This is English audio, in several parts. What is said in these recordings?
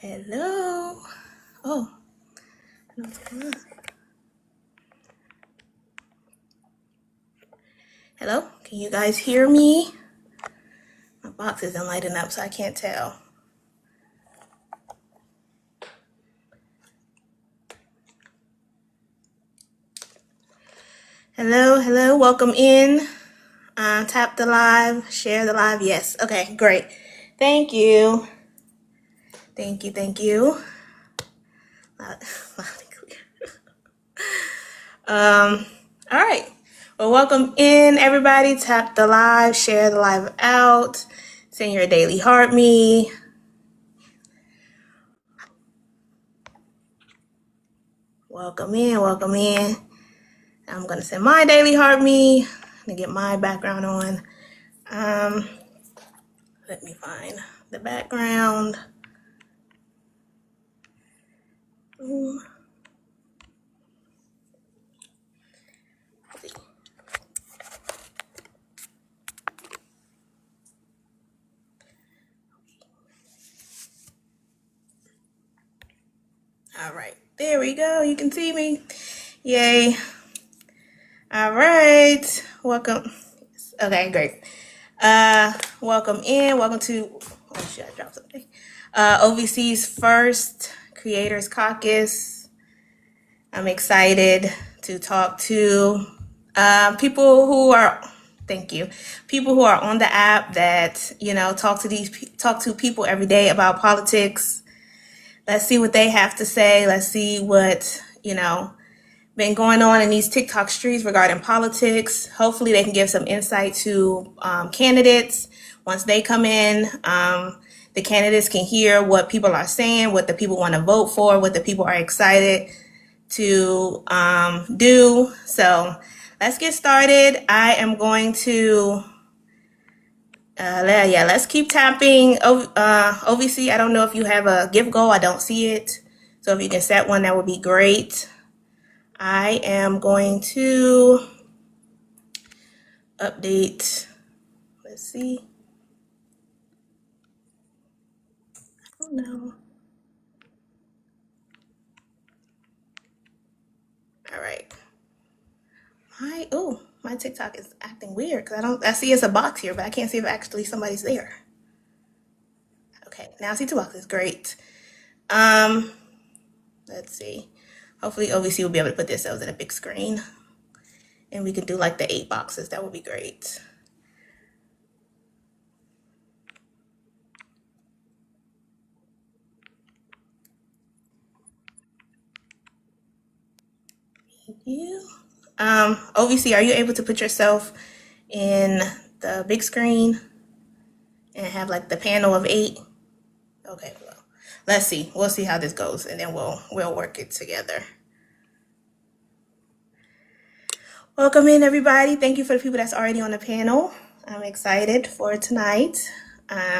Hello. Oh, I don't know what's going on. Hello, can you guys hear me? My box isn't lighting up, so I can't tell. Hello, welcome in. Tap the live, share the live. Yes, okay, great. Thank you. Thank you. Loud and clear. All right. Well, welcome in, everybody. Tap the live, share the live out. Send your daily heart me. Welcome in. I'm gonna send my daily heart me to get my background on. Let me find the background. Boom. Let's see. All right, there we go. You can see me. Yay. All right, welcome. Okay, great. Welcome in. Welcome to, oh shit, I dropped something. OVC's first Creators Caucus. I'm excited to talk to people who are, thank you, people who are on the app that, you know, talk to people every day about politics. Let's see what they have to say. Let's see what, you know, been going on in these TikTok streets regarding politics. Hopefully they can give some insight to candidates. Once they come in, the candidates can hear what people are saying, what the people want to vote for, what the people are excited to do. So let's get started. I am going to, let's keep tapping. OVC, I don't know if you have a gift goal. I don't see it. So if you can set one, that would be great. I am going to update, let's see, I don't know. All right, my TikTok is acting weird because I see it's a box here, but I can't see if actually somebody's there. Okay, now I see two boxes, great. Let's see, hopefully OVC will be able to put themselves in a big screen and we can do like the 8 boxes, that would be great. Thank you. OVC, are you able to put yourself in the big screen and have like the panel of 8? Okay, well, let's see. We'll see how this goes, and then we'll work it together. Welcome in, everybody. Thank you for the people that's already on the panel. I'm excited for tonight.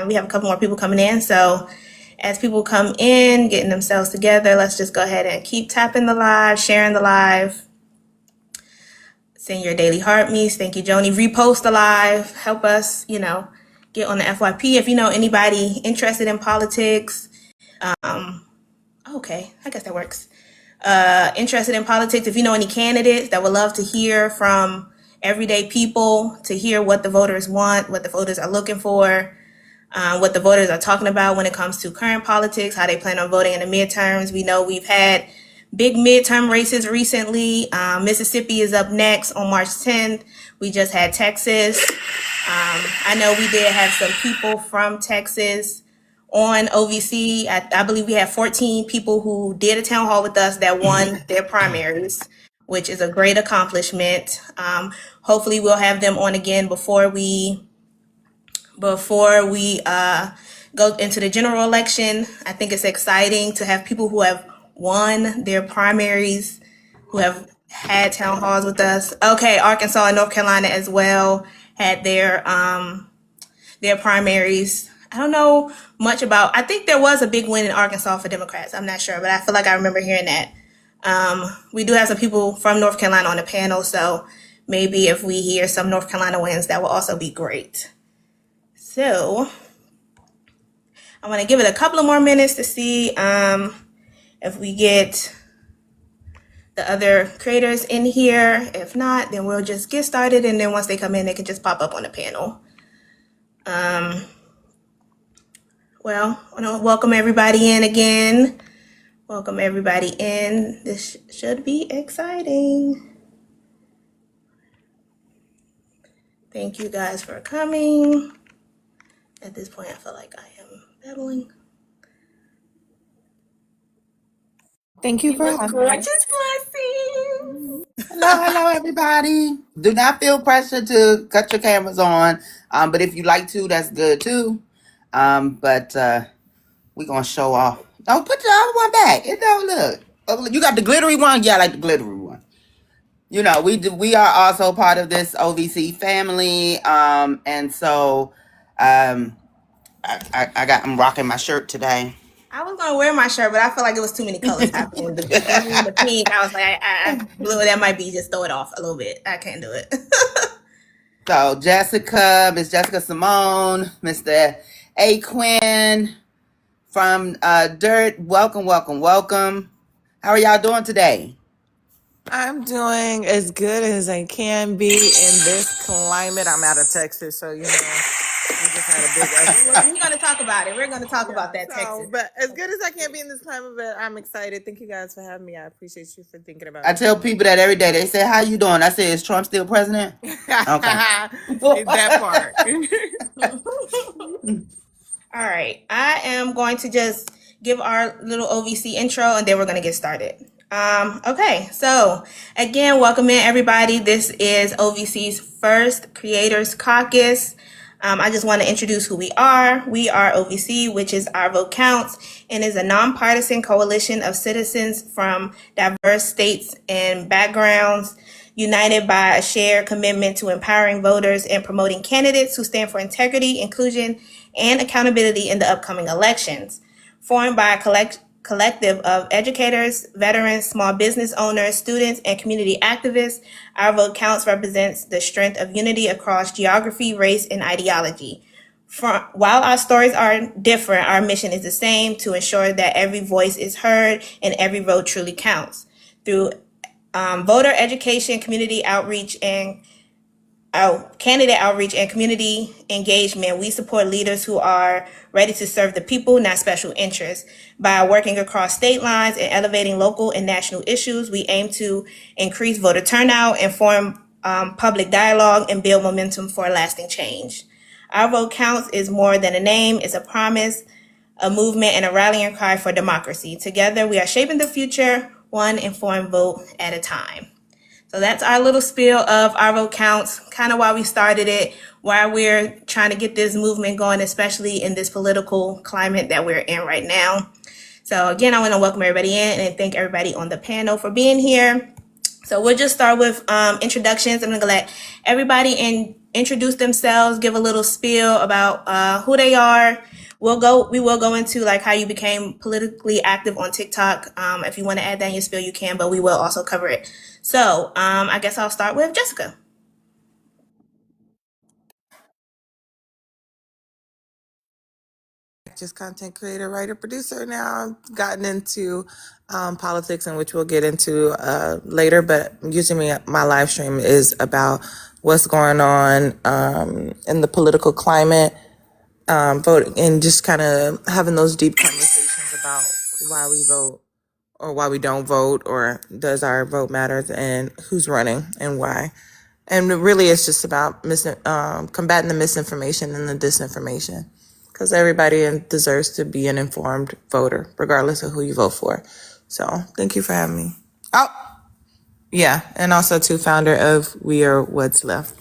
We have a couple more people coming in, so as people come in, getting themselves together, let's just go ahead and keep tapping the live, sharing the live. Send your daily heart me's. Thank you, Joni. Repost the live. Help us, you know, get on the FYP. If you know anybody interested in politics, okay, I guess that works. Interested in politics, if you know any candidates that would love to hear from everyday people, to hear what the voters want, what the voters are looking for, what the voters are talking about when it comes to current politics, how they plan on voting in the midterms. We know we've had big midterm races recently. Mississippi is up next on March 10th. We just had Texas. I know we did have some people from Texas on OVC. I believe we have 14 people who did a town hall with us that won their primaries, which is a great accomplishment. Hopefully we'll have them on again before we go into the general election. I think it's exciting to have people who have won their primaries, who have had town halls with us. Okay, Arkansas and North Carolina as well had their primaries. I don't know much about, I think there was a big win in Arkansas for Democrats. I'm not sure, but I feel like I remember hearing that. We do have some people from North Carolina on the panel, so maybe if we hear some North Carolina wins, that will also be great. So I want to give it a couple of more minutes to see if we get the other creators in here. If not, then we'll just get started, and then once they come in, they can just pop up on the panel. Well, I want to welcome everybody in again. Welcome everybody in. This should be exciting. Thank you guys for coming. At this point, I feel like I am babbling. Thank you for having me. Gorgeous blessings. Hello, everybody. Do not feel pressure to cut your cameras on. But if you like to, that's good too. But we're gonna show off. Oh, put the other one back. It don't look. Oh, you got the glittery one? Yeah, I like the glittery one. You know, we are also part of this OVC family. And so I'm rocking my shirt today. I was gonna wear my shirt, but I feel like it was too many colors happening. The green, the pink. I was like, blue. That might be just throw it off a little bit. I can't do it. So Miss Jessica Cymone, Mr. A. Quinn from Dirt. Welcome. How are y'all doing today? I'm doing as good as I can be in this climate. I'm out of Texas, so we just had a big We're gonna talk about it. We're gonna talk about that Texas. But as good as I can be in this climate, but I'm excited. Thank you guys for having me. I appreciate you for thinking about I me. tell people that every day. They say, "How you doing?" I say, "Is Trump still president?" Okay. That part. All right. I am going to just give our little OVC intro, and then we're going to get started. Okay, so again, welcome in everybody. This is OVC's first Creators Caucus. I just want to introduce who we are. We are OVC, which is Our Vote Counts, and is a nonpartisan coalition of citizens from diverse states and backgrounds, united by a shared commitment to empowering voters and promoting candidates who stand for integrity, inclusion, and accountability in the upcoming elections. Formed by a collective of educators, veterans, small business owners, students, and community activists, Our Vote Counts represents the strength of unity across geography, race, and ideology. While our stories are different, our mission is the same: to ensure that every voice is heard and every vote truly counts. Through voter education, community outreach, and candidate outreach and community engagement, we support leaders who are ready to serve the people, not special interests. By working across state lines and elevating local and national issues, we aim to increase voter turnout, inform public dialogue, and build momentum for lasting change. Our Vote Counts is more than a name; it's a promise, a movement, and a rallying cry for democracy. Together, we are shaping the future, one informed vote at a time. So that's our little spiel of Our Vote Counts, kind of why we started it, why we're trying to get this movement going, especially in this political climate that we're in right now. So again, I want to welcome everybody in and thank everybody on the panel for being here. So we'll just start with introductions. I'm going to let everybody introduce themselves, give a little spiel about who they are. We will go into like how you became politically active on TikTok. If you want to add that in your spiel, you can, but we will also cover it. So I guess I'll start with Jessica. Just content creator, writer, producer. Now I've gotten into politics, and which we'll get into later. But usually my live stream is about what's going on in the political climate, voting, and just kind of having those deep conversations about why we vote or why we don't vote, or does our vote matter, and who's running and why. And really, it's just about combating the misinformation and the disinformation, because everybody deserves to be an informed voter, regardless of who you vote for. So thank you for having me. Oh, yeah. And also founder of We Are What's Left.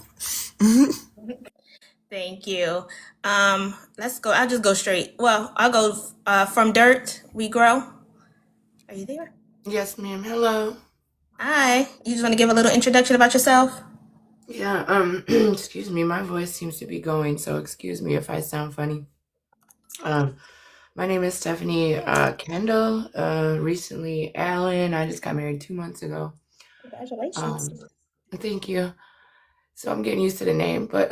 Thank you. Let's go. I'll just go straight. Well, I'll go from dirt, we grow. Are you there? Yes, ma'am. Hello. Hi. You just want to give a little introduction about yourself? Yeah, excuse me, my voice seems to be going, so excuse me if I sound funny. My name is Stephanie Kendall. Recently Alan. I just got married 2 months ago. Congratulations. Thank you. So I'm getting used to the name, but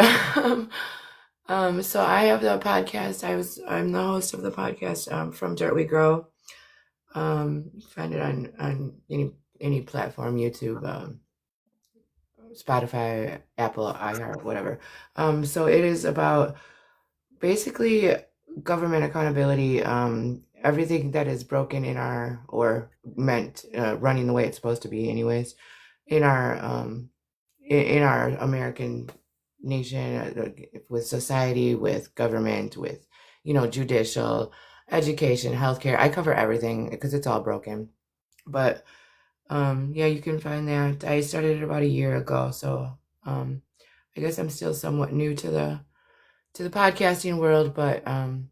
So I have the podcast. I'm the host of the podcast from Dirt We Grow. You can find it on any platform, YouTube, Spotify, Apple, iHeart, whatever. So it is about basically government accountability, everything that is broken in our or meant running the way it's supposed to be, anyways, in our American nation, with society, with government, with judicial, education, healthcare. I cover everything because it's all broken. But yeah, you can find that. I started it about a year ago, so I guess I'm still somewhat new to the podcasting world, but I'm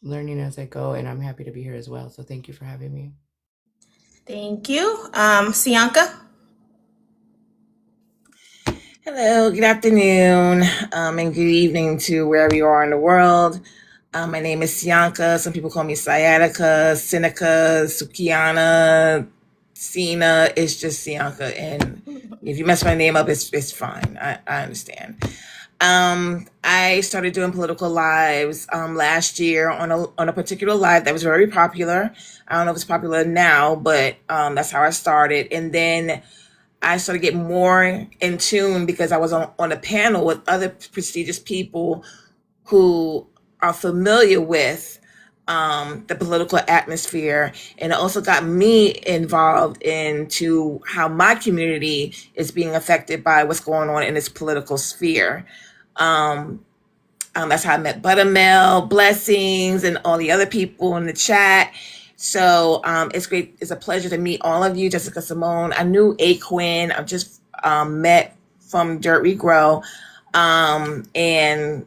learning as I go, and I'm happy to be here as well. So thank you for having me. Thank you. Sianca. Hello, good afternoon, and good evening to wherever you are in the world. My name is Sianca. Some people call me Sciatica, Seneca, Sukiana, Cena. It's just Sianca, and if you mess my name up, it's fine. I understand. I started doing political lives last year on a particular live that was very popular. I don't know if it's popular now, but that's how I started. And then I started getting more in tune because I was on a panel with other prestigious people who are familiar with the political atmosphere, and it also got me involved into how my community is being affected by what's going on in this political sphere. That's how I met Buttermel, Blessings, and all the other people in the chat. So it's great. It's a pleasure to meet all of you. Jessica, Cymone. I knew Quinn. I've just met from Dirt We Grow. And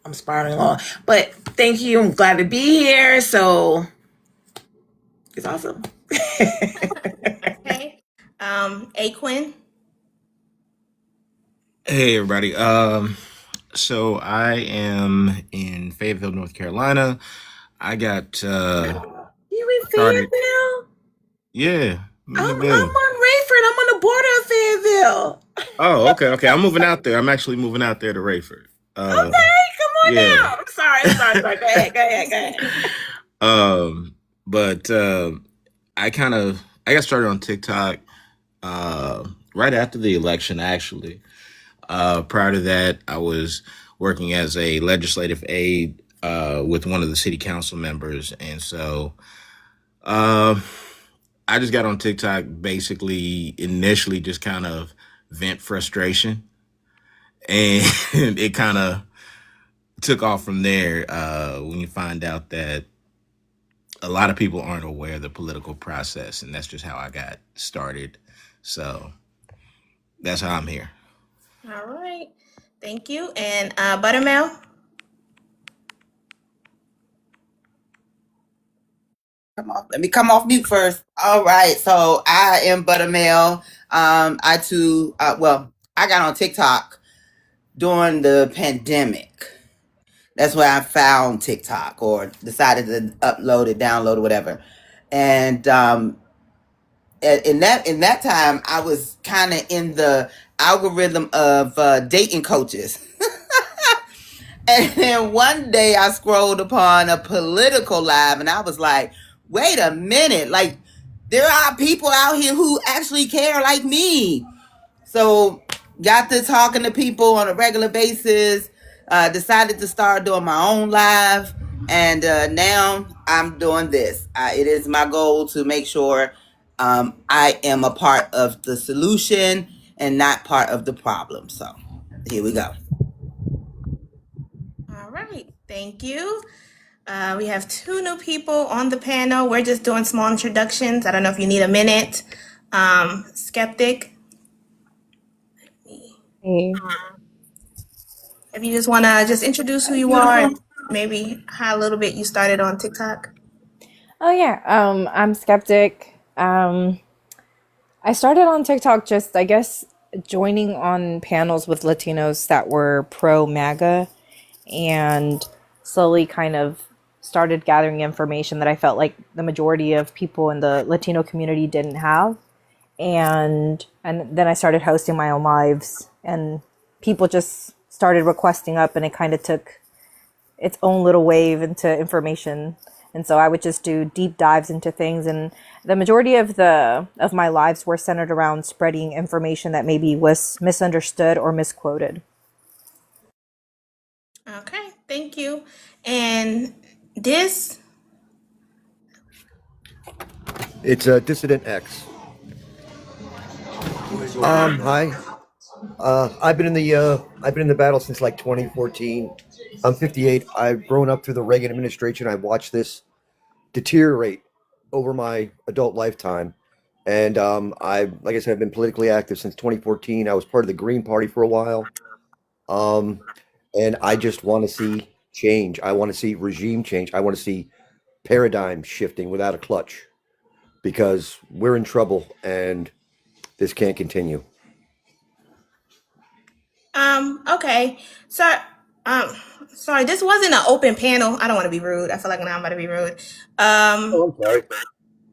I'm spiraling along. But thank you. I'm glad to be here. So it's awesome. Okay. Quinn. Hey everybody. So I am in Fayetteville, North Carolina. I got You in started. Fayetteville? Yeah. I'm You been? on Rayford. I'm on the border of Fayetteville. Oh, okay. I'm moving out there. I'm actually moving out there to Rayford. Okay, come on Yeah. down. I'm sorry. Go ahead. But I got started on TikTok right after the election, actually. Prior to that, I was working as a legislative aide with one of the city council members. And so I just got on TikTok basically initially just kind of vent frustration. And it kind of took off from there when you find out that a lot of people aren't aware of the political process. And that's just how I got started. So that's how I'm here. All right. Thank you. And Buttermel. Let me come off mute first. All right. So I am Buttermel. I too, I got on TikTok during the pandemic. That's where I found TikTok or decided to upload it, download it, whatever. And in that time, I was kind of in the algorithm of dating coaches. And then one day I scrolled upon a political live and I was like, wait a minute, like there are people out here who actually care like me. So got to talking to people on a regular basis, decided to start doing my own live, and now I'm doing this. It is my goal to make sure I am a part of the solution and not part of the problem. So here we go. All right. Thank you. We have 2 new people on the panel. We're just doing small introductions. I don't know if you need a minute. Skeptic. Hey. If you just want to just introduce who you are and maybe how a little bit you started on TikTok. Oh yeah. I'm Skeptic. I started on TikTok just, I guess, joining on panels with Latinos that were pro MAGA, and slowly kind of started gathering information that I felt like the majority of people in the Latino community didn't have. And then I started hosting my own lives, and people just started requesting up, and it kind of took its own little wave into information. And so I would just do deep dives into things, and the majority of my lives were centered around spreading information that maybe was misunderstood or misquoted. Okay, thank you. And this, It's a Dissident X. Hi. I've been in the battle since like 2014. I'm 58. I've grown up through the Reagan administration. I've watched this deteriorate over my adult lifetime, and like I said, I've been politically active since 2014. I was part of the Green Party for a while, and I just want to see change. I want to see regime change. I want to see paradigm shifting without a clutch, because we're in trouble and this can't continue. okay. So, sorry, this wasn't an open panel. I don't want to be rude. I feel like now I'm about to be rude. Oh, I'm sorry.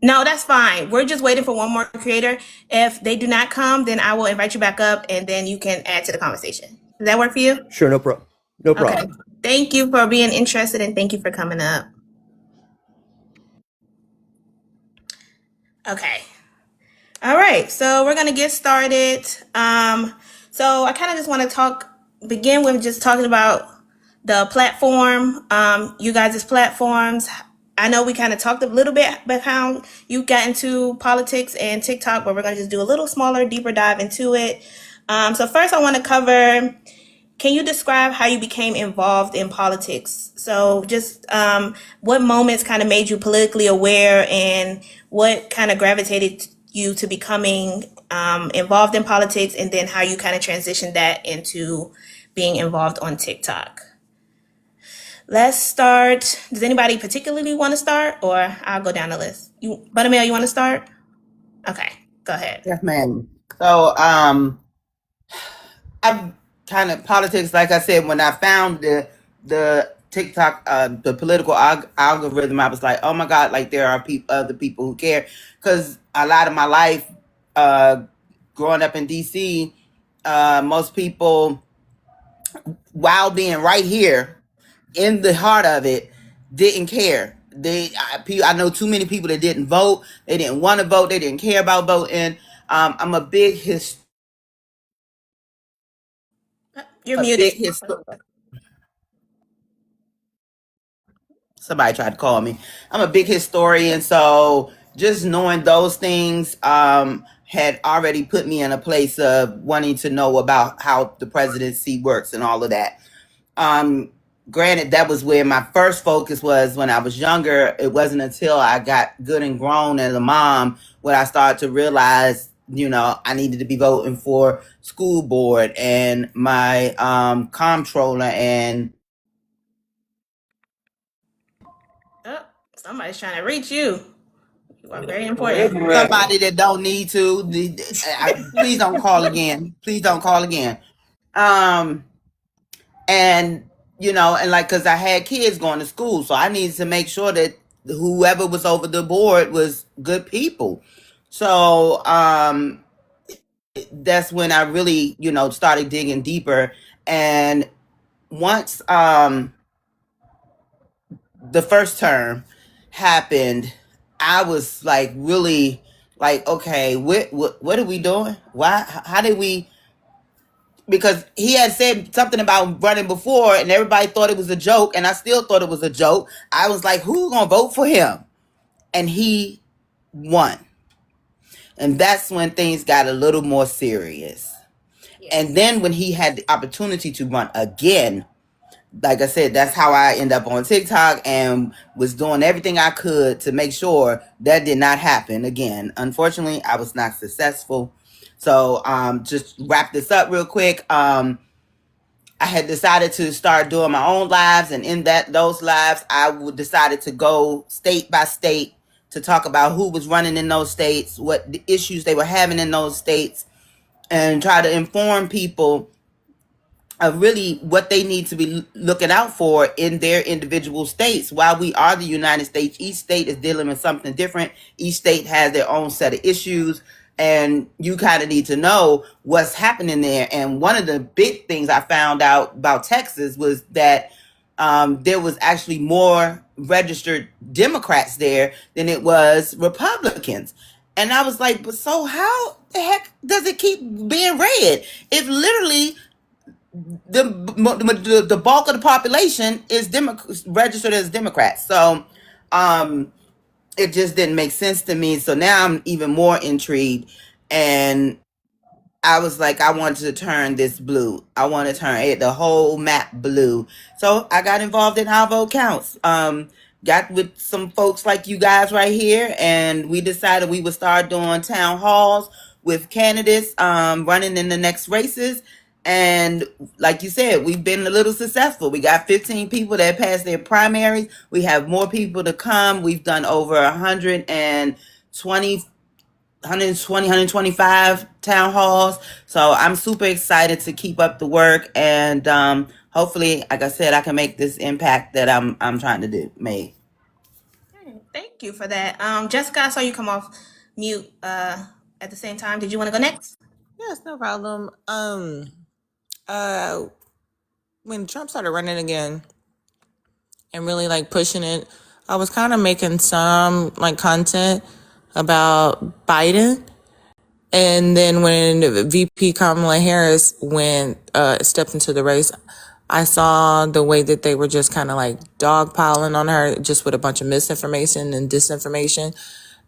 No, that's fine. We're just waiting for one more creator. If they do not come, then I will invite you back up, and then you can add to the conversation. Does that work for you? Sure, no problem. No Okay. problem. Thank you for being interested, and thank you for coming up. Okay. All right. So we're gonna get started. So I kind of just want to begin with just talking about the platform, you guys' platforms. I know we kind of talked a little bit about how you got into politics and TikTok, but we're going to just do a little smaller, deeper dive into it. So first I want to cover, can you describe how you became involved in politics? So just what moments kind of made you politically aware, and what kind of gravitated you to becoming involved in politics, and then how you kind of transitioned that into being involved on TikTok. Let's start. Does anybody particularly want to start, or I'll go down the list? Buttermel, you want to start? Okay, go ahead. Yes, ma'am. So, I'm kind of politics. Like I said, when I found the TikTok, the political algorithm, I was like, oh my God, like there are other people who care. Because a lot of my life, growing up in DC, most people, while being right here in the heart of it, didn't care. I know too many people that didn't vote. They didn't want to vote. They didn't care about voting. I'm a big You're a muted. big somebody tried to call me. I'm a big historian, so just knowing those things had already put me in a place of wanting to know about how the presidency works and all of that. Granted, that was where my first focus was when I was younger. It wasn't until I got good and grown as a mom when I started to realize, I needed to be voting for school board and my comptroller and Oh, somebody's trying to reach you. You are very important. somebody that don't need to. Please don't call again. Please don't call again. And and like, because I had kids going to school, so I needed to make sure that whoever was over the board was good people. So that's when I really started digging deeper. And once the first term happened, I was like really like, okay, what are we doing? Why? How did we? Because he had said something about running before, and everybody thought it was a joke, and I still thought it was a joke. I was like, who's gonna vote for him? And he won. And that's when things got a little more serious. Yes. And then when he had the opportunity to run again, like I said, that's how I ended up on TikTok and was doing everything I could to make sure that did not happen again. Unfortunately, I was not successful. So just wrap this up real quick. I had decided to start doing my own lives, and in those lives, I decided to go state by state to talk about who was running in those states, what the issues they were having in those states, and try to inform people of really what they need to be looking out for in their individual states. While we are the United States, each state is dealing with something different. Each state has their own set of issues and you kind of need to know what's happening there. And one of the big things I found out about Texas was that there was actually more registered Democrats there than it was Republicans. And I was like, but so how the heck does it keep being red? If literally the bulk of the population is registered as Democrats. So it just didn't make sense to me. So now I'm even more intrigued. And I was like, I wanted to turn this blue. I want to turn the whole map blue. So I got involved in Our Vote Counts. Got with some folks like you guys right here, and we decided we would start doing town halls with candidates running in the next races. And like you said, we've been a little successful. We got 15 people that passed their primaries. We have more people to come. We've done over 125 town halls. So I'm super excited to keep up the work, and hopefully, like I said, I can make this impact that I'm trying to make. Thank you for that. Jessica, I saw you come off mute at the same time. Did you want to go next? Yes, no problem. When Trump started running again and really like pushing it, I was kind of making some like content about Biden. And then when VP Kamala Harris stepped into the race, I saw the way that they were just kind of like dogpiling on her, just with a bunch of misinformation and disinformation.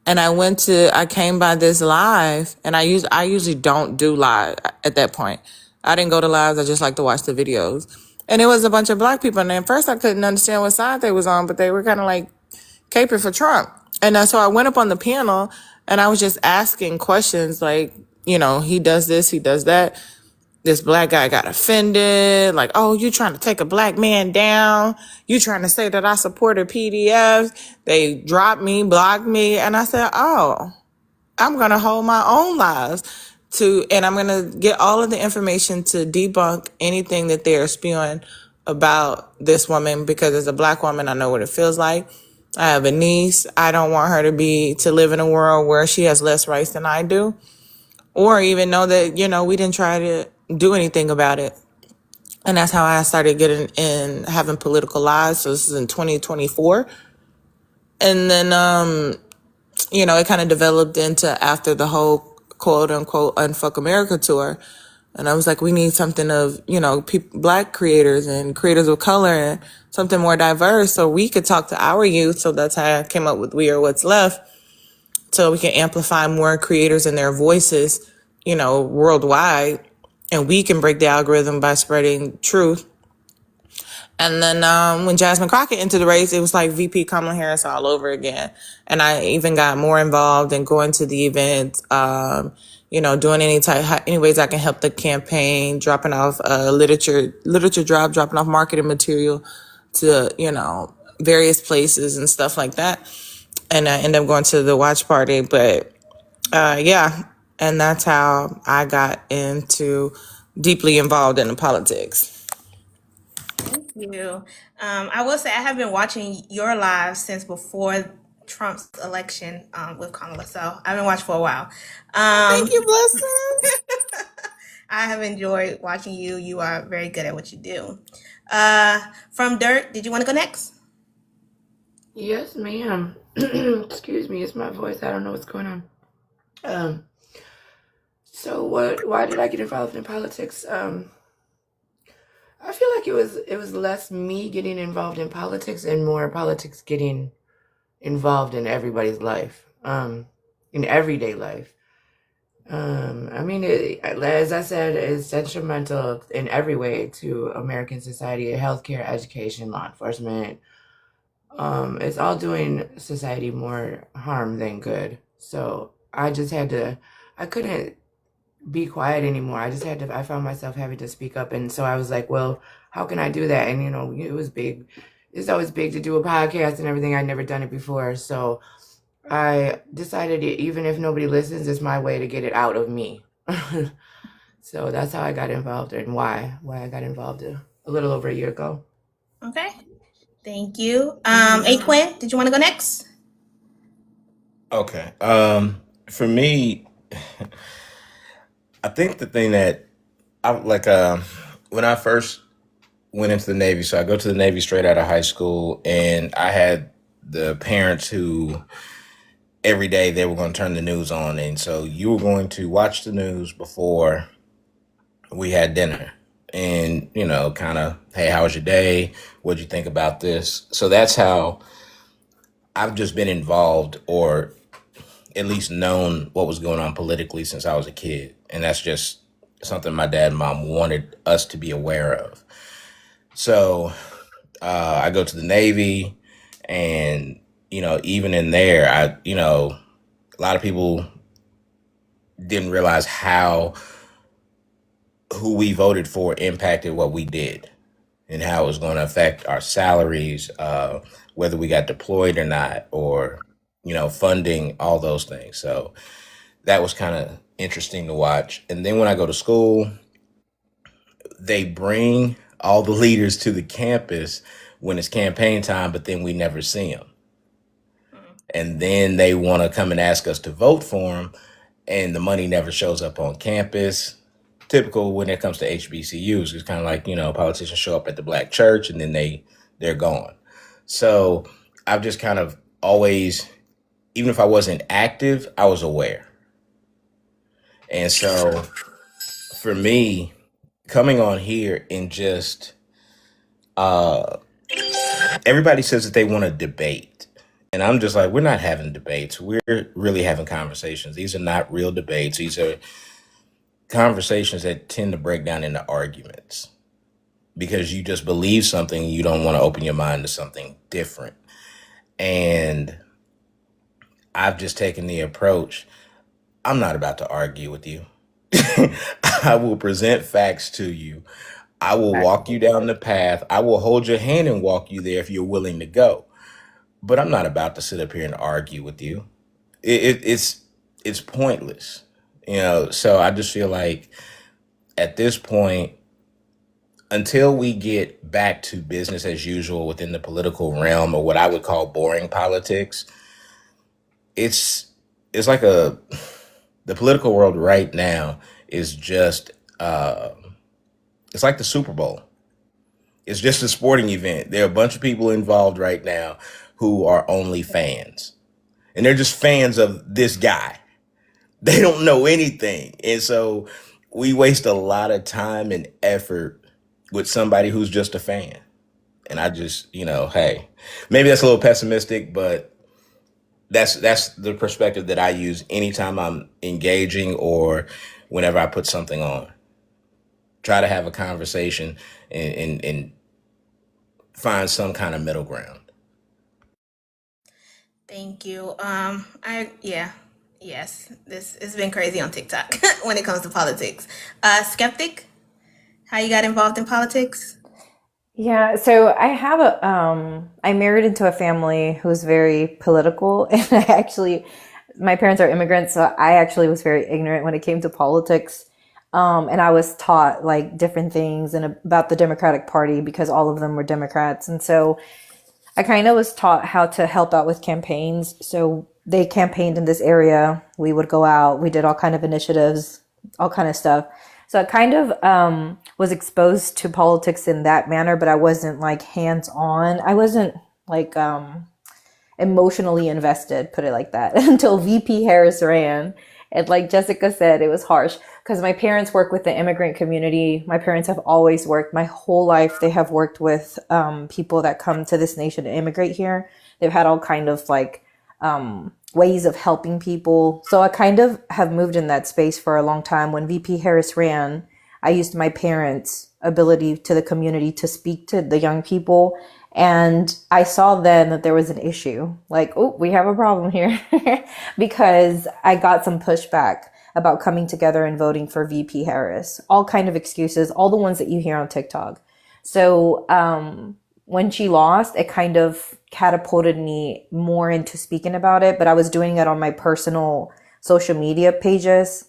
And I came by this live, and I usually don't do live at that point. I didn't go to lives. I just like to watch the videos. And it was a bunch of black people. And at first I couldn't understand what side they was on, but they were kind of like caping for Trump. And so I went up on the panel and I was just asking questions like, he does this, he does that. This black guy got offended, like, oh, you trying to take a black man down? You trying to say that I supported PDFs? They dropped me, blocked me. And I said, oh, I'm going to hold my own lives and I'm going to get all of the information to debunk anything that they're spewing about this woman, because as a black woman, I know what it feels like. I have a niece. I don't want her to live in a world where she has less rights than I do, or even know that, we didn't try to do anything about it. And that's how I started getting in, having political lives. So this is in 2024. And then, it kind of developed into after the whole quote unquote Unfuck America tour. And I was like, we need something of, black creators and creators of color and something more diverse so we could talk to our youth. So that's how I came up with We Are What's Left, so we can amplify more creators and their voices, worldwide. And we can break the algorithm by spreading truth. And then when Jasmine Crockett entered the race, it was like VP Kamala Harris all over again. And I even got more involved in going to the events, doing any ways I can help the campaign, dropping off literature dropping off marketing material to, various places and stuff like that. And I ended up going to the watch party. But yeah, and that's how I got deeply involved in the politics. Thank you. I will say I have been watching your lives since before Trump's election with Kamala, so I've been watching for a while. Thank you, blessings. I have enjoyed watching you. You are very good at what you do. From Dirk, did you want to go next? Yes, ma'am. Excuse me, it's my voice. I don't know what's going on. So why did I get involved in politics? I feel like it was less me getting involved in politics and more politics getting involved in everybody's life, in everyday life. I mean, as I said, it's detrimental in every way to American society: healthcare, education, law enforcement. It's all doing society more harm than good. So I couldn't be quiet anymore. I found myself having to speak up. And so I was like, well, how can I do that? And, it was big. It's always big to do a podcast and everything. I'd never done it before. So I decided even if nobody listens, it's my way to get it out of me. So that's how I got involved and why I got involved a little over a year ago. Okay. Thank you. Quinn, did you want to go next? Okay. For me, I think the thing that I like when I first went into the Navy, so I go to the Navy straight out of high school, and I had the parents who every day they were going to turn the news on, and so you were going to watch the news before we had dinner, and kind of, hey, how was your day? What'd you think about this? So that's how I've just been involved, or at least known what was going on politically since I was a kid. And that's just something my dad and mom wanted us to be aware of. So I go to the Navy, and, even in there, a lot of people didn't realize how who we voted for impacted what we did and how it was going to affect our salaries, whether we got deployed or not, or, funding, all those things. So that was kind of interesting to watch. And then when I go to school, they bring all the leaders to the campus when it's campaign time, but then we never see them. And then they want to come and ask us to vote for them, and the money never shows up on campus. Typical when it comes to HBCUs. It's kind of like, politicians show up at the black church and then they're gone. So I've just kind of always, even if I wasn't active, I was aware. And so for me, coming on here and just everybody says that they want to debate. And I'm just like, we're not having debates. We're really having conversations. These are not real debates. These are conversations that tend to break down into arguments because you just believe something. You don't want to open your mind to something different. And I've just taken the approach, I'm not about to argue with you. I will present facts to you. I will walk you down the path. I will hold your hand and walk you there if you're willing to go. But I'm not about to sit up here and argue with you. It's pointless, So I just feel like at this point, until we get back to business as usual within the political realm, or what I would call boring politics, it's like the political world right now is just it's like the Super Bowl. It's just a sporting event. There are a bunch of people involved right now who are only fans, and they're just fans of this guy. They don't know anything. And so we waste a lot of time and effort with somebody who's just a fan. And I just, hey, maybe that's a little pessimistic, but that's the perspective that I use anytime I'm engaging or whenever I put something on. Try to have a conversation and find some kind of middle ground. Thank you. Yes, this has been crazy on TikTok when it comes to politics. Skeptic, how you got involved in politics? Yeah, so I married into a family who's very political, and my parents are immigrants, so I actually was very ignorant when it came to politics. And I was taught like different things and about the Democratic Party because all of them were Democrats. And so I kind of was taught how to help out with campaigns. So they campaigned in this area. We would go out. We did all kind of initiatives, all kind of stuff. So I kind of was exposed to politics in that manner, but I wasn't like hands-on. I wasn't like emotionally invested, put it like that, until VP Harris ran. And like Jessica said, it was harsh because my parents work with the immigrant community. My parents have always worked my whole life. They have worked with people that come to this nation to immigrate here. They've had all kind of like ways of helping people. So I kind of have moved in that space for a long time. When VP Harris ran, I used my parents' ability to the community to speak to the young people. And I saw then that there was an issue, like, oh, we have a problem here, because I got some pushback about coming together and voting for VP Harris, all kind of excuses, all the ones that you hear on TikTok. So when she lost, it kind of catapulted me more into speaking about it, but I was doing it on my personal social media pages.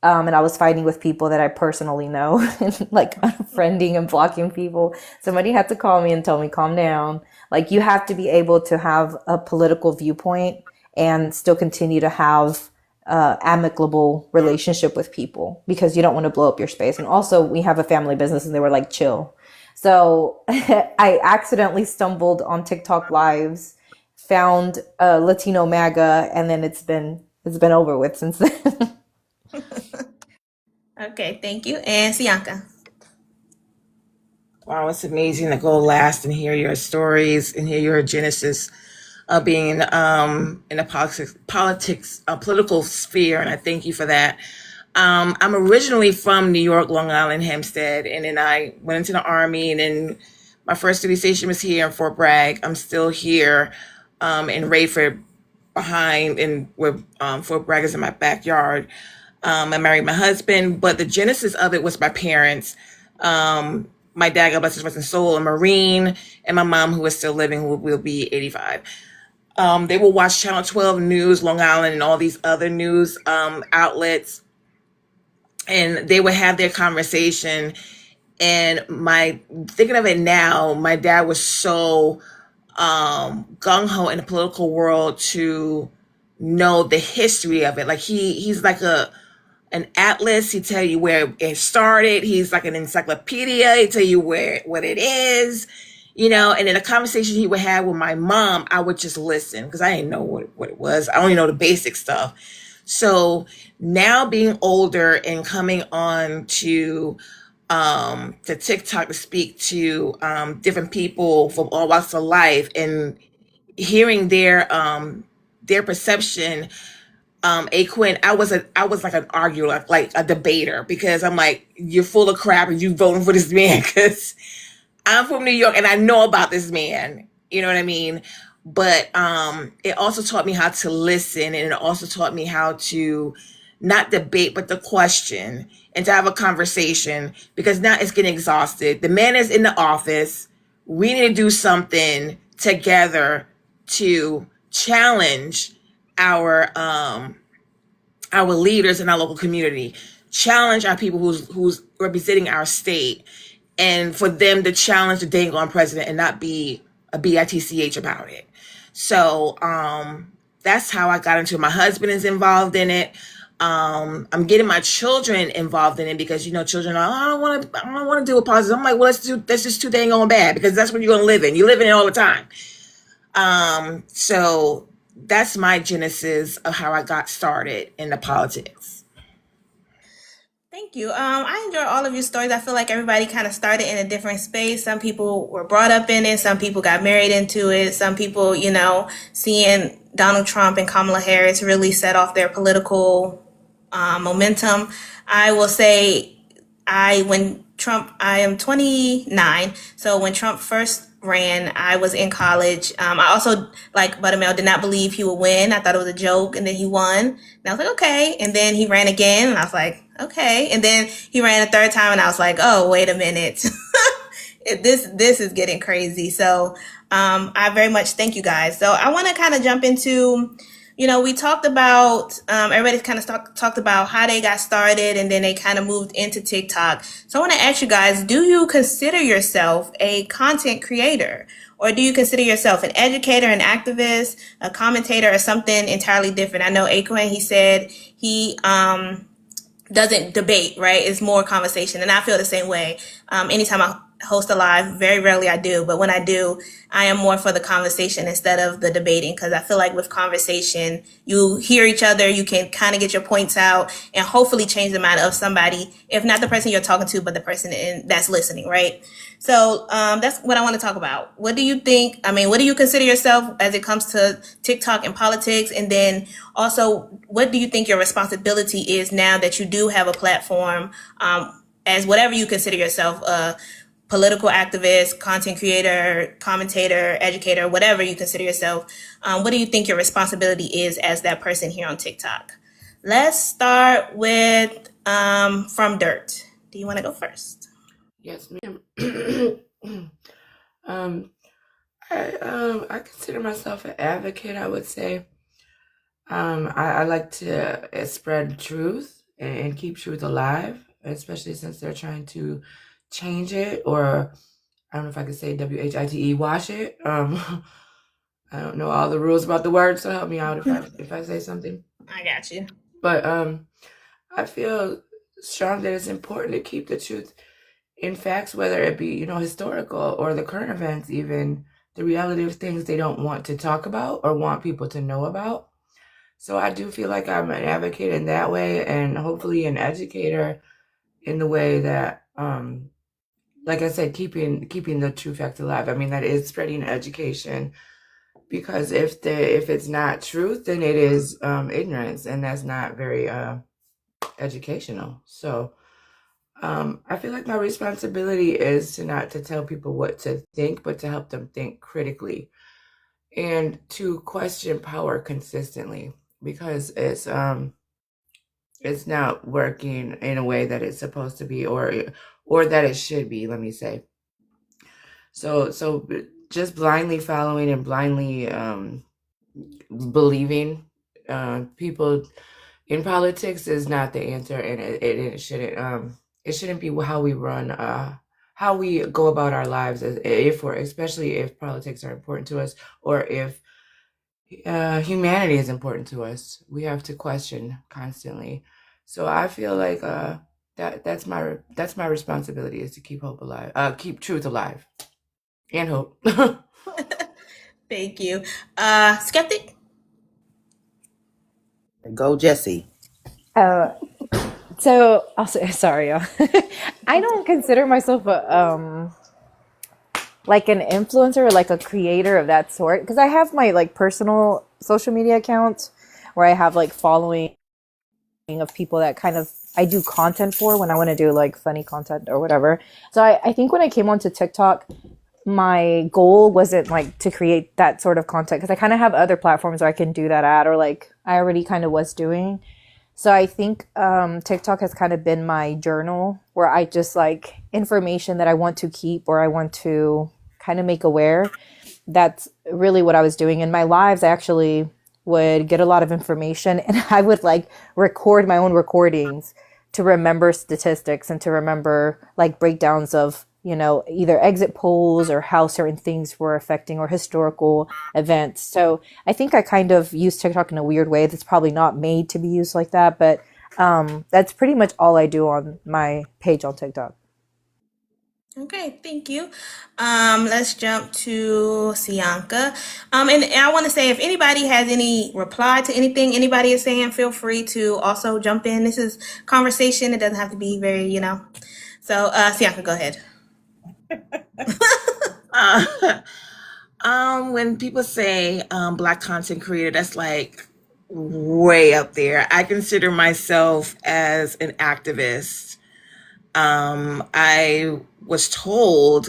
And I was fighting with people that I personally know and like unfriending and blocking people. Somebody had to call me and tell me, calm down. Like you have to be able to have a political viewpoint and still continue to have amicable relationship with people because you don't want to blow up your space. And also, we have a family business, and they were like, chill. So I accidentally stumbled on TikTok lives, found Latino MAGA, and then it's been over with since then. Okay, thank you. And Sianca. Wow, it's amazing to go last and hear your stories and hear your genesis of being in the political sphere, and I thank you for that. I'm originally from New York, Long Island, Hempstead, and then I went into the Army, and then my first duty station was here in Fort Bragg. I'm still here in Rayford, behind, and where Fort Bragg is in my backyard. I married my husband, but the genesis of it was my parents. My dad, God bless his rest soul, a Marine, and my mom, who is still living, who will be 85. They will watch Channel 12 News, Long Island, and all these other news outlets, and they would have their conversation. And thinking of it now, my dad was so gung-ho in the political world to know the history of it. Like he's like an atlas. He tell you where it started. He's like an encyclopedia. He tell you what it is, and in a conversation he would have with my mom, I would just listen because I didn't know what it was. I only know the basic stuff. So now being older and coming on to TikTok to speak to different people from all walks of life and hearing their perception. Quinn, I was like an arguer, like a debater, because I'm like, you're full of crap and you voting for this man because I'm from New York and I know about this man. You know what I mean? But it also taught me how to listen, and it also taught me how to not debate, but to question and to have a conversation, because now it's getting exhausted. The man is in the office. We need to do something together to challenge our leaders in our local community, challenge our people who's representing our state, and for them to challenge the dang on president and not be a bitch about it. So that's how I got into it. My husband is involved in it. I'm getting my children involved in it because children are, I don't want to do a positive. I'm like, well, that's just too dang on bad, because that's what you're gonna live in. You live in it all the time. So that's my genesis of how I got started in the politics. Thank you. I enjoy all of your stories. I feel like everybody kind of started in a different space. Some people were brought up in it. Some people got married into it. Some people, seeing Donald Trump and Kamala Harris really set off their political momentum. I will say, I am 29. So when Trump first ran, I was in college. I also, like Buttermel, did not believe he would win. I thought it was a joke, and then he won. And I was like, okay. And then he ran again, and I was like, okay. And then he ran a third time, and I was like, oh, wait a minute. This is getting crazy. So I very much thank you guys. So I want to kind of jump into, we talked about, everybody's kind of talked about how they got started, and then they kind of moved into TikTok. So I want to ask you guys, do you consider yourself a content creator? Or do you consider yourself an educator, an activist, a commentator, or something entirely different? I know Quinn, he said he doesn't debate, right? It's more conversation. And I feel the same way. Anytime I host a live, very rarely I do, but when I do, I am more for the conversation instead of the debating, because I feel like with conversation, you hear each other, you can kind of get your points out and hopefully change the mind of somebody, if not the person you're talking to, but the person that's listening, right? So that's what I want to talk about. What do you think? What do you consider yourself as it comes to TikTok and politics? And then also, what do you think your responsibility is now that you do have a platform, as whatever you consider yourself, political activist, content creator, commentator, educator, whatever you consider yourself, what do you think your responsibility is as that person here on TikTok? Let's start with From Dirt. Do you want to go first? Yes, ma'am. I consider myself an advocate, I would say. I like to spread truth and keep truth alive, especially since they're trying to change it, or I don't know if I could say WHITE, wash it. I don't know all the rules about the word, so help me out if I say something. I got you. But I feel strong that it's important to keep the truth in facts, whether it be, historical or the current events, even the reality of things they don't want to talk about or want people to know about. So I do feel like I'm an advocate in that way, and hopefully an educator in the way that, like I said, keeping the true facts alive. I mean, that is spreading education, because if it's not truth, then it is ignorance, and that's not very educational. So I feel like my responsibility is to not to tell people what to think, but to help them think critically and to question power consistently, because it's not working in a way that it's supposed to be, or that it should be, let me say. So just blindly following and blindly believing people in politics is not the answer, and it shouldn't be how we run, how we go about our lives, especially if politics are important to us, or if humanity is important to us. We have to question constantly. So I feel like that's my responsibility, is to keep hope alive, keep truth alive, and hope. Thank you. Skeptic? Go, Jesse. So also, sorry, y'all. I don't consider myself a like an influencer or like a creator of that sort, because I have my like personal social media accounts where I have like following of people that kind of I do content for when I want to do like funny content or whatever. So I think when I came onto TikTok, my goal wasn't like to create that sort of content, because I kind of have other platforms where I can do that at, or like I already kind of was doing. So I think TikTok has kind of been my journal, where I just like information that I want to keep or I want to kind of make aware. That's really what I was doing. In my lives, I actually would get a lot of information, and I would like record my own recordings to remember statistics and to remember like breakdowns of, either exit polls or how certain things were affecting, or historical events. So I think I kind of use TikTok in a weird way that's probably not made to be used like that. But that's pretty much all I do on my page on TikTok. Okay, thank you. Let's jump to Sianca. And I want to say, if anybody has any reply to anything anybody is saying, feel free to also jump in. This is conversation. It doesn't have to be very, So, Sianca, go ahead. When people say Black content creator, that's like way up there. I consider myself as an activist. I was told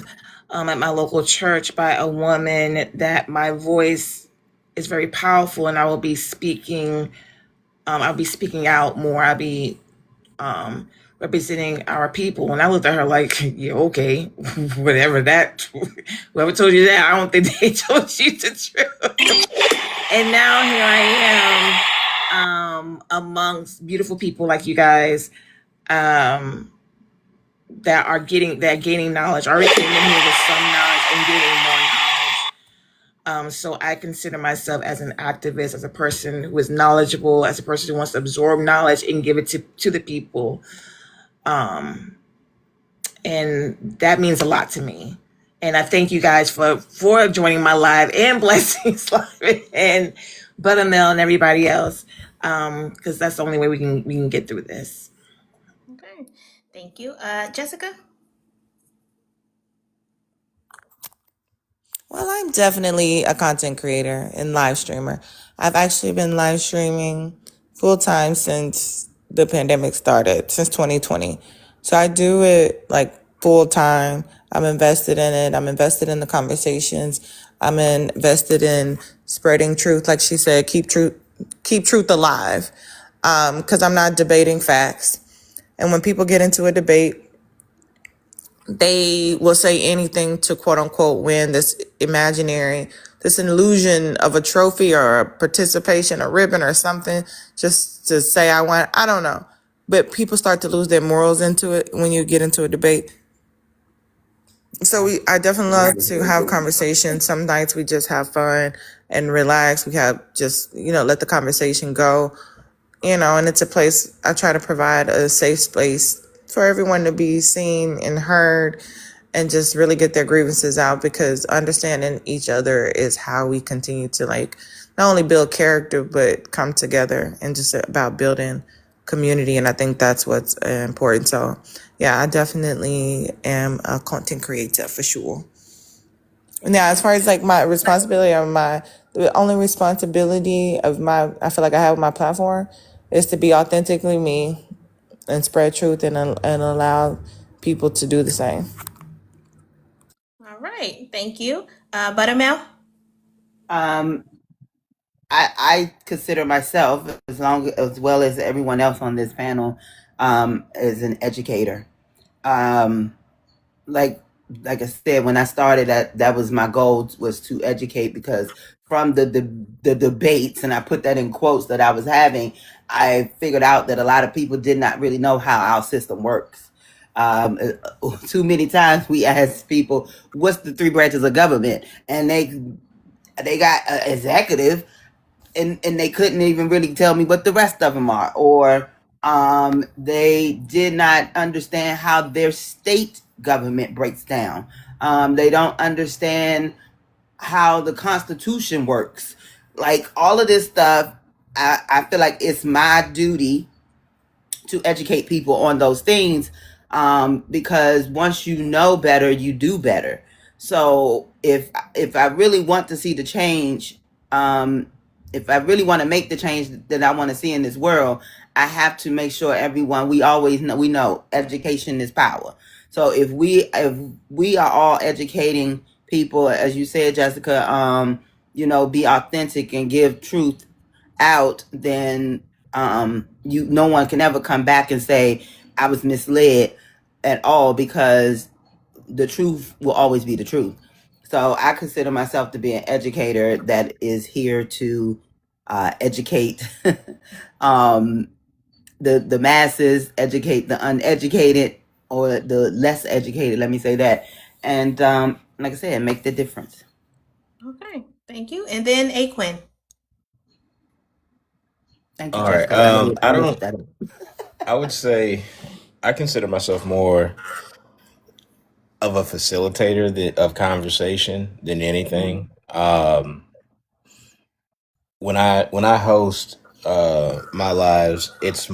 at my local church by a woman that my voice is very powerful, and I will be speaking. I'll be speaking out more. I'll be representing our people. And I looked at her like, yeah, okay, whatever whoever told you that, I don't think they told you the truth. And now here I am amongst beautiful people like you guys, that are gaining knowledge. I already came in here with some knowledge and getting more knowledge. So I consider myself as an activist, as a person who is knowledgeable, as a person who wants to absorb knowledge and give it to the people. And that means a lot to me. And I thank you guys for joining my live, and Blessings Live, and Buttermel and everybody else, because that's the only way we can get through this. Okay, thank you. Jessica? Well, I'm definitely a content creator and live streamer. I've actually been live streaming full time since the pandemic started, since 2020. So I do it like full time. I'm invested in it. I'm invested in the conversations. I'm invested in spreading truth. Like she said, keep truth alive. Cause I'm not debating facts. And when people get into a debate, they will say anything to quote unquote win this illusion of a trophy or a participation, a ribbon or something, just to say I won. I don't know. But people start to lose their morals into it when you get into a debate. So I definitely love to have conversations. Some nights we just have fun and relax. We have just, let the conversation go. and it's a place I try to provide a safe space for everyone to be seen and heard and just really get their grievances out, because understanding each other is how we continue to like not only build character but come together and just about building community. And I think that's what's important. So yeah, I definitely am a content creator for sure. Now, as far as like my responsibility the only responsibility of I feel like I have with my platform is to be authentically me and spread truth and allow people to do the same. All right, thank you. Buttermel? Um, I consider myself, as well as everyone else on this panel, as an educator. Um, like like I said, when I started, that was my goal, was to educate, because from the debates, and I put that in quotes, that I was having, I figured out that a lot of people did not really know how our system works. Too many times we ask people, what's the three branches of government, and they got an executive, and they couldn't even really tell me what the rest of them are, or they did not understand how their state government breaks down. They don't understand how the Constitution works. Like all of this stuff, I feel like it's my duty to educate people on those things, because once you know better, you do better. So if I really want to see the change, if I really want to make the change that I want to see in this world, I have to make sure everyone, we always know, we know education is power. So if we are all educating people, as you said, Jessica, be authentic and give truth out, then no one can ever come back and say I was misled at all, because the truth will always be the truth. So I consider myself to be an educator that is here to educate the masses, educate the uneducated, or the less educated, let me say that, and like I said, make the difference. Okay, thank you. And then a Quinn. Thank you, All right. Jessica. I I missed don't. that. I would say I consider myself more of a facilitator of conversation than anything. When I host my lives, it's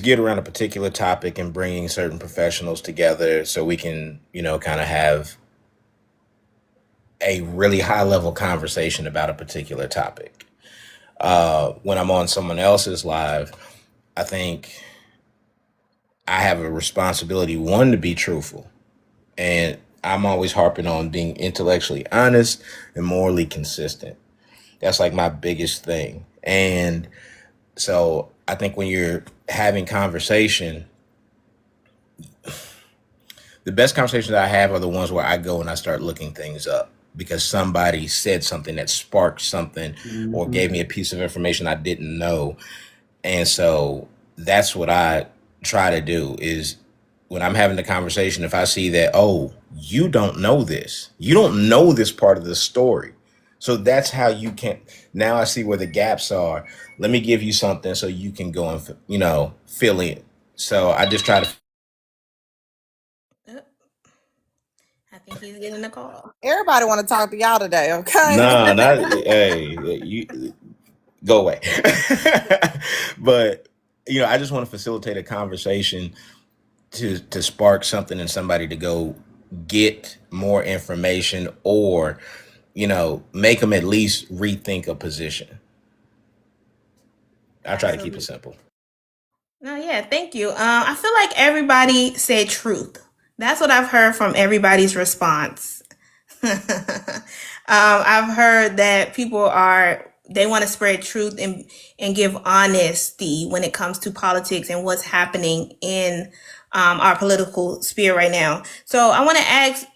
geared around a particular topic and bringing certain professionals together so we can kind of have a really high level conversation about a particular topic. When I'm on someone else's live, I think I have a responsibility, one, to be truthful. And I'm always harping on being intellectually honest and morally consistent. That's like my biggest thing. And so I think when you're having conversation, the best conversations I have are the ones where I go and I start looking things up because somebody said something that sparked something or gave me a piece of information I didn't know. And so that's what I try to do is when I'm having the conversation, if I see that, oh, you don't know this, you don't know this part of the story. So that's how you can, now I see where the gaps are. Let me give you something so you can go and, fill in. So I just try to. Oh, I think he's getting a call. Everybody want to talk to y'all today, okay? Nah, not, hey, you go away. But, I just want to facilitate a conversation to spark something in somebody to go get more information or make them at least rethink a position. I try to keep it simple. No, yeah, thank you. I feel like everybody said truth. That's what I've heard from everybody's response. I've heard that they want to spread truth and give honesty when it comes to politics and what's happening in our political sphere right now. So I want to ask,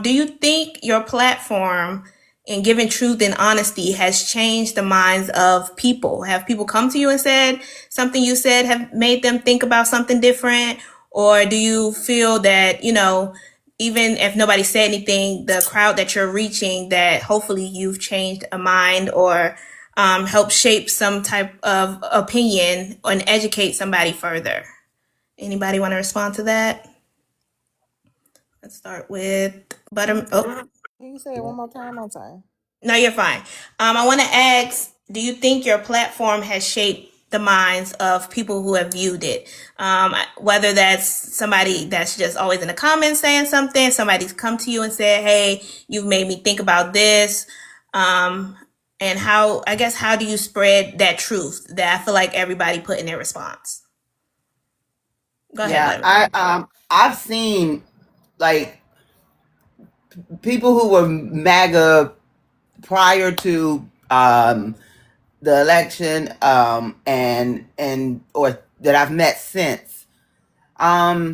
do you think your platform in giving truth and honesty has changed the minds of people? Have people come to you and said something you said have made them think about something different? Or do you feel that, even if nobody said anything, the crowd that you're reaching, that hopefully you've changed a mind or help shape some type of opinion and educate somebody further. Anybody want to respond to that? Let's start with Butter. Oh, Can you say it one more time? I'm sorry. no, you're fine. I want to ask, do you think your platform has shaped the minds of people who have viewed it? Whether that's somebody that's just always in the comments saying something, somebody's come to you and said, hey, you've made me think about this. And how, I guess, how do you spread that truth that I feel like everybody put in their response? Go ahead, Yeah, Buttermel. I've seen like people who were MAGA prior to the election, and or that I've met since, have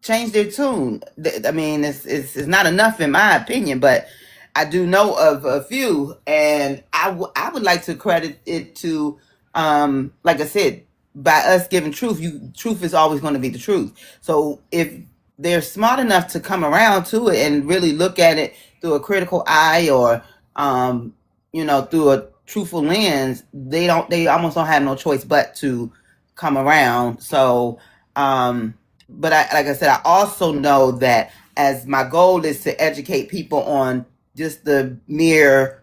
changed their tune. I mean, it's not enough in my opinion, but I do know of a few, and I would like to credit it to, like I said, by us giving truth. Truth is always going to be the truth. So if they're smart enough to come around to it and really look at it through a critical eye, or through a truthful lens, they almost don't have no choice but to come around. So but like I said, I also know that as my goal is to educate people on just the mere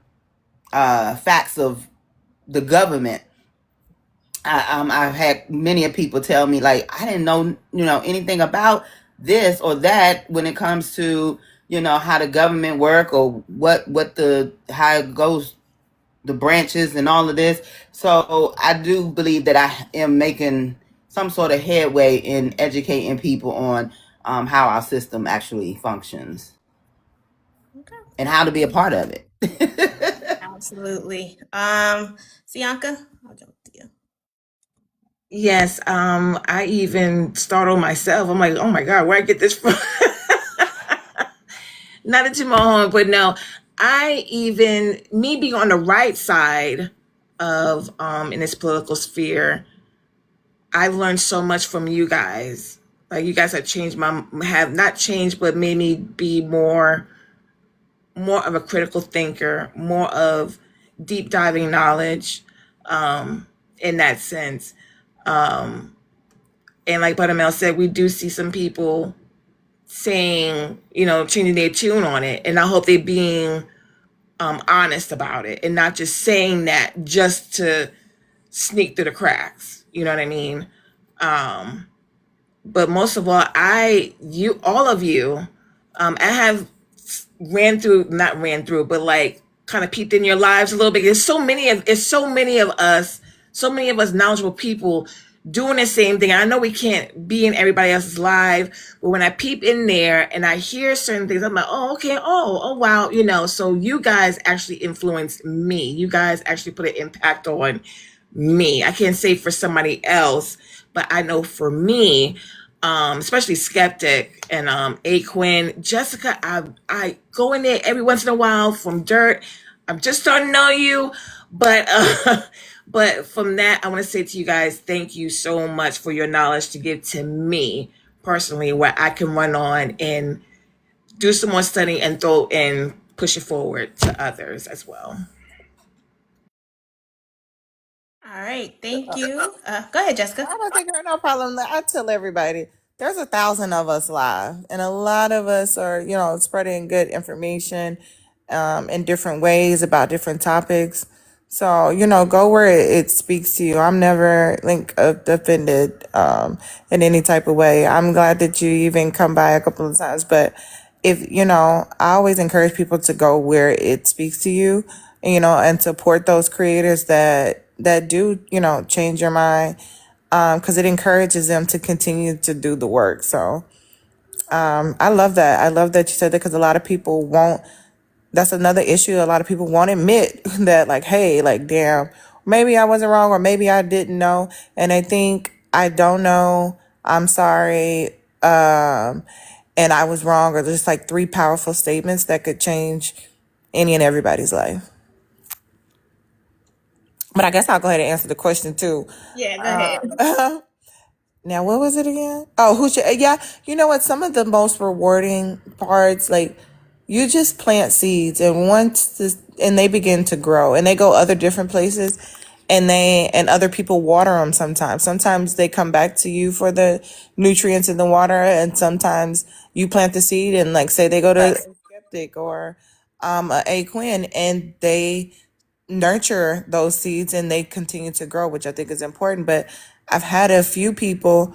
facts of the government. I've had many of people tell me, like, I didn't know anything about this or that when it comes to how the government work, or how it goes, the branches and all of this. So I do believe that I am making some sort of headway in educating people on how our system actually functions Okay. and how to be a part of it. Absolutely. Sianca, I'll jump to you. Yes, I even startled myself. I'm like, oh my God, where I get this from? Not a Cymone, but no, me being on the right side of in this political sphere, I've learned so much from you guys. Like, you guys have not changed, but made me be more of a critical thinker, more of deep diving knowledge, in that sense. And like Buttermel said, we do see some people saying, changing their tune on it. And I hope they're being honest about it and not just saying that just to sneak through the cracks. You know what I mean? But most of all, all of you, I have not ran through, but like kind of peeped in your lives a little bit. It's so many of us, knowledgeable people doing the same thing. I know we can't be in everybody else's live, but when I peep in there and I hear certain things, I'm like, oh, okay. Oh, wow. So you guys actually influenced me. You guys actually put an impact on me. I can't say for somebody else, but I know for me, especially Skeptic and Quinn, Jessica, I go in there every once in a while from dirt. I'm just starting to know you, but but from that, I want to say to you guys, thank you so much for your knowledge to give to me personally, where I can run on and do some more studying and push it forward to others as well. All right, thank you. Go ahead, Jessica. I don't think there's no problem. I tell everybody there's 1,000 of us live, and a lot of us are, spreading good information in different ways about different topics. So, go where it speaks to you. I'm never offended in any type of way. I'm glad that you even come by a couple of times, but if I always encourage people to go where it speaks to you, and support those creators that do change your mind, because it encourages them to continue to do the work. So I love that. I love that you said that, because a lot of people won't. That's another issue. A lot of people won't admit that, like, hey, like, damn, maybe I wasn't wrong, or maybe I didn't know. And I think I don't know. I'm sorry. And I was wrong, or just like 3 powerful statements that could change any and everybody's life. But I guess I'll go ahead and answer the question too. Yeah, go ahead. Now, what was it again? Oh, who should? Yeah, you know what? Some of the most rewarding parts, like, you just plant seeds, and and they begin to grow, and they go other different places, and other people water them sometimes they come back to you for the nutrients in the water, and sometimes you plant the seed, and like say they go to Skeptic or a Quinn, and they nurture those seeds and they continue to grow, which I think is important. But I've had a few people.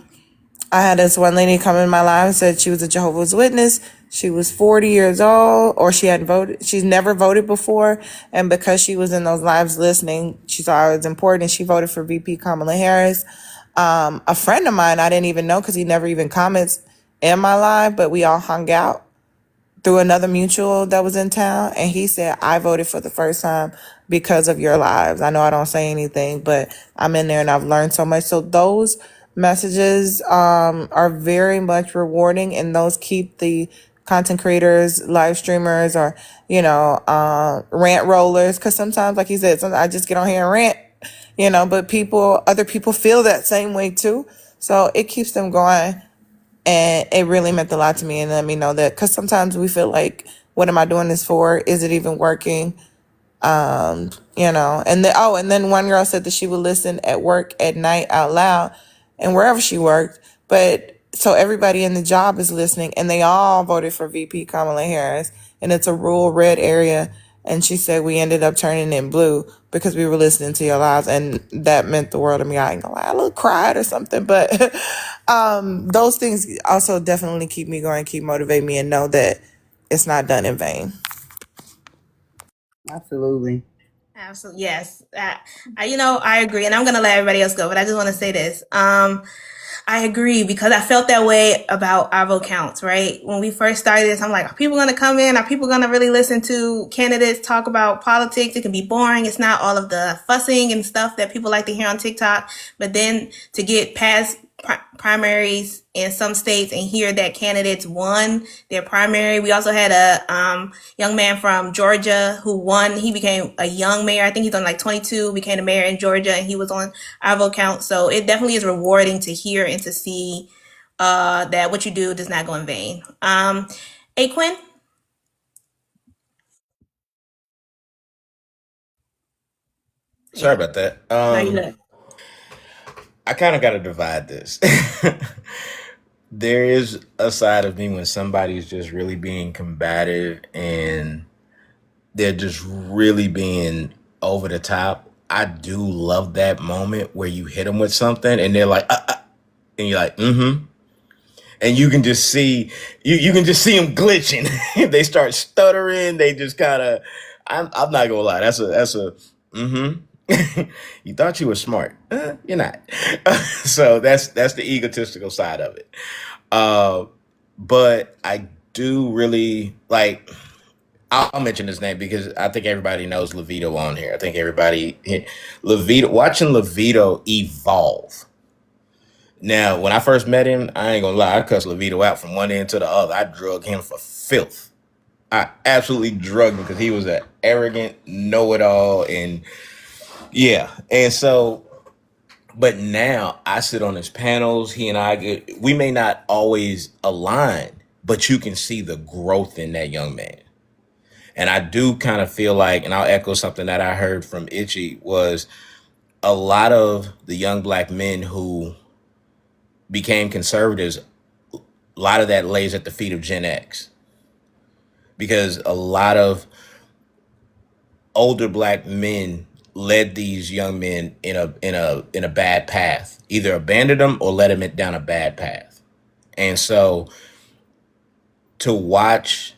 I had this one lady come in my life and said she was a Jehovah's Witness. She was 40 years old, or she hadn't voted. She's never voted before. And because she was in those lives listening, she saw it was important, and she voted for VP Kamala Harris. A friend of mine, I didn't even know because he never even comments in my live, but we all hung out through another mutual that was in town, and he said, I voted for the first time because of your lives. I know I don't say anything, but I'm in there and I've learned so much. So those messages are very much rewarding, and those keep the content creators, live streamers, or rant rollers, because sometimes, like he said, sometimes I just get on here and rant, but other people feel that same way too, so it keeps them going. And it really meant a lot to me, and let me know that, because sometimes we feel like, what am I doing this for? Is it even working? And then one girl said that she would listen at work at night out loud and wherever she worked. But so everybody in the job is listening, and they all voted for VP Kamala Harris, and it's a rural red area. And she said we ended up turning in blue because we were listening to your lives, and that meant the world to me. I ain't gonna lie, I little cried or something, but those things also definitely keep me going, keep motivating me, and know that it's not done in vain. Absolutely. Absolutely, yes. I agree, and I'm gonna let everybody else go, but I just want to say this. I agree, because I felt that way about our vote counts, right? When we first started this, I'm like, are people going to come in? Are people going to really listen to candidates talk about politics? It can be boring. It's not all of the fussing and stuff that people like to hear on TikTok. But then to get past primaries in some states and hear that candidates won their primary. We also had a young man from Georgia who won. He became a young mayor. I think he's on like 22, became a mayor in Georgia, and he was on our vote count. So it definitely is rewarding to hear and to see that what you do does not go in vain. Hey, Quinn? Sorry about that. No, you good. I kind of got to divide this. There is a side of me when somebody's just really being combative and they're just really being over the top. I do love that moment where you hit them with something and they're like, and you're like, mm-hmm. And you can just see, you can just see them glitching. They start stuttering. They just kind of, I'm not gonna lie. That's a, mm-hmm. You thought you were smart. You're not. So that's the egotistical side of it. But I do really like, I'll mention his name because I think everybody knows Levito on here. I think watching Levito evolve. Now, when I first met him, I ain't gonna lie, I cussed Levito out from one end to the other. I drug him for filth. I absolutely drugged him because he was an arrogant know-it-all, and yeah. And so, but now I sit on his panels. He and we may not always align, but you can see the growth in that young man. And I do kind of feel like, and I'll echo something that I heard from Itchy, was a lot of the young black men who became conservatives, a lot of that lays at the feet of Gen X. Because a lot of older black men led these young men in a bad path, either abandoned them or led them down a bad path. And so to watch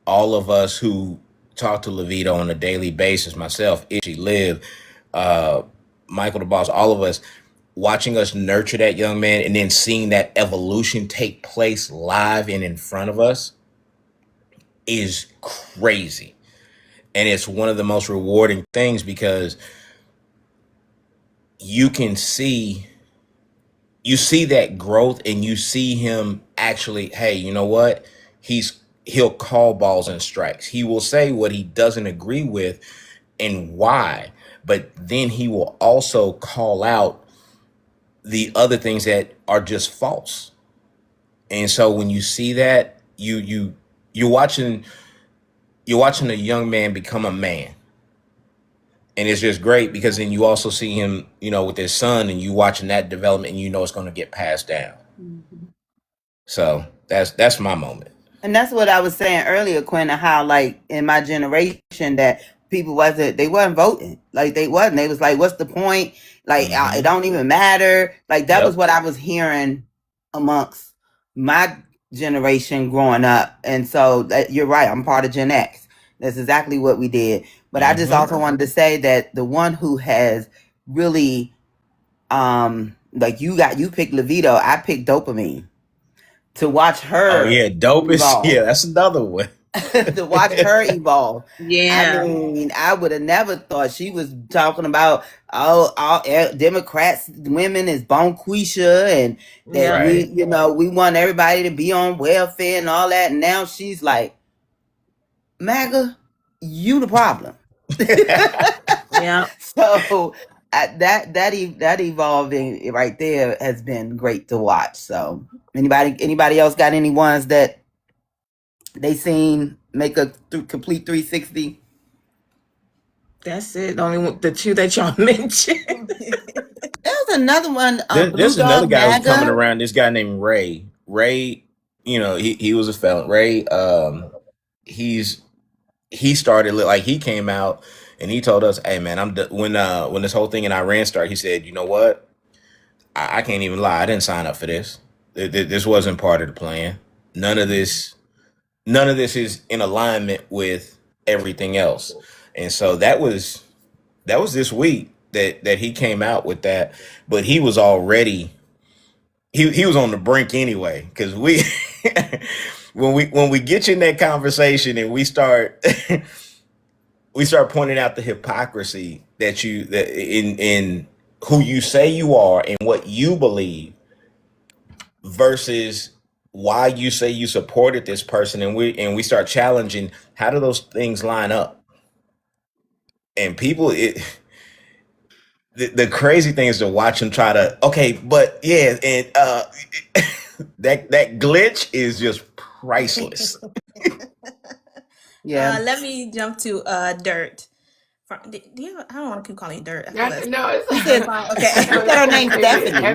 all of us who talk to Levito on a daily basis, myself, Itchy, Liv, Michael the Boss, all of us, watching us nurture that young man and then seeing that evolution take place live and in front of us is crazy. And it's one of the most rewarding things because you see that growth and you see him actually, hey, you know what? He'll call balls and strikes. He will say what he doesn't agree with and why, but then he will also call out the other things that are just false. And so when you see that, you're watching you're watching a young man become a man. And it's just great because then you also see him, with his son, and you watching that development, and it's going to get passed down. So that's my moment. And that's what I was saying earlier, Quinn, how like in my generation that people wasn't voting. Like they wasn't. They was like, what's the point? Like it don't even matter. Like that was what I was hearing amongst my generation growing up. And so you're right. I'm part of Gen X. That's exactly what we did. But I just also wanted to say that the one who has really, like you picked Levito, I picked Dopamine. To watch her. Oh yeah, dope is that's another one. To watch her evolve. Yeah. I mean, I would have never thought she was talking about all Democrats, women is bonquisha, and that we want everybody to be on welfare and all that. And now she's like, MAGA, you the problem. Yeah. So that evolving right there has been great to watch. So anybody else got any ones that they seen make a complete 360? That's it. Only the two that y'all mentioned. There's another one. There's another guy who's coming around. This guy named Ray. Ray, he was a felon. Ray, he started, like, he came out and he told us, hey man, when this whole thing in Iran started, he said, you know what? I can't even lie. I didn't sign up for this. This wasn't part of the plan. None of this is in alignment with everything else. And so that was this week that he came out with that, but he was already, he was on the brink anyway. Cause when we get you in that conversation and we start pointing out the hypocrisy that in who you say you are and what you believe versus why you say you supported this person, and we start challenging, how do those things line up? And people, the crazy thing is to watch them try to, but yeah, and that glitch is just priceless. Yeah. Let me jump to Dirt. Do you I don't want to keep calling you Dirt. No, Okay. Her name's Stephanie.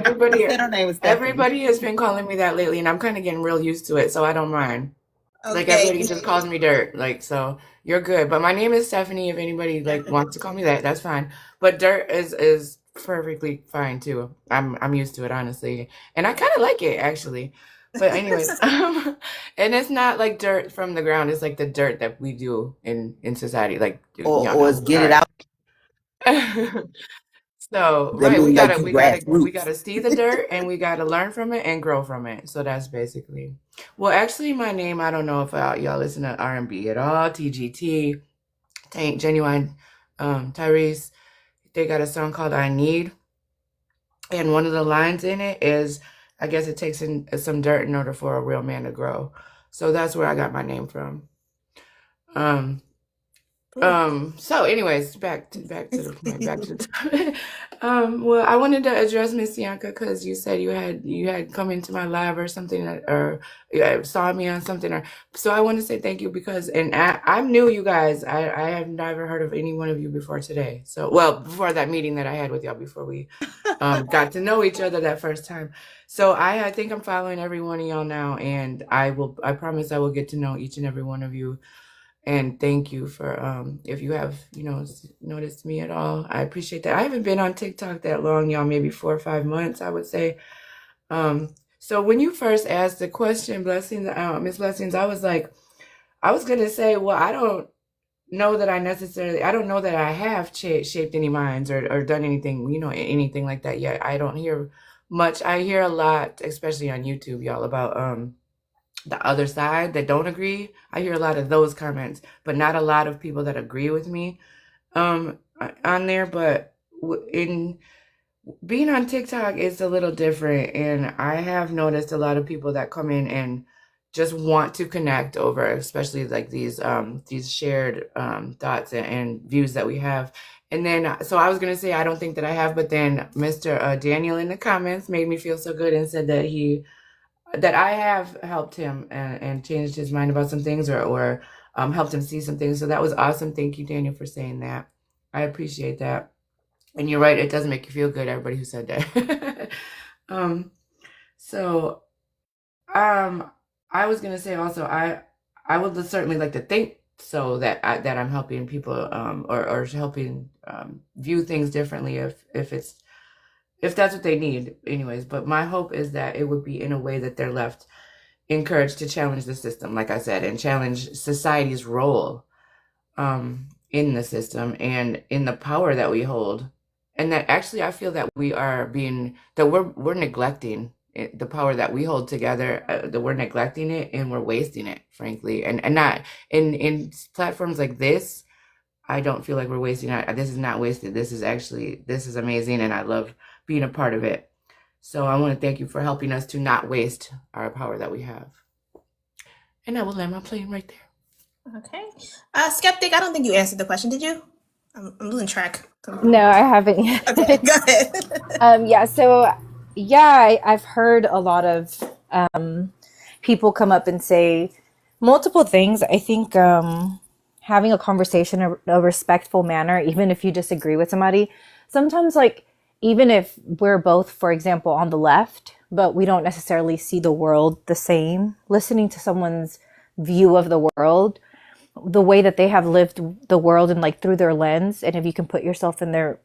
Everybody has been calling me that lately, and I'm kind of getting real used to it, so I don't mind. Okay. Like, everybody just calls me Dirt, like, so you're good. But my name is Stephanie. If anybody like wants to call me that, that's fine. But Dirt is perfectly fine too. I'm used to it, honestly, and I kind of like it actually. But anyways, and it's not like dirt from the ground. It's like the dirt that we do in society, like or get it out. So right, we gotta see the dirt and we gotta learn from it and grow from it. So that's basically. Well, actually, my name, I don't know if y'all listen to R&B at all. TGT, Tank, Genuine, Tyrese. They got a song called "I Need," and one of the lines in it is, I guess it takes in some dirt in order for a real man to grow. So that's where I got my name from. So anyways, back to the topic. Well, I wanted to address Miss Sianca because you said you had come into my live or something, or saw me on something, so I want to say thank you because, and I'm new, you guys. I have never heard of any one of you before today. So, well, before that meeting that I had with y'all before we got to know each other that first time. So I think I'm following every one of y'all now, and I promise I will get to know each and every one of you. And thank you for, if you have, noticed me at all, I appreciate that. I haven't been on TikTok that long, y'all, maybe 4 or 5 months, I would say. So when you first asked the question, Blessings, Miss Blessings, I was going to say, well, I don't know that I have shaped any minds or done anything, anything like that yet. I don't hear much. I hear a lot, especially on YouTube, y'all, about, the other side that don't agree. I hear a lot of those comments, but not a lot of people that agree with me on there. But in being on TikTok, it's a little different, and I have noticed a lot of people that come in and just want to connect over, especially like these shared thoughts and views that we have. And then, so I was gonna say I don't think that I have, but then Mr. Daniel in the comments made me feel so good and said that I have helped him and changed his mind about some things, or helped him see some things. So that was awesome. Thank you, Daniel, for saying that. I appreciate that. And you're right, it does make you feel good, everybody who said that. So I was gonna say also, I would certainly like to think so that I'm helping people or helping view things differently if that's what they need, anyways. But my hope is that it would be in a way that they're left encouraged to challenge the system, like I said, and challenge society's role in the system and in the power that we hold. And that actually I feel that we're neglecting the power that we hold together, that we're neglecting it and we're wasting it, frankly. And not in platforms like this, I don't feel like we're wasting it. This is not wasted. This is amazing, and I love being a part of it. So I want to thank you for helping us to not waste our power that we have. And I will land my plane right there. Okay. Skeptic, I don't think you answered the question, did you? I'm losing track. No, I haven't yet. Okay, go ahead. Yeah, so yeah, I've heard a lot of people come up and say multiple things. I think having a conversation in a respectful manner, even if you disagree with somebody, sometimes like even if we're both, for example, on the left, but we don't necessarily see the world the same, listening to someone's view of the world, the way that they have lived the world and like through their lens, and if you can put yourself in their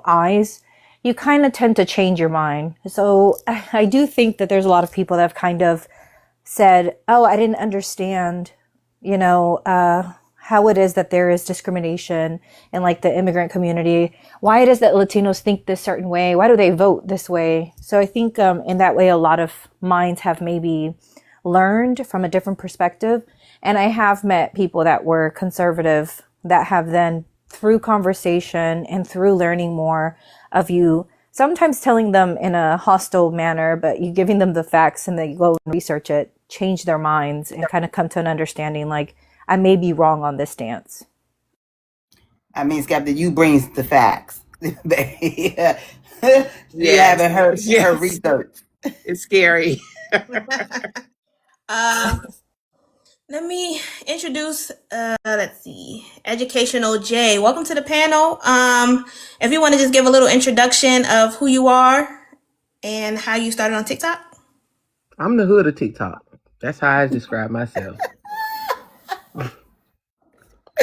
eyes, you kind of tend to change your mind. So I do think that there's a lot of people that have kind of said, oh, I didn't understand, how it is that there is discrimination in like the immigrant community, why it is that Latinos think this certain way, why do they vote this way? So I think in that way, a lot of minds have maybe learned from a different perspective. And I have met people that were conservative that have then, through conversation and through learning more of you, sometimes telling them in a hostile manner, but you giving them the facts and they go and research it, change their minds and kind of come to an understanding like, I may be wrong on this stance. I mean, Skeptic, you brings the facts. Yeah. You haven't heard her research. It's scary. Let me introduce, let's see, Educational J. Welcome to the panel. If you want to just give a little introduction of who you are and how you started on TikTok. I'm the hood of TikTok. That's how I describe myself.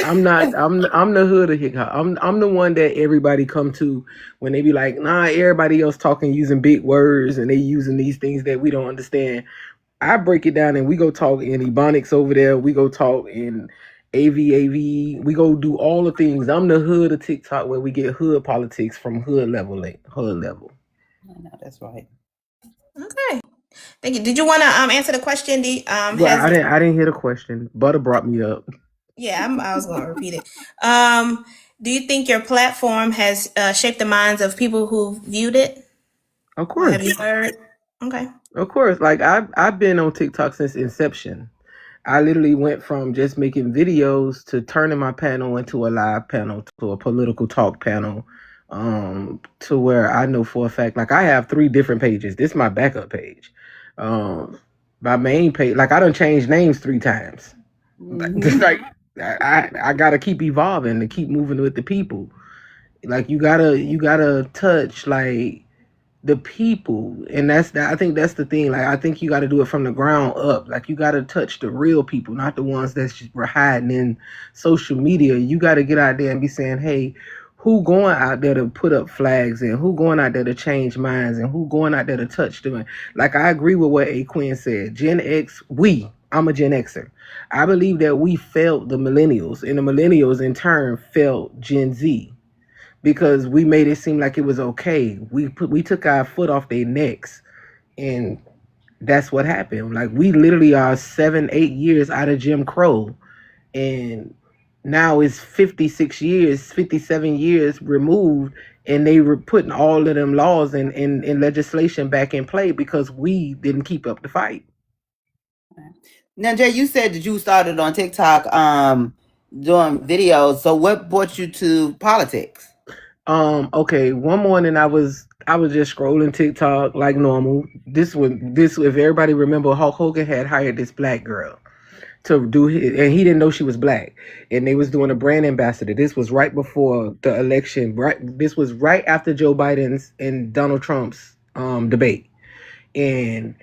I'm the hood of TikTok. I'm the one that everybody come to when they be like, nah, everybody else talking using big words and they using these things that we don't understand. I break it down and we go talk in Ebonics over there. We go talk in AVAV. We go do all the things. I'm the hood of TikTok where we get hood politics from hood level. I know, that's right. Okay. Thank you. Did you want to answer the question? I didn't hear the question. Butter brought me up. Yeah, I was going to repeat it. Do you think your platform has shaped the minds of people who viewed it? Of course. Have you heard? Okay. Of course. Like I've been on TikTok since inception. I literally went from just making videos to turning my panel into a live panel, to a political talk panel, to where I know for a fact, like I have 3 different pages. This is my backup page. My main page, like I done changed names 3 times. Like I gotta keep evolving to keep moving with the people. Like you gotta touch like the people, and I think that's the thing. Like I think you got to do it from the ground up. Like you got to touch the real people, not the ones that's just hiding in social media. You got to get out there and be saying, hey, who going out there to put up flags, and who going out there to change minds, and who going out there to touch them. Like I agree with what A. Quinn said. Gen X, I'm a Gen Xer. I believe that we felt the millennials, and the millennials in turn felt Gen Z. Because we made it seem like it was okay. We took our foot off their necks, and that's what happened. Like we literally are 7-8 years out of Jim Crow, and now it's 57 years removed, and they were putting all of them laws and legislation back in play because we didn't keep up the fight. Now, Jay, you said that you started on TikTok doing videos. So what brought you to politics? Okay, one morning I was just scrolling TikTok like normal. This if everybody remember, Hulk Hogan had hired this black girl to do his, and he didn't know she was black, and they was doing a brand ambassador. This was right before the election. Right, this was right after Joe Biden's and Donald Trump's debate, and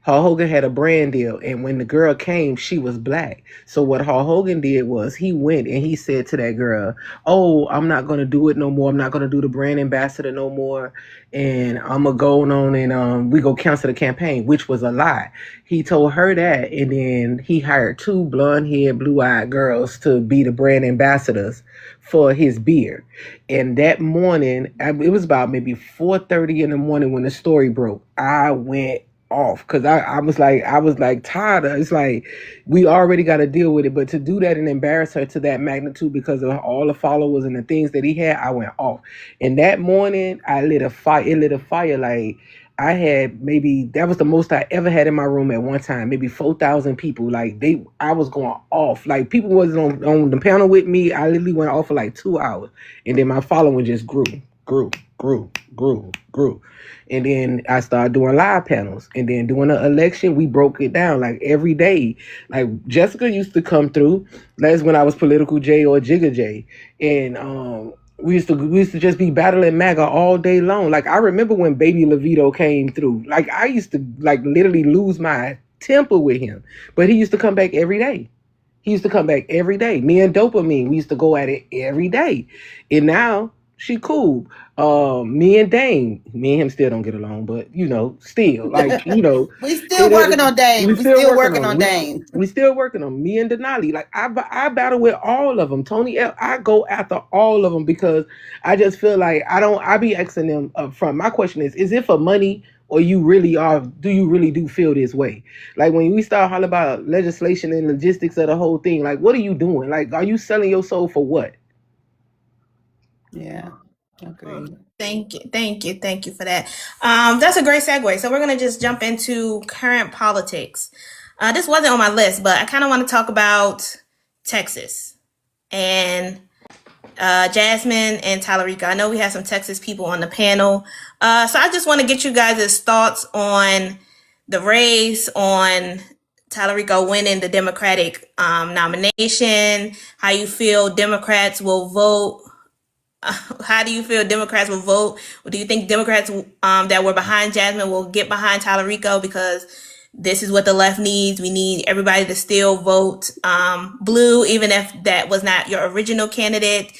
Hulk Hogan had a brand deal, and when the girl came, she was black. So what Hulk Hogan did was he went and he said to that girl, "Oh, I'm not gonna do it no more. I'm not gonna do the brand ambassador no more, and I'm gonna go on and we go cancel the campaign," which was a lie. He told her that, and then he hired two blonde-haired, blue-eyed girls to be the brand ambassadors for his beer. And that morning, it was about maybe 4:30 in the morning when the story broke. I went off because I was like tired of it's like we already got to deal with it, but to do that and embarrass her to that magnitude because of all the followers and the things that he had, I went off. And that morning I lit a fire. It lit a fire. Like I had maybe that was the most I ever had in my room at one time, maybe 4,000 people. Like I was going off. Like people wasn't on the panel with me. I literally went off for like 2 hours, and then my following just grew. And then I started doing live panels. And then during the election, we broke it down like every day. Like Jessica used to come through. That's when I was Political J or Jigga J. And we used to just be battling MAGA all day long. Like I remember when Baby Levito came through. Like I used to like literally lose my temper with him. But he used to come back every day. Me and Dopamine, we used to go at it every day. And now she cool. Me and Dame, me and him still don't get along, but still like We still working on Dame. We still working on Dame. We still working on me and Denali. Like I battle with all of them. Tony L, I go after all of them because I just feel like I be asking them up front. My question is it for money or do you really feel this way? Like when we start hollering about legislation and logistics of the whole thing, like what are you doing? Like are you selling your soul for what? Yeah. Okay. Thank you for that. That's a great segue. So we're gonna just jump into current politics. This wasn't on my list, but I kind of want to talk about Texas and Jasmine and Tallarica. I know we have some Texas people on the panel, so I just want to get you guys' thoughts on the race, on Tallarica winning the Democratic nomination. How you feel Democrats will vote? How do you feel Democrats will vote? Or do you think Democrats that were behind Jasmine will get behind Tallarica? Because this is what the left needs. We need everybody to still vote blue, even if that was not your original candidate.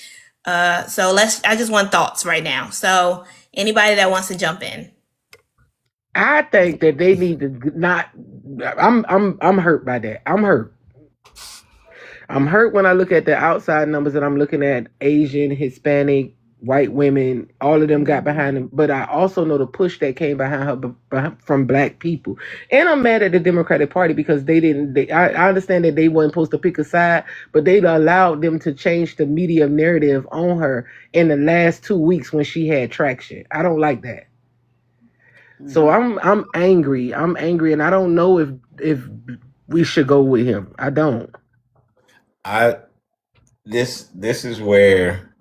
So I just want thoughts right now. So anybody that wants to jump in. I think that they need to not. I'm hurt by that. I'm hurt when I look at the outside numbers and I'm looking at Asian, Hispanic, white women. All of them got behind them, but I also know the push that came behind her from black people. And I'm mad at the Democratic Party because I understand that they weren't supposed to pick a side, but they allowed them to change the media narrative on her in the last 2 weeks when she had traction. I don't like that. So I'm angry. And I don't know if we should go with him. I don't. This is where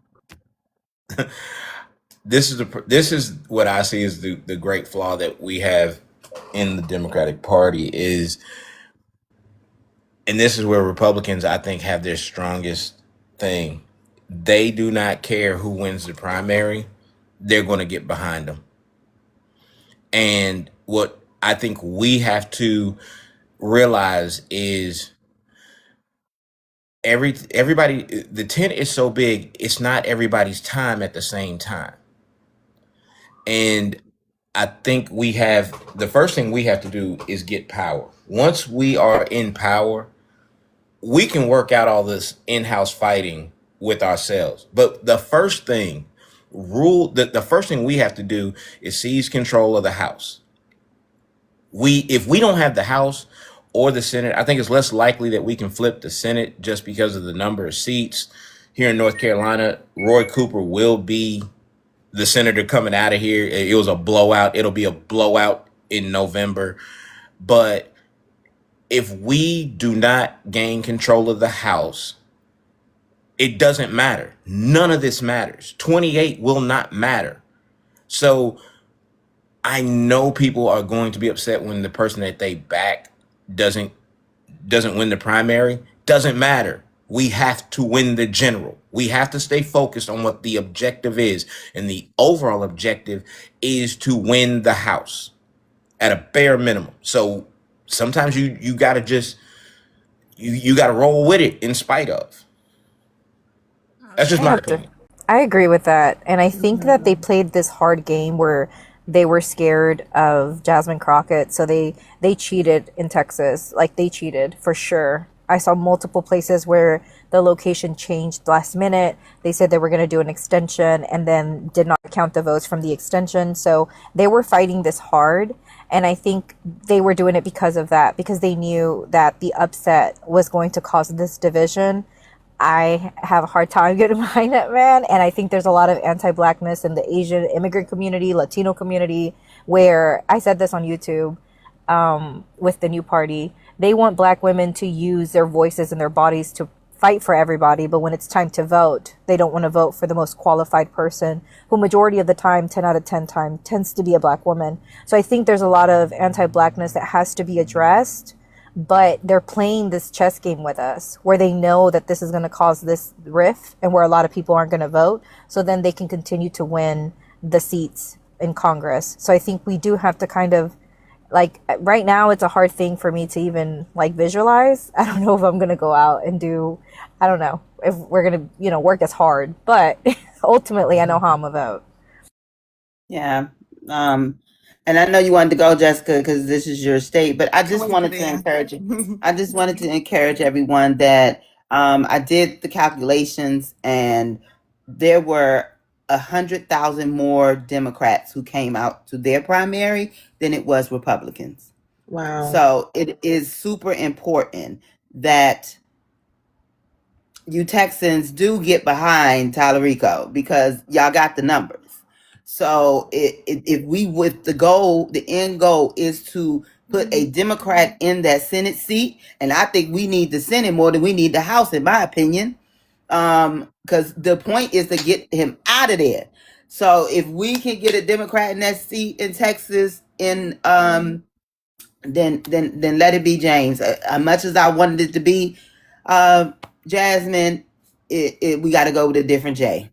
this is what I see as the great flaw that we have in the Democratic Party is, and this is where Republicans I think have their strongest thing. They do not care who wins the primary. They're going to get behind them. And what I think we have to realize is everybody, the tent is so big, it's not everybody's time at the same time. And I think the first thing we have to do is get power. Once we are in power, we can work out all this in-house fighting with ourselves. But the first thing we have to do is seize control of the House. If we don't have the House or the Senate, I think it's less likely that we can flip the Senate just because of the number of seats. Here in North Carolina, Roy Cooper will be the senator coming out of here. It was a blowout. It'll be a blowout in November. But if we do not gain control of the House, it doesn't matter. None of this matters. 28 will not matter. So I know people are going to be upset when the person that they back doesn't doesn't win the primary, doesn't matter. We have to win the general. We have to stay focused on what the objective is. And the overall objective is to win the House at a bare minimum. So sometimes you gotta just you gotta roll with it in spite of. That's just I my have to. opinion. I agree with that. And I think that they played this hard game where they were scared of Jasmine Crockett. So they cheated in Texas. Like, they cheated for sure. I saw multiple places where the location changed last minute. They said they were going to do an extension and then did not count the votes from the extension. So they were fighting this hard. And I think they were doing it because of that, because they knew that the upset was going to cause this division. I have a hard time getting behind that, man. And I think there's a lot of anti-blackness in the Asian immigrant community, Latino community, where I said this on YouTube with the new party. They want black women to use their voices and their bodies to fight for everybody. But when it's time to vote, they don't want to vote for the most qualified person, who majority of the time, 10 out of 10 times, tends to be a black woman. So I think there's a lot of anti-blackness that has to be addressed. But they're playing this chess game with us where they know that this is going to cause this rift and where a lot of people aren't going to vote. So then they can continue to win the seats in Congress. So I think we do have to kind of, like, right now it's a hard thing for me to even like visualize. I don't know if I'm going to go out and do, I don't know if we're going to, work as hard, but ultimately I know how I'm going to vote. Yeah. And I know you wanted to go, Jessica, because this is your state, but I just wanted to encourage you. I just wanted to encourage everyone that I did the calculations, and there were 100,000 more Democrats who came out to their primary than it was Republicans. Wow. So it is super important that you Texans do get behind Tallarico, because y'all got the numbers. So the end goal is to put a Democrat in that Senate seat, and I think we need the Senate more than we need the House, in my opinion, because the point is to get him out of there. So if we can get a Democrat in that seat in Texas, then let it be James. As much as I wanted it to be Jasmine, we got to go with a different J.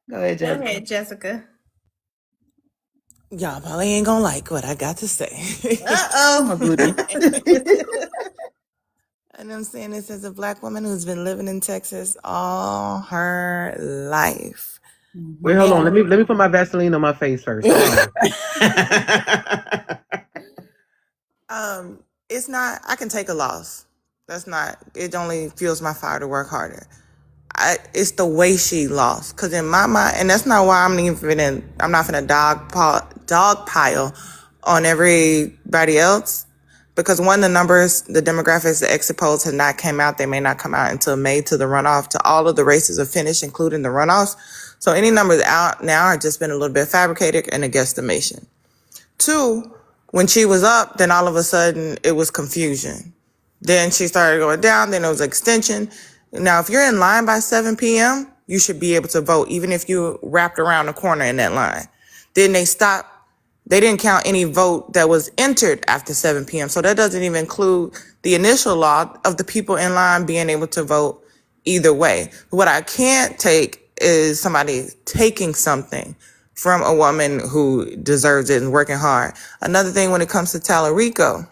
Go ahead, Go Jessica. ahead, Jessica. Y'all probably ain't gonna like what I got to say. Oh, booty. And I'm saying this as a black woman who's been living in Texas all her life. Wait, hold on. Let me put my Vaseline on my face first. It's not, I can take a loss. It only fuels my fire to work harder. It's the way she lost. Cause in my mind, and that's not why I'm not finna dog pile on everybody else. Because one, the numbers, the demographics, the exit polls have not came out. They may not come out until May to the runoff. To all of the races are finished, including the runoffs. So any numbers out now are just been a little bit fabricated and a guesstimation. Two, when she was up, then all of a sudden it was confusion. Then she started going down, then it was extension. Now, if you're in line by 7 p.m., you should be able to vote, even if you wrapped around the corner in that line. Then they stopped. They didn't count any vote that was entered after 7 p.m. So that doesn't even include the initial law of the people in line being able to vote either way. What I can't take is somebody taking something from a woman who deserves it and working hard. Another thing when it comes to Tallarico,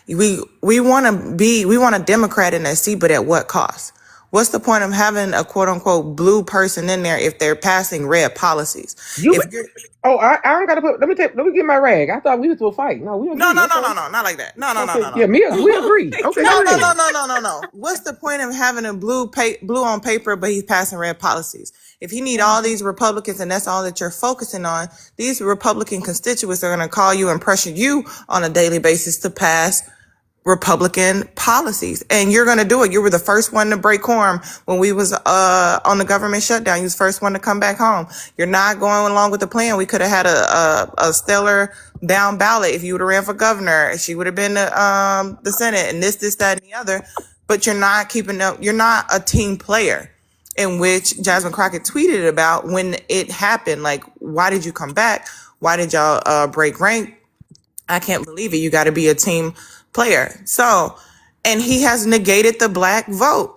we want a Democrat in that seat, but at what cost? What's the point of having a quote unquote blue person in there if they're passing red policies? I don't gotta put. Let me get my rag. I thought we was to a fight. No, we agree. No, not like that. No. Yeah, we agree. Okay. No. What's the point of having a blue on paper, but he's passing red policies? If he need all these Republicans and that's all that you're focusing on, these Republican constituents are going to call you and pressure you on a daily basis to pass Republican policies, and you're going to do it. You were the first one to break quorum when we was on the government shutdown. You was the first one to come back home. You're not going along with the plan. We could have had a stellar down ballot if you would have ran for governor. She would have been the Senate and this, that, and the other. But you're not keeping up. You're not a team player, in which Jasmine Crockett tweeted about when it happened. Like, why did you come back? Why did y'all break rank? I can't believe it. You got to be a team player. So, and he has negated the black vote.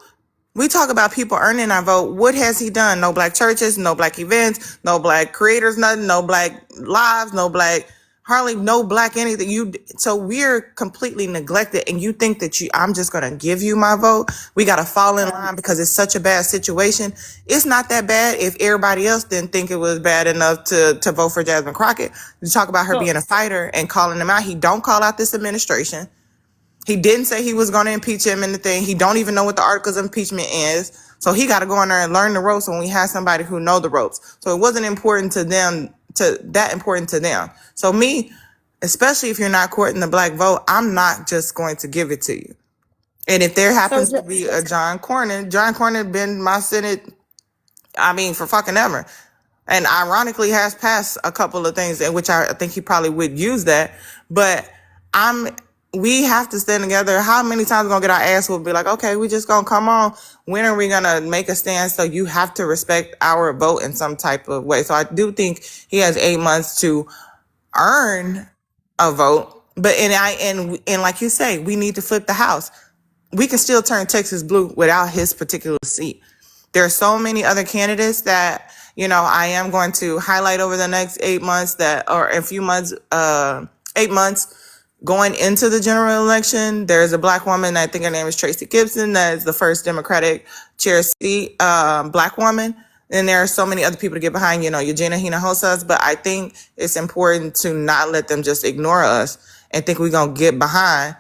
We talk about people earning our vote. What has he done? No black churches, no black events, no black creators, nothing, no black lives, no black hardly no black anything. So we're completely neglected, and you think that I'm just gonna give you my vote. We gotta fall in line because it's such a bad situation. It's not that bad if everybody else didn't think it was bad enough to vote for Jasmine Crockett. You talk about her being a fighter and calling him out. He don't call out this administration. He didn't say he was going to impeach him in the thing. He don't even know what the articles of impeachment is. So he got to go in there and learn the ropes when we have somebody who know the ropes. So it wasn't important to them, important to them. So me, especially if you're not courting the black vote, I'm not just going to give it to you. And if there happens to be a John Cornyn been my Senate, for fucking ever. And ironically has passed a couple of things in which I think he probably would use that. But we have to stand together. How many times we gonna get our ass whooped? Be like, okay, we just gonna come on. When are we gonna make a stand? So you have to respect our vote in some type of way. So I do think he has 8 months to earn a vote. But and like you say, we need to flip the House. We can still turn Texas blue without his particular seat. There are so many other candidates that, I am going to highlight over the next 8 months or a few months, 8 months going into the general election. There's a black woman, I think her name is Tracy Gibson, that is the first Democratic chair seat, black woman. And there are so many other people to get behind, Eugenia Hinojosa's, but I think it's important to not let them just ignore us and think we're going to get behind.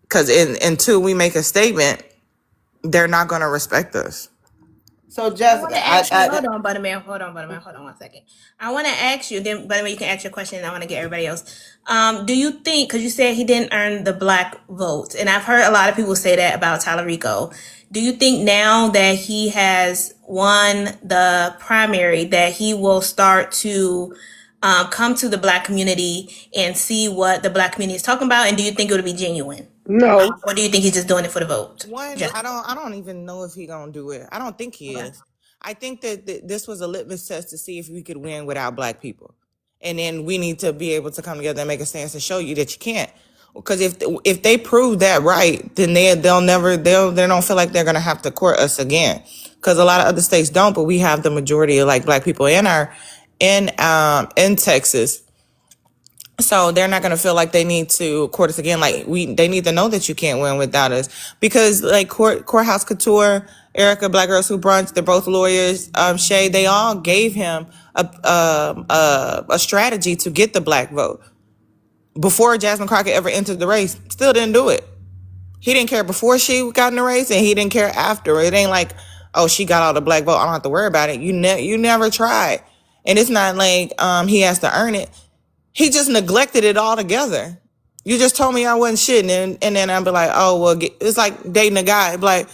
Because until we make a statement, they're not going to respect us. So just hold on, Buttermel. Hold on 1 second. I want to ask you, then Buttermel, you can ask your question, and I want to get everybody else. Do you think, because you said he didn't earn the black vote, and I've heard a lot of people say that about Talarico. Do you think now that he has won the primary that he will start to come to the black community and see what the black community is talking about? And do you think it would be genuine? No. Or do you think he's just doing it for the vote? I don't even know if he gonna do it. I don't think he is. I think that this was a litmus test to see if we could win without black people, and then we need to be able to come together and make a stance and show you that you can't. Because if they prove that right, then they don't feel like they're gonna have to court us again. Because a lot of other states don't, but we have the majority of black people in Texas. So they're not going to feel like they need to court us again. They need to know that you can't win without us, because Courthouse Couture, Erica, Black Girls Who Brunch, they're both lawyers. Shay, they all gave him a strategy to get the black vote before Jasmine Crockett ever entered the race. Still didn't do it. He didn't care before she got in the race, and he didn't care after. It ain't like, oh, she got all the black vote, I don't have to worry about it. You never tried, and it's not like he has to earn it. He just neglected it altogether. You just told me I wasn't shit, and then I'd be like, oh, well, it's like dating a guy. It'd be like,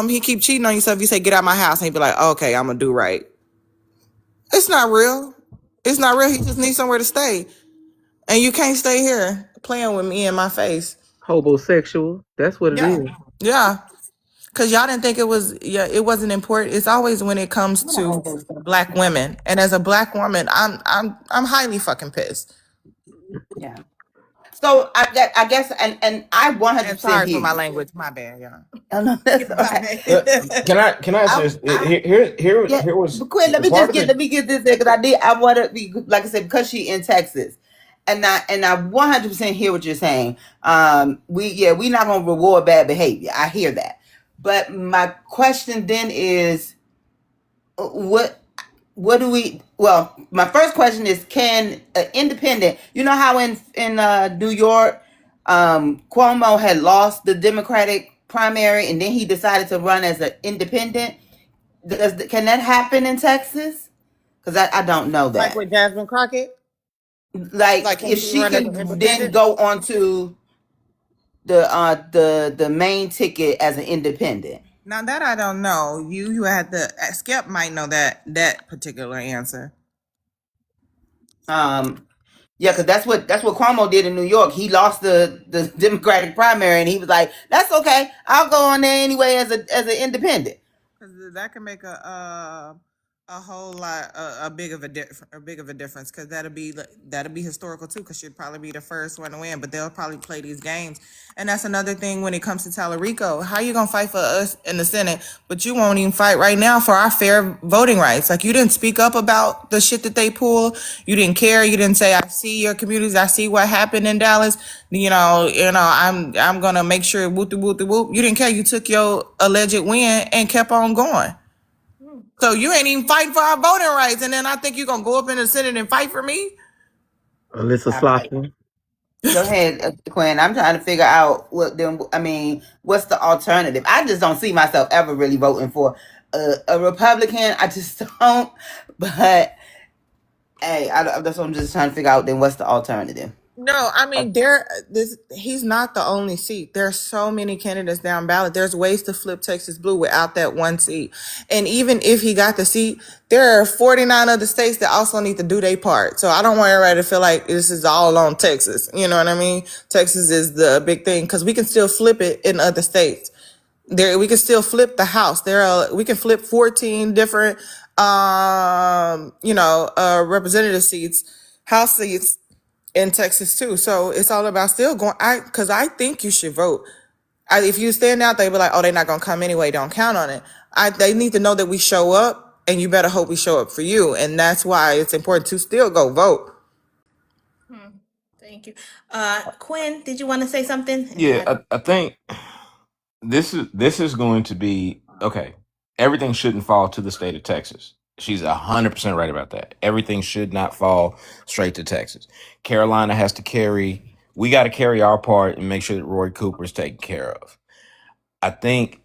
he keep cheating on you, so if you say, get out my house, and he'd be like, okay, I'm gonna do right. It's not real. It's not real. He just needs somewhere to stay. And you can't stay here playing with me in my face. Homosexual. That's what it is. Yeah. Because y'all didn't think it wasn't important. It's always when it comes to black women. And as a black woman, I'm highly fucking pissed. Yeah. So I guess and I 100% sorry hear for my you. language, my bad, y'all. Oh, no, that's all right. Can I say this? Here was. But Quinn, let me get this there, because I want to be, like I said, because she in Texas, and I 100% hear what you're saying. We not gonna reward bad behavior. I hear that, but my question then is, what do we? Well, my first question is, can independent? You know how in New York, Cuomo had lost the Democratic primary, and then he decided to run as an independent. Can that happen in Texas? Because I don't know that. Like with Jasmine Crockett? Like if she can then go on to the main ticket as an independent. Now that I don't know. You had to, Skep might know that particular answer. Yeah, because that's what Cuomo did in New York. He lost the Democratic primary, and he was like, "That's okay. I'll go on there anyway as an independent." Because that can make a a whole lot a big of a difference, because that'll be historical too, because she'd probably be the first one to win, but they'll probably play these games. And that's another thing when it comes to Tallarico. How you gonna fight for us in the Senate, but you won't even fight right now for our fair voting rights? Like, you didn't speak up about the shit that they pull. You didn't care. You didn't say, I see your communities, I see what happened in Dallas, I'm gonna make sure whoop de whoop de whoop. You didn't care. You took your alleged win and kept on going. So you ain't even fighting for our voting rights, and then I think you're gonna go up in the Senate and fight for me? Alyssa All right. Slaughter. Go ahead, Quinn. I'm trying to figure out what's the alternative? I just don't see myself ever really voting for a Republican. I just don't. But hey, that's what I'm just trying to figure out. Then what's the alternative? No, I mean, he's not the only seat. There's so many candidates down ballot. There's ways to flip Texas blue without that one seat. And even if he got the seat, there are 49 other states that also need to do their part. So I don't want everybody to feel like this is all on Texas. You know what I mean? Texas is the big thing, because we can still flip it in other states. We can still flip the House. We can flip 14 different, representative seats, House seats in Texas too. So it's all about still going. Because I think you should vote. If you stand out, they be like, oh, they're not gonna come anyway. Don't count on it. They need to know that we show up, and you better hope we show up for you. And that's why it's important to still go vote. Thank you. Quinn, did you want to say something? Yeah, I think this is going to be okay. Everything shouldn't fall to the state of Texas. She's 100% right about that. Everything should not fall straight to Texas. Carolina has to carry. We got to carry our part and make sure that Roy Cooper is taken care of. I think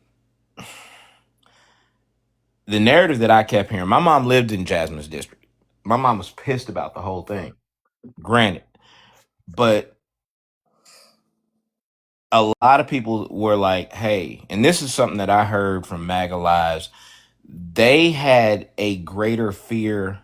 the narrative that I kept hearing. My mom lived in Jasmine's district. My mom was pissed about the whole thing. Granted, but a lot of people were like, hey, and this is something that I heard from MAGA Lives. They had a greater fear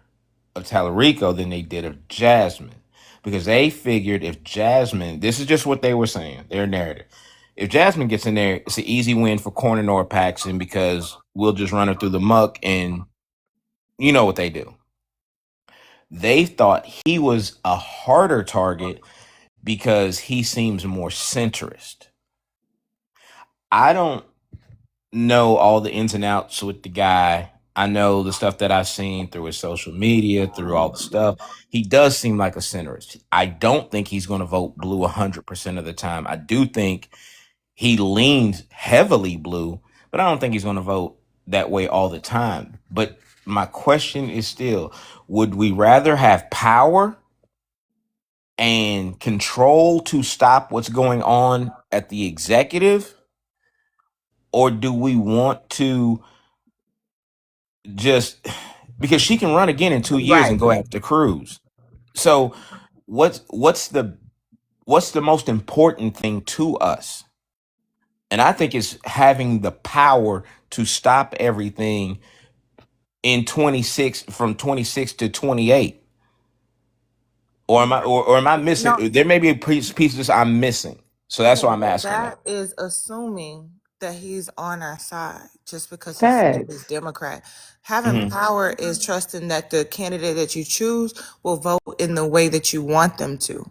of Tallarico than they did of Jasmine, because they figured if Jasmine, this is just what they were saying, their narrative. If Jasmine gets in there, it's an easy win for Corner Nor Paxton, because we'll just run her through the muck, and you know what they do. They thought he was a harder target because he seems more centrist. I don't know all the ins and outs with the guy. I know the stuff that I've seen through his social media, through all the stuff. He does seem like a centrist. I don't think he's going to vote blue 100% of the time. I do think he leans heavily blue, but I don't think he's going to vote that way all the time. But my question is still, would we rather have power and control to stop what's going on at the executive, or do we want to just, because she can run again in 2 years and go after Cruz? So what's the most important thing to us? And I think it's having the power to stop everything in 26 from 26 to 28. Or am I missing? No. There may be a piece of this I'm missing. So that's why I'm asking That is assuming that he's on our side just because Facts. he's Democrat. Having power is trusting that the candidate that you choose will vote in the way that you want them to.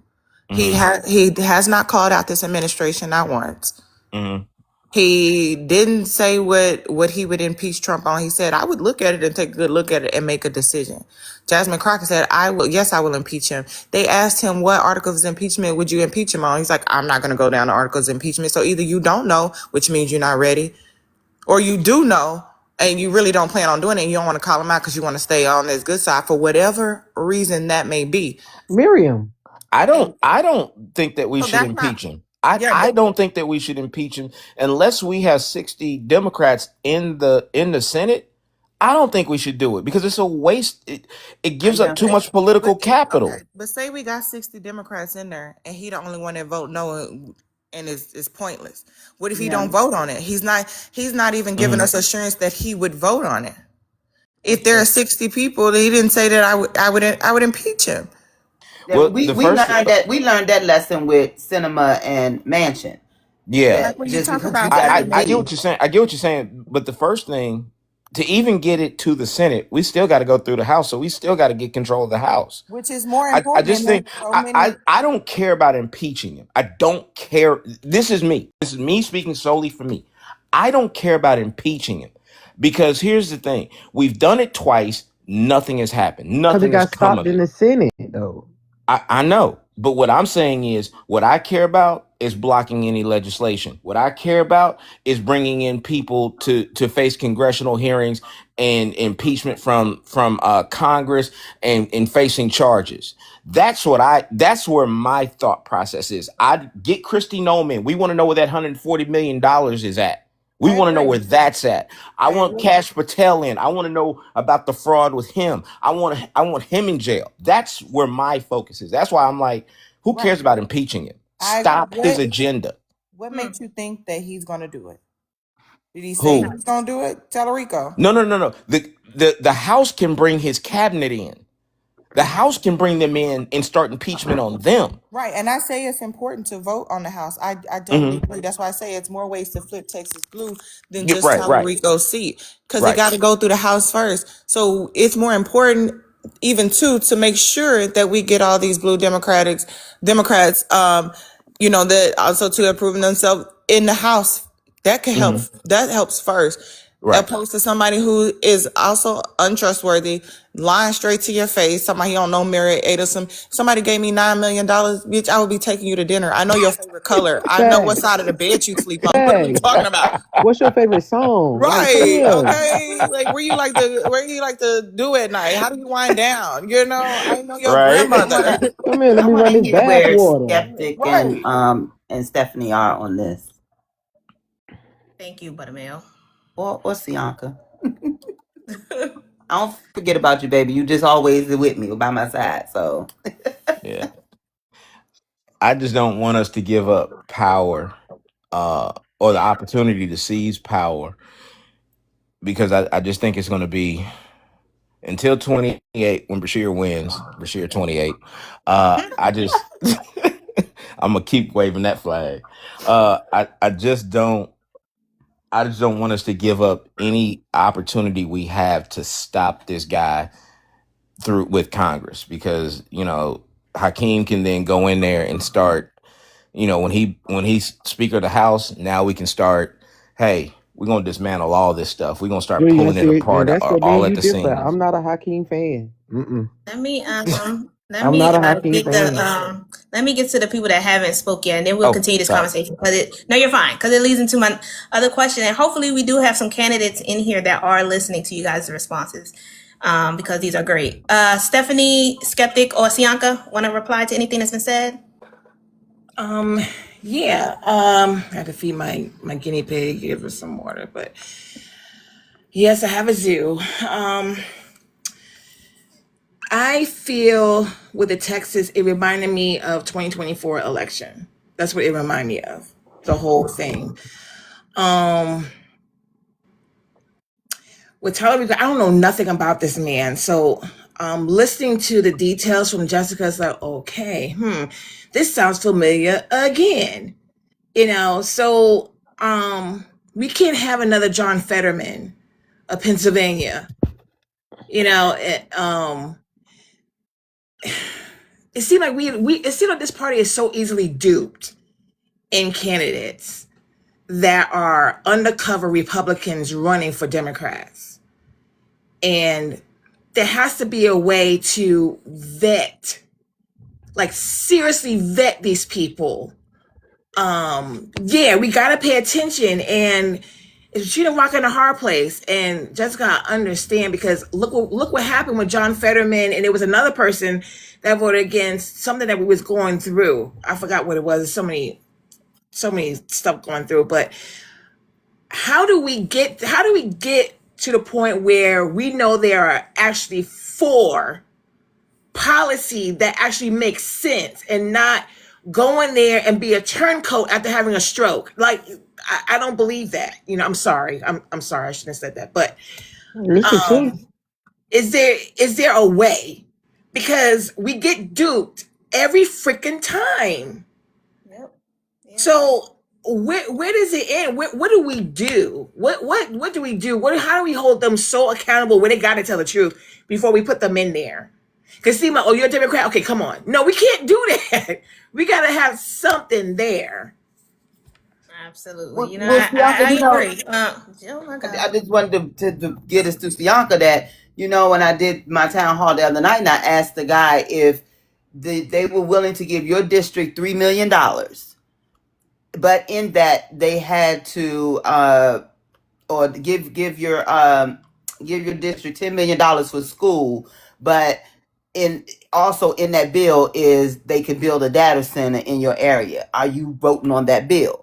He has not called out this administration not once. He didn't say what he would impeach Trump on. He said, I would look at it and take a good look at it and make a decision. Jasmine Crockett said, I will impeach him. They asked him, what articles of impeachment would you impeach him on? He's like, I'm not going to go down to articles of impeachment. So either you don't know, which means you're not ready, or you do know and you really don't plan on doing it, and you don't want to call him out because you want to stay on his good side for whatever reason that may be. Miriam. I don't think that we should impeach him. I don't think that we should impeach him unless we have 60 Democrats in the Senate. I don't think we should do it because it's a waste. It gives up too much political capital. Okay, but say we got 60 Democrats in there and he the only one that vote no, and it's pointless. What if he don't vote on it? He's not even giving us assurance that he would vote on it. If there are 60 people, he didn't say that I would impeach him. Well, we learned that lesson with Cinema and Mansion. Yeah, Like when you talk about I get what you're saying. I get what you're saying. But the first thing to even get it to the Senate, we still got to go through the House. So we still got to get control of the House. Which is more I important. just And think there's so many. I don't care about impeaching him. I don't care. This is me. This is me speaking solely for me. I don't care about impeaching him because here's the thing: we've done it twice. Nothing has happened. Because it Nothing has got come stopped of in it. the Senate, though. I know, but what I'm saying is, what I care about is blocking any legislation. What I care about is bringing in people to face congressional hearings and impeachment from Congress and facing charges. That's where my thought process is. I get Kristi Noem. We want to know where that $140 million is at. We I want to know where agree. that's at. I I want agree. Cash Patel in. I want to know about the fraud with him. I want him in jail. That's where my focus is. That's why I'm like, who Right. cares about impeaching him? I Stop agree. his agenda. What Hmm. makes you think that he's going to do it? Did he say Who? he's going to do it? Tallarico. No. The House can bring his cabinet in. The House can bring them in and start impeachment on them. Right. And I say it's important to vote on the House. I totally Mhm. agree. That's why I say it's more ways to flip Texas blue than Yeah, just right. Tallarico's seat, because it Right. got to go through the House first. So it's more important even too to make sure that we get all these blue Democrats, that also to approving themselves in the House. That can help. Mhm. That helps first. Right. Opposed to somebody who is also untrustworthy, lying straight to your face, somebody you don't know, Mary Adelson. Somebody gave me $9 million, bitch, I would be taking you to dinner. I know your favorite color. I know what Facts. side of the bed you sleep on. What are we talking about? What's your favorite song? Like, come Right. here. Okay. Like where you like to do at night? How do you wind down? I know your Right. grandmother. Come here, let I me want run to this hear where bathwater. Skeptic Right. and Stephanie are on this, Thank you, Buttermel. or Sianca. I don't forget about you, baby. You just always with me, by my side. So Yeah. I just don't want us to give up power or the opportunity to seize power because I just think it's going to be until 28 when Bashir wins, Bashir 28. I just I'm gonna keep waving that flag. I just don't want us to give up any opportunity we have to stop this guy through with Congress because Hakeem can then go in there and start when he's Speaker of the House. Now we can start. Hey, we're gonna dismantle all this stuff. We're gonna start Yeah, pulling it see, and apart that's what me all and at you the differ. seams. I'm not a Hakeem fan. Mm-mm. Let me I'm not a Hakeem get fan. let me get to the people that haven't spoke yet, and then we'll Oh, continue this sorry. conversation. No, you're fine, because it leads into my other question, and hopefully we do have some candidates in here that are listening to you guys' responses, because these are great. Stephanie, Skeptic, or Sianca, want to reply to anything that's been said? Yeah. I had to feed my guinea pig, give her some water, but yes, I have a zoo. I feel with the Texas, it reminded me of 2024 election. That's what it reminded me of. The whole thing. With Tyler, I don't know nothing about this man. So listening to the details from Jessica, it's like, okay, this sounds familiar again. So we can't have another John Fetterman of Pennsylvania. It seemed like it seemed like this party is so easily duped in candidates that are undercover Republicans running for Democrats. And there has to be a way to vet, like seriously vet these people. We gotta pay attention, and it's between a rock and a hard place. And Jessica, I understand, because look what happened with John Fetterman, and there was another person that voted against something that we was going through. I forgot what it was. So many stuff going through. But how do we get to the point where we know there are actually four policy that actually makes sense and not go in there and be a turncoat after having a stroke? Like, I don't believe that. I'm sorry. I'm sorry. I shouldn't have said that. But It's the truth. is there a way? Because we get duped every freaking time. Yep. Yeah. So where does it end? What do we do? What do we do? How do we hold them so accountable when they got to tell the truth before we put them in there? Because see, oh, you're a Democrat. Okay, come on. No, we can't do that. We got to have something there. Absolutely. You know, Well, Sianca, I agree. Oh my I God. just wanted to get us to Sianca that, when I did my town hall the other night and I asked the guy if they were willing to give your district $3 million, but in that they had to or give your district $10 million for school, but also in that bill is they could build a data center in your area. Are you voting on that bill?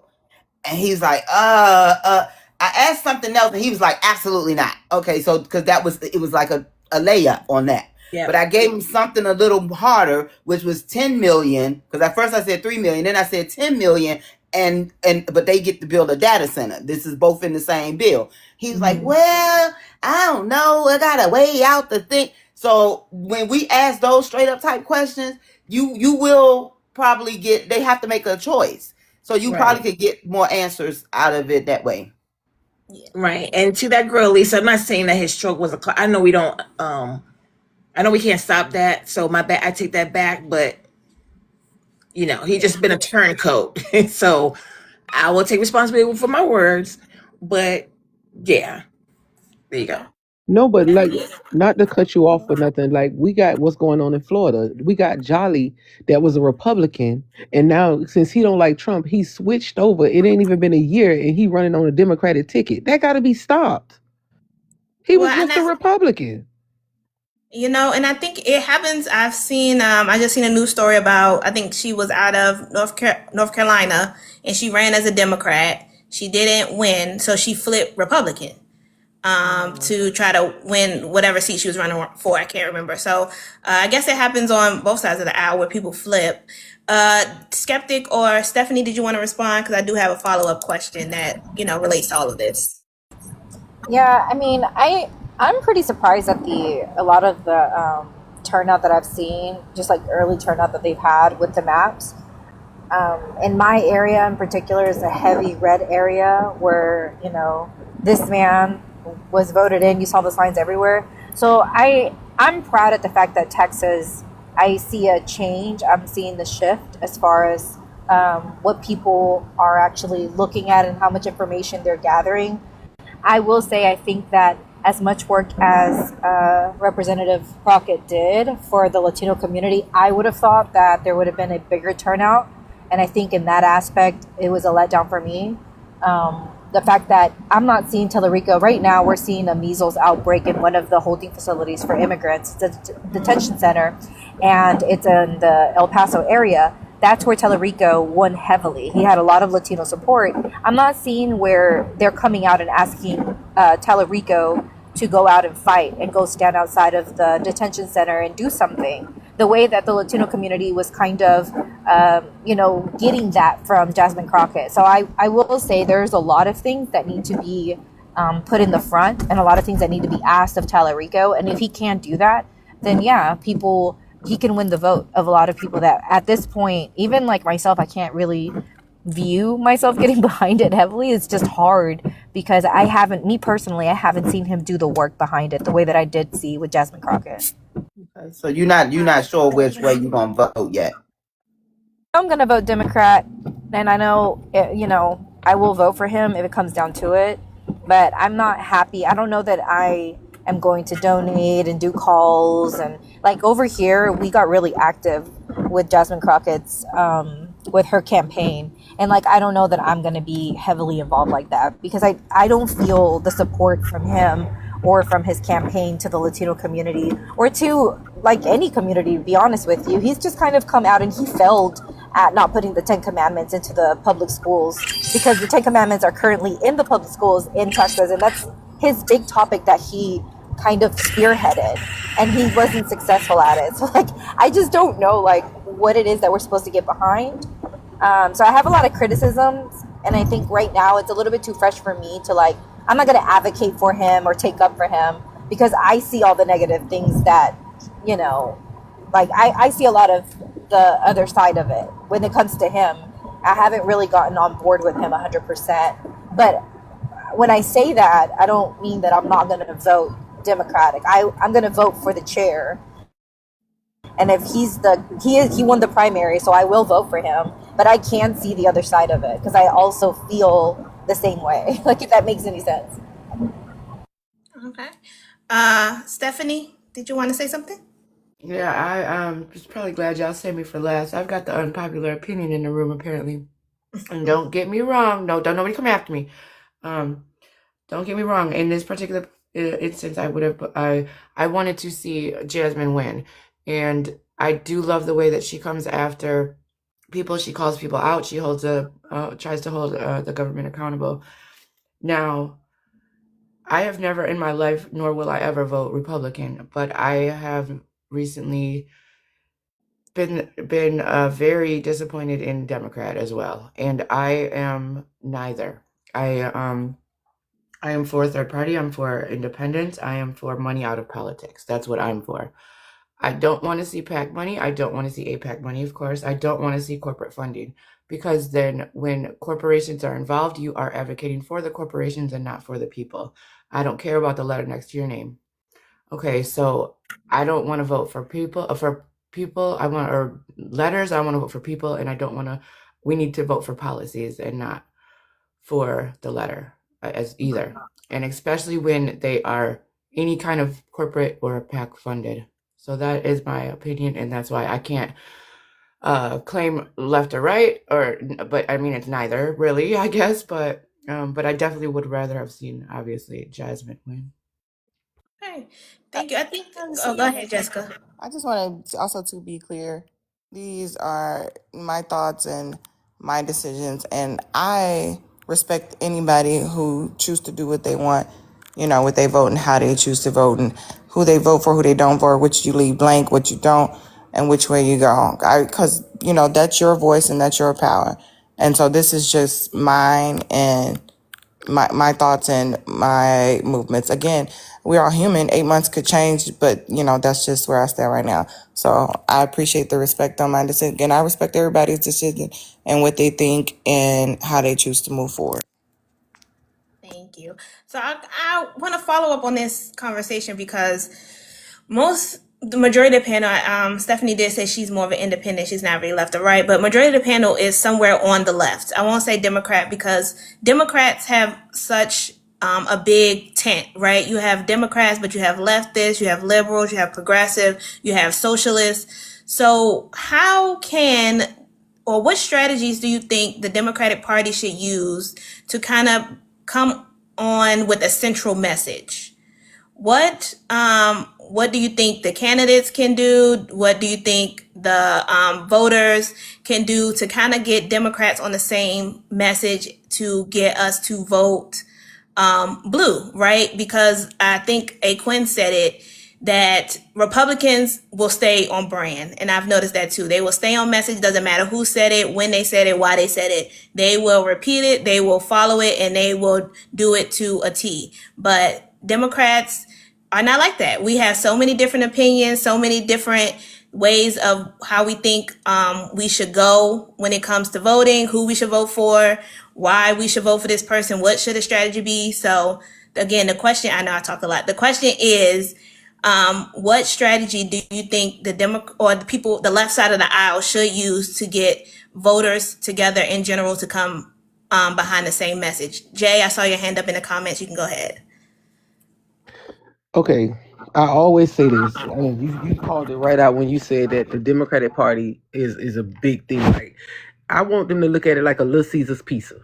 And he's like, I asked something else, and he was like, absolutely not. Okay, so because it was like a layup on that. Yeah. But I gave him something a little harder, which was 10 million. Because at first I said 3 million, then I said 10 million, but they get to build a data center. This is both in the same bill. He's like, well, I don't know. I gotta weigh out the thing. So when we ask those straight up type questions, you will probably they have to make a choice. So you probably could get more answers out of it that way. Yeah. Right. And to that girl, Lisa, I'm not saying that his stroke was I know we don't, I know we can't stop that. So I take that back, but he just been a turncoat. So I will take responsibility for my words, but yeah, there you go. No, but like, not to cut you off or nothing. Like, we got what's going on in Florida. We got Jolly that was a Republican, and now since he don't like Trump, he switched over. It ain't even been a year, and he running on a Democratic ticket. That got to be stopped. He was just a Republican. And I think it happens. I've seen, I just seen a news story about, I think she was out of North Carolina, and she ran as a Democrat. She didn't win, so she flipped Republican to try to win whatever seat she was running for. I can't remember. So I guess it happens on both sides of the aisle where people flip. Skeptic or Stephanie, did you want to respond? Because I do have a follow-up question that, relates to all of this. Yeah, I mean, I'm pretty surprised at a lot of the turnout that I've seen, just like early turnout that they've had with the maps. In my area in particular is a heavy red area where, this man was voted in. You saw the signs everywhere. So I'm proud at the fact that Texas, I see a change. I'm seeing the shift as far as what people are actually looking at and how much information they're gathering. I will say I think that as much work as Representative Crockett did for the Latino community, I would have thought that there would have been a bigger turnout. And I think in that aspect, it was a letdown for me. The fact that I'm not seeing Tellurico right now, we're seeing a measles outbreak in one of the holding facilities for immigrants, the detention center, and it's in the El Paso area. That's where Tellurico won heavily. He had a lot of Latino support. I'm not seeing where they're coming out and asking Tellurico to go out and fight and go stand outside of the detention center and do something. The way that the Latino community was kind of, getting that from Jasmine Crockett. So I will say there's a lot of things that need to be put in the front and a lot of things that need to be asked of Tellurico. And if he can't do that, then he can win the vote of a lot of people that at this point, even like myself, I can't really view myself getting behind it heavily. It's just hard because I haven't seen him do the work behind it the way that I did see with Jasmine Crockett. Okay, so you're not sure which way you're gonna vote yet. I'm gonna vote Democrat, and I know I will vote for him if it comes down to it. But I'm not happy. I don't know that I am going to donate and do calls, and like over here we got really active with Jasmine Crockett's with her campaign, and like I don't know that I'm going to be heavily involved like that because I don't feel the support from him or from his campaign to the Latino community or to like any community, to be honest with you. He's just kind of come out and he failed at not putting the 10 Commandments into the public schools because the 10 Commandments are currently in the public schools in Texas, and that's his big topic that he kind of spearheaded, and he wasn't successful at it. So like I just don't know like what it is that we're supposed to get behind. So I have a lot of criticisms, and I think right now it's a little bit too fresh for me to like, I'm not going to advocate for him or take up for him because I see all the negative things that, like I see a lot of the other side of it when it comes to him. I haven't really gotten on board with him 100%. But when I say that, I don't mean that I'm not going to vote Democratic. I'm going to vote for the chair. And if he won the primary, so I will vote for him. But I can see the other side of it because I also feel the same way. Like, if that makes any sense. Okay. Stephanie, did you want to say something? Yeah, I was probably glad y'all saved me for last. I've got the unpopular opinion in the room apparently. And don't get me wrong. No, don't nobody come after me. Don't get me wrong. In this particular instance, I wanted to see Jasmine win, and I do love the way that she comes after people. She calls people out. She tries to hold the government accountable. Now, I have never in my life, nor will I ever vote Republican, but I have recently been very disappointed in Democrat as well, and I am neither. I am for third party. I'm for independence. I am for money out of politics. That's what I'm for. I don't want to see PAC money. I don't want to see APAC money, of course. I don't want to see corporate funding, because then when corporations are involved, you are advocating for the corporations and not for the people. I don't care about the letter next to your name. Okay, so I don't want to vote for people. Or letters. I want to vote for people, and I don't want to. We need to vote for policies and not for the letter as either, and especially when they are any kind of corporate or PAC funded. So that is my opinion, and that's why I can't claim left or right, but I mean it's neither really, I guess. But I definitely would rather have seen obviously Jasmine win. Okay. Thank you. I think. Oh, go ahead, Jessica. I just wanted also to be clear. These are my thoughts and my decisions, and I respect anybody who choose to do what they want, what they vote and how they choose to vote and who they vote for, who they don't vote, which you leave blank, what you don't, and which way you go. Because, that's your voice and that's your power. And so this is just mine and my thoughts and my movements. Again, we're all human. 8 months could change, but that's just where I stand right now. So I appreciate the respect on my decision. Again, I respect everybody's decision and what they think and how they choose to move forward. Thank you. So I want to follow up on this conversation because the majority of the panel, Stephanie did say she's more of an independent. She's not really left or right, but majority of the panel is somewhere on the left. I won't say Democrat because Democrats have such a big tent, right? You have Democrats, but you have leftists, you have liberals, you have progressive, you have socialists. So what strategies do you think the Democratic Party should use to kind of come on with a central message? What do you think the candidates can do? What do you think the voters can do to kind of get Democrats on the same message to get us to vote blue, right? Because I think Quinn said it, that Republicans will stay on brand. And I've noticed that too. They will stay on message. Doesn't matter who said it, when they said it, why they said it. They will repeat it, they will follow it, and they will do it to a T. But Democrats are not like that. We have so many different opinions, so many different ways of how we think we should go when it comes to voting, who we should vote for, why we should vote for this person, what should the strategy be. So again, the question, I know I talk a lot. The question is, what strategy do you think the left side of the aisle should use to get voters together in general to come behind the same message? Jay, I saw your hand up in the comments. You can go ahead. Okay, I always say this. I mean, you called it right out when you said that the Democratic Party is a big thing. Like, I want them to look at it like a Little Caesars pizza,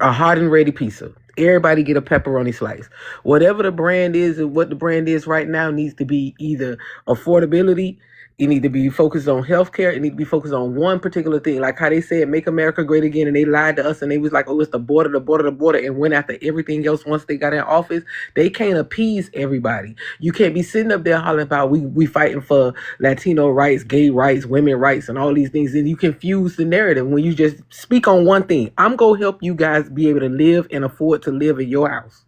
a hot and ready pizza. Everybody get a pepperoni slice. Whatever the brand is and what the brand is right now needs to be either affordability. It need to be focused on healthcare. It need to be focused on one particular thing. Like how they said, make America great again. And they lied to us and they was like, oh, it's the border, and went after everything else once they got in office. They can't appease everybody. You can't be sitting up there hollering about we fighting for Latino rights, gay rights, women rights, and all these things. And you confuse the narrative when you just speak on one thing. I'm going to help you guys be able to live and afford to live in your house.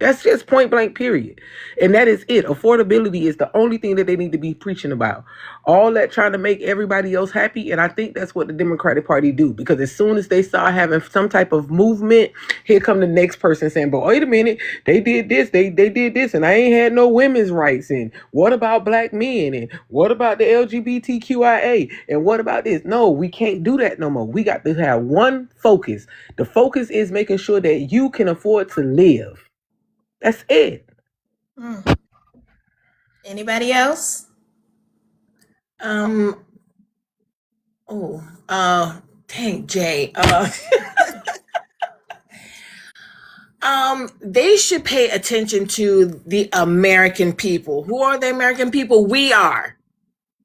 That's just point blank, period. And that is it. Affordability is the only thing that they need to be preaching about. All that trying to make everybody else happy. And I think that's what the Democratic Party do. Because as soon as they start having some type of movement, here come the next person saying, but wait a minute, they did this, they did this, and I ain't had no women's rights. And what about black men? And what about the LGBTQIA? And what about this? No, we can't do that no more. We got to have one focus. The focus is making sure that you can afford to live. That's it. Anybody else? Dang, Jay. They should pay attention to the American people. Who are the American people? We are.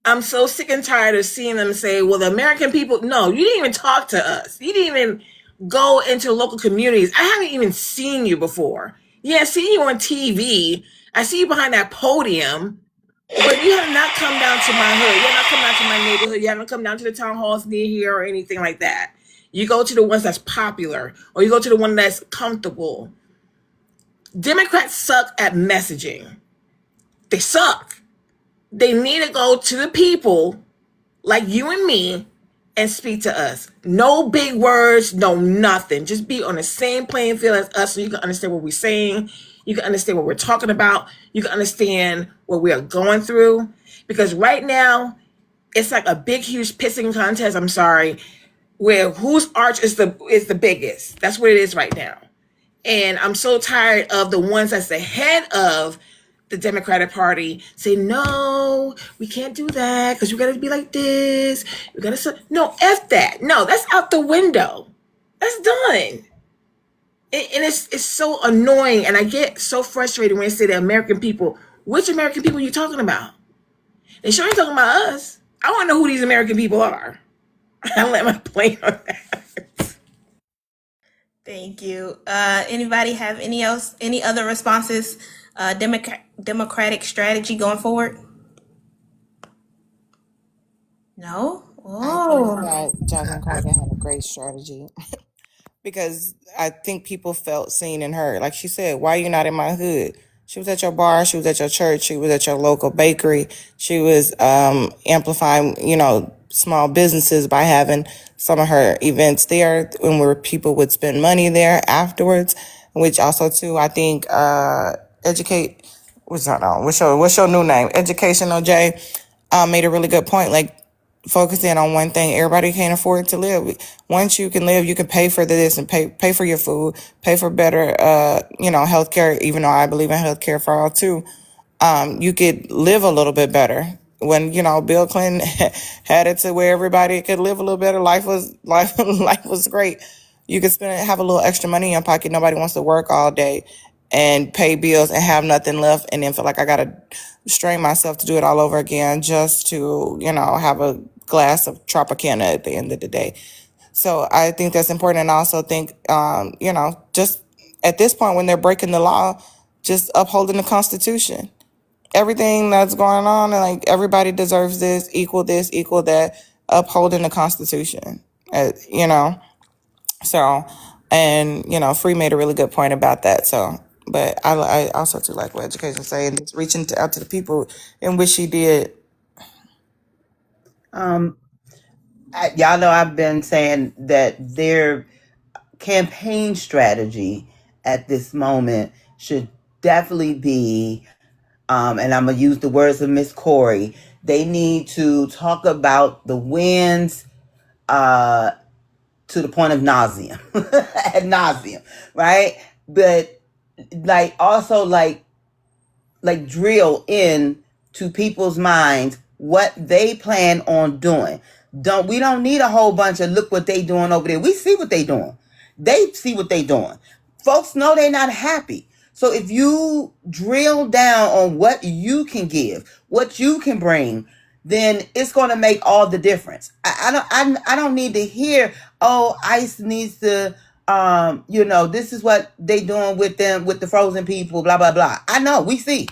I'm so sick and tired of seeing them say, well, the American people, no, you didn't even talk to us. You didn't even go into local communities. I haven't even seen you before. Yeah, I see you on TV. I see you behind that podium, but you have not come down to my hood. You have not come down to my neighborhood. You haven't come down to the town halls near here or anything like that. You go to the ones that's popular, or you go to the one that's comfortable. Democrats suck at messaging. They suck. They need to go to the people like you and me and speak to us. No big words, no nothing. Just be on the same playing field as us so you can understand what we're saying. You can understand what we're talking about. You can understand what we are going through. Because right now, it's like a big, huge pissing contest, I'm sorry, where whose arch is the biggest. That's what it is right now. And I'm so tired of the ones that's the head of the Democratic Party say, no, we can't do that because we got to be like this. We got to, no, F that. No, that's out the window. That's done. And it's so annoying. And I get so frustrated when they say the American people. Which American people are you talking about? They sure ain't talking about us. I want to know who these American people are. I'll let my plane on that. Thank you. Anybody have any other responses? Democratic strategy going forward? No? I think Oh. that Jasmine Crockett had a great strategy because I think people felt seen and heard. Like she said, why are you not in my hood? She was at your bar, she was at your church, she was at your local bakery. She was amplifying, small businesses by having some of her events there and where people would spend money there afterwards, which also too, I think educate what's your new name? Educational Jay made a really good point. Like focusing on one thing, everybody can't afford to live. Once you can live, you can pay for this and pay for your food, pay for better healthcare, even though I believe in healthcare for all too. You could live a little bit better. When, Bill Clinton had it to where everybody could live a little better, life was great. You could have a little extra money in your pocket. Nobody wants to work all day and pay bills and have nothing left and then feel like I got to strain myself to do it all over again just to, have a glass of Tropicana at the end of the day. So I think that's important. And I also think, just at this point when they're breaking the law, just upholding the Constitution. Everything that's going on, like everybody deserves this, equal that, upholding the Constitution, So, and, Free made a really good point about that. So, but I also too like what education saying, it's reaching out to the people in which she did. Y'all know I've been saying that their campaign strategy at this moment should definitely be, and I'm gonna use the words of Miss Corey, they need to talk about the wins to the point of nauseum, ad nauseum, right? But also drill in to people's minds what they plan on doing. We don't need a whole bunch of look what they doing over there. We see what they doing. They see what they doing. Folks know they're not happy. So if you drill down on what you can give, what you can bring, then it's going to make all the difference. I don't need to hear, oh, ICE needs to, this is what they doing with them, with the frozen people, blah, blah, blah. I know, we see.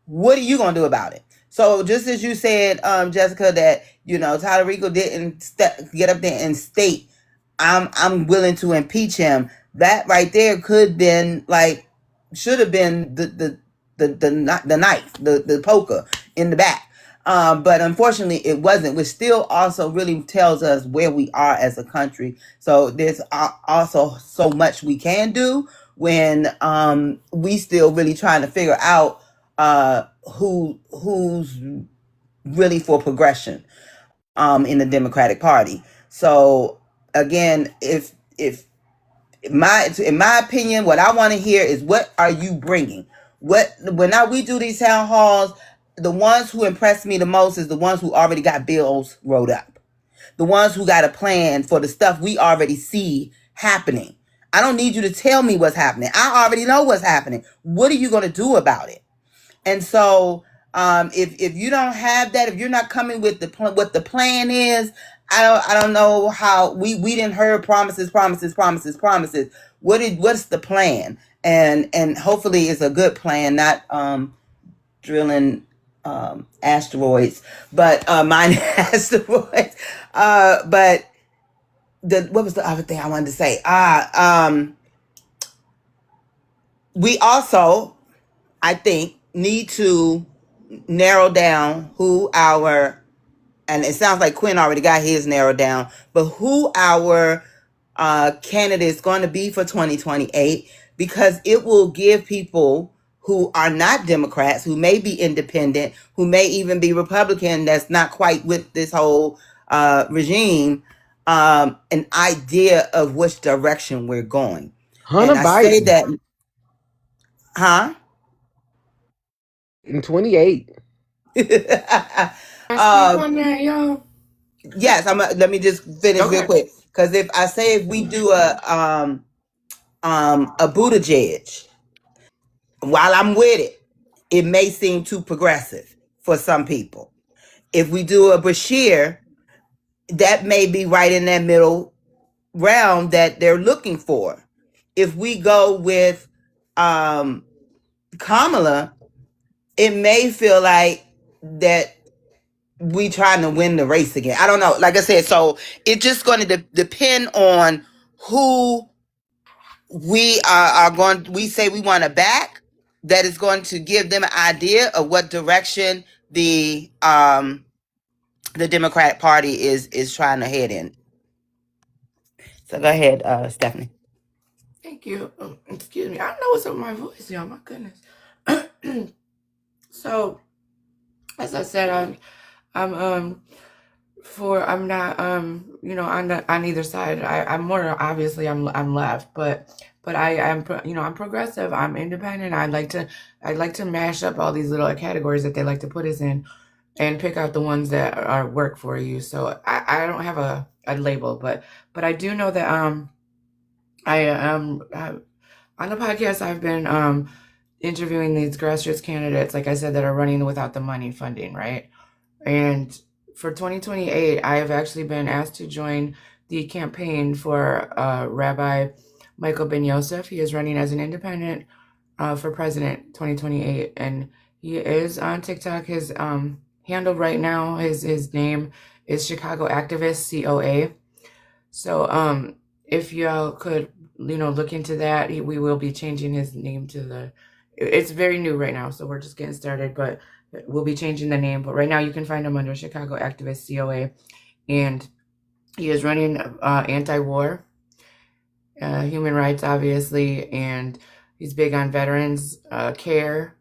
What are you going to do about it? So just as you said, Jessica, that, Tyler Rico didn't get up there and state, I'm willing to impeach him. That right there could have been like should have been the knife, the poker in the back. But unfortunately it wasn't, which still also really tells us where we are as a country. So there's also so much we can do when we still really trying to figure out who's really for progression in the Democratic Party. So again, if in my opinion, what I want to hear is, what are you bringing? When we do these town halls, the ones who impress me the most is the ones who already got bills wrote up, the ones who got a plan for the stuff we already see happening. I don't need you to tell me what's happening. I already know what's happening. What are you going to do about it? And so if you don't have that, if you're not coming with what the plan is, I don't know how we didn't heard promises. What's the plan? And hopefully it's a good plan, not drilling asteroids, but mining asteroids. But what was the other thing I wanted to say? We also, I think, need to narrow down who our, and it sounds like Quinn already got his narrowed down, but who our candidate is going to be for 2028, because it will give people who are not Democrats, who may be independent, who may even be Republican, that's not quite with this whole regime, an idea of which direction we're going. Hunter And I say Biden that, huh? in 28. I speak on that, yo. Yes, let me just finish Okay. real quick. Because if we do a Buttigieg, while I'm with it, it may seem too progressive for some people. If we do a Bashir, that may be right in that middle realm that they're looking for. If we go with Kamala, it may feel like that we trying to win the race again. I don't know. Like I said, so it's just going to depend on who we are going. We say we want to back. That is going to give them an idea of what direction the Democratic Party is trying to head in. So go ahead, Stephanie. Thank you. Excuse me. I don't know what's up with my voice, y'all. My goodness. So, as I said, I'm not on either side. I'm more obviously I'm left, but I'm I'm progressive. I'm independent. I'd like to mash up all these little categories that they like to put us in, and pick out the ones that are work for you. So I don't have a label, but I do know that I on the podcast I've been interviewing these grassroots candidates, like I said, that are running without the money funding, right? And for 2028, I have actually been asked to join the campaign for Rabbi Michael Ben Yosef. He is running as an independent for president 2028, and he is on TikTok. His handle right now, his name is Chicago Activist COA. So if y'all could look into that, we will be changing his name to it's very new right now, so we're just getting started, but we'll be changing the name. But right now you can find him under Chicago Activist COA, and he is running anti-war, human rights, obviously, and he's big on veterans care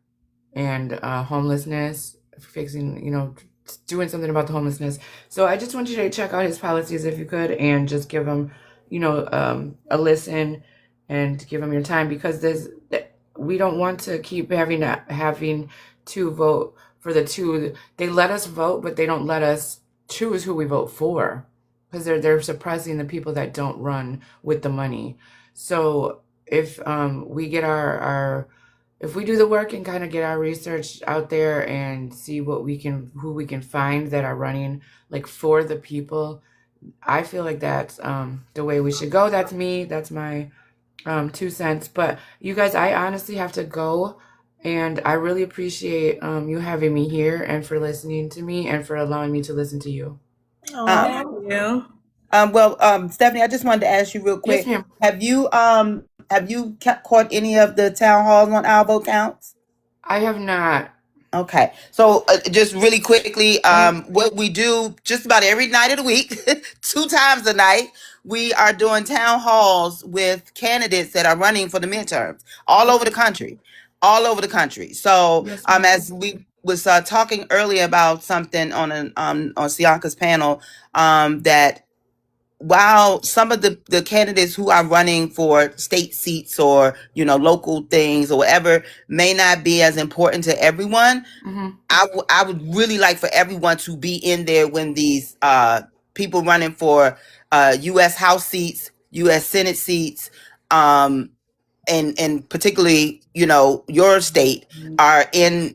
and homelessness, fixing, doing something about the homelessness. So I just want you to check out his policies if you could, and just give him, a listen and give him your time, because we don't want to keep having to vote for the two. They let us vote, but they don't let us choose who we vote for, because they're suppressing the people that don't run with the money. So if we get if we do the work and kind of get our research out there and see who we can find that are running like for the people, I feel like that's the way we should go. That's me. That's my 2 cents. But you guys, I honestly have to go, and I really appreciate you having me here, and for listening to me, and for allowing me to listen to you. Oh, Um, thank you. Stephanie, I just wanted to ask you real quick. Yes, ma'am. Have you have you caught any of the town halls on our vote counts? I have not. Okay, so just really quickly, what we do just about every night of the week, 2 times a night, we are doing town halls with candidates that are running for the midterms all over the country, all over the country. So, Yes, ma'am. as we was talking earlier about something on Sianca's panel, that while some of the candidates who are running for state seats or local things or whatever may not be as important to everyone, I would really like for everyone to be in there when these people running for U.S. House seats, U.S. Senate seats, and particularly your state are in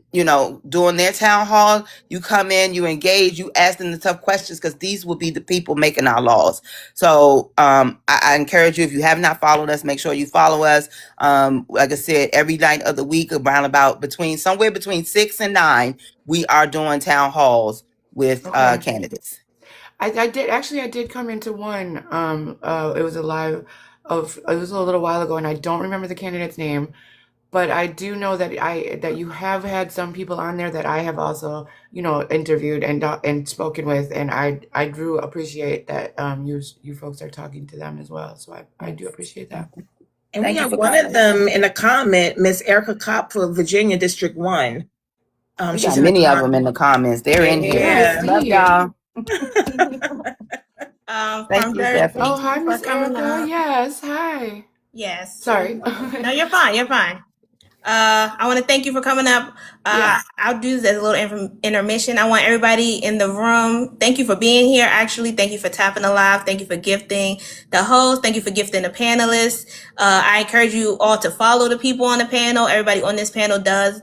doing their town hall. You come in, you engage, you ask them the tough questions, because these will be the people making our laws. So I encourage you, if you have not followed us, make sure you follow us. Like I said, every night of the week, around about somewhere between 6 and 9, we are doing town halls with Okay. candidates. I did come into one. It was it was a little while ago, and I don't remember the candidate's name, but I do know that you have had some people on there that I have also, interviewed and spoken with, and I do appreciate that you folks are talking to them as well. So I do appreciate that. And Thank we you have for one coming. of them in a comment, Miss Erica Kopp for Virginia District 1. We She's got in the many of them in the comments. They're in here. Yeah. Love y'all. Thank From you, Jersey. Stephanie. Oh, hi, Thank you for Miss coming Erica. up. Yes, hi. Yes. Sorry. No, you're fine. You're fine. I want to thank you for coming up. Yeah. I'll do this as a little intermission. I want everybody in the room. Thank you for being here. Actually, thank you for tapping the live. Thank you for gifting the host. Thank you for gifting the panelists. I encourage you all to follow the people on the panel. Everybody on this panel does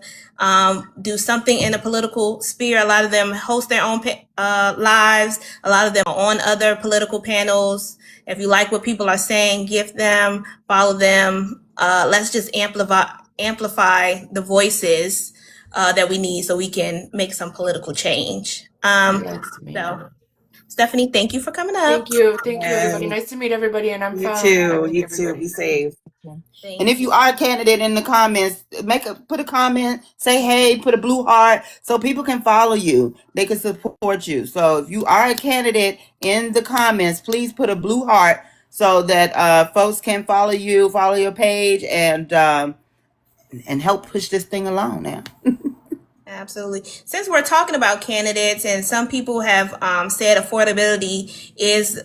do something in the political sphere. A lot of them host their own lives. A lot of them are on other political panels. If you like what people are saying, gift them, follow them. Let's just amplify the voices that we need so we can make some political change. Yes, So, ma'am. Stephanie, thank you for coming up. Thank you. Thank you, everybody. And Nice to meet everybody, and I'm you following. I too. like You too. everybody. Be safe. And if you are a candidate, in the comments, put a comment, say hey, put a blue heart, so people can follow you. They can support you. So if you are a candidate, in the comments, please put a blue heart so that folks can follow you, follow your page, and help push this thing along now. Absolutely. Since we're talking about candidates, and some people have said affordability is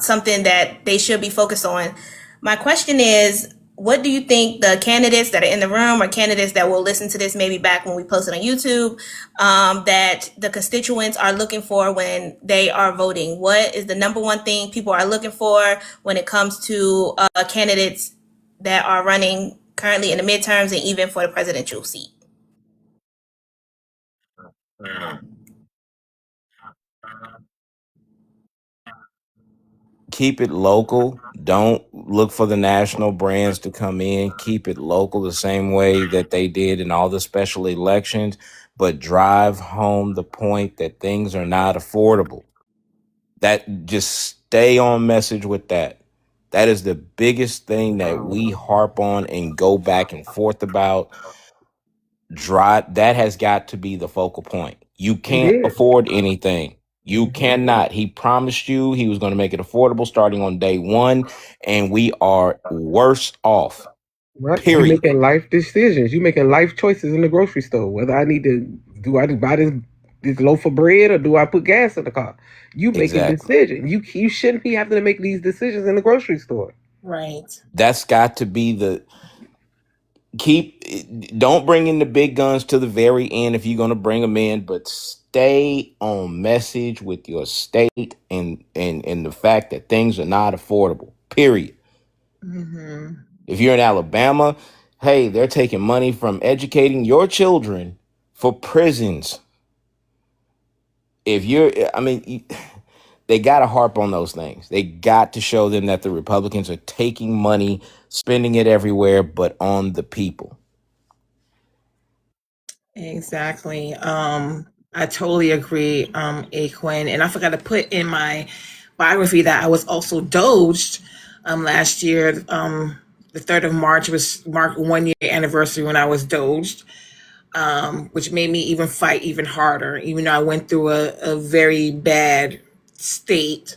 something that they should be focused on, my question is, what do you think the candidates that are in the room, or candidates that will listen to this maybe back when we post it on YouTube, that the constituents are looking for when they are voting? What is the number one thing people are looking for when it comes to candidates that are running currently in the midterms and even for the presidential seat? Keep it local. Don't look for the national brands to come in. Keep it local the same way that they did in all the special elections, but drive home the point that things are not affordable. That just stay on message with that. That is the biggest thing that we harp on and go back and forth about. That has got to be the focal point. You can't is. afford anything. You cannot. He promised you he was going to make it affordable starting on day one, and we are worse off. Right. You Period. making life decisions. You making life choices in the grocery store. Whether I need to do I buy this loaf of bread, or do I put gas in the car? You making Exactly. decisions. You shouldn't be having to make these decisions in the grocery store. Right. That's got to be don't bring in the big guns to the very end if you're going to bring them in, but stay on message with your state and the fact that things are not affordable. Period. If you're in Alabama, hey, they're taking money from educating your children for prisons. They got to harp on those things. They got to show them that the Republicans are taking money, spending it everywhere, but on the people. Exactly. I totally agree, Quinn. And I forgot to put in my biography that I was also doged last year. The 3rd of March was marked 1 year anniversary when I was doged, which made me even fight even harder, even though I went through a very bad state,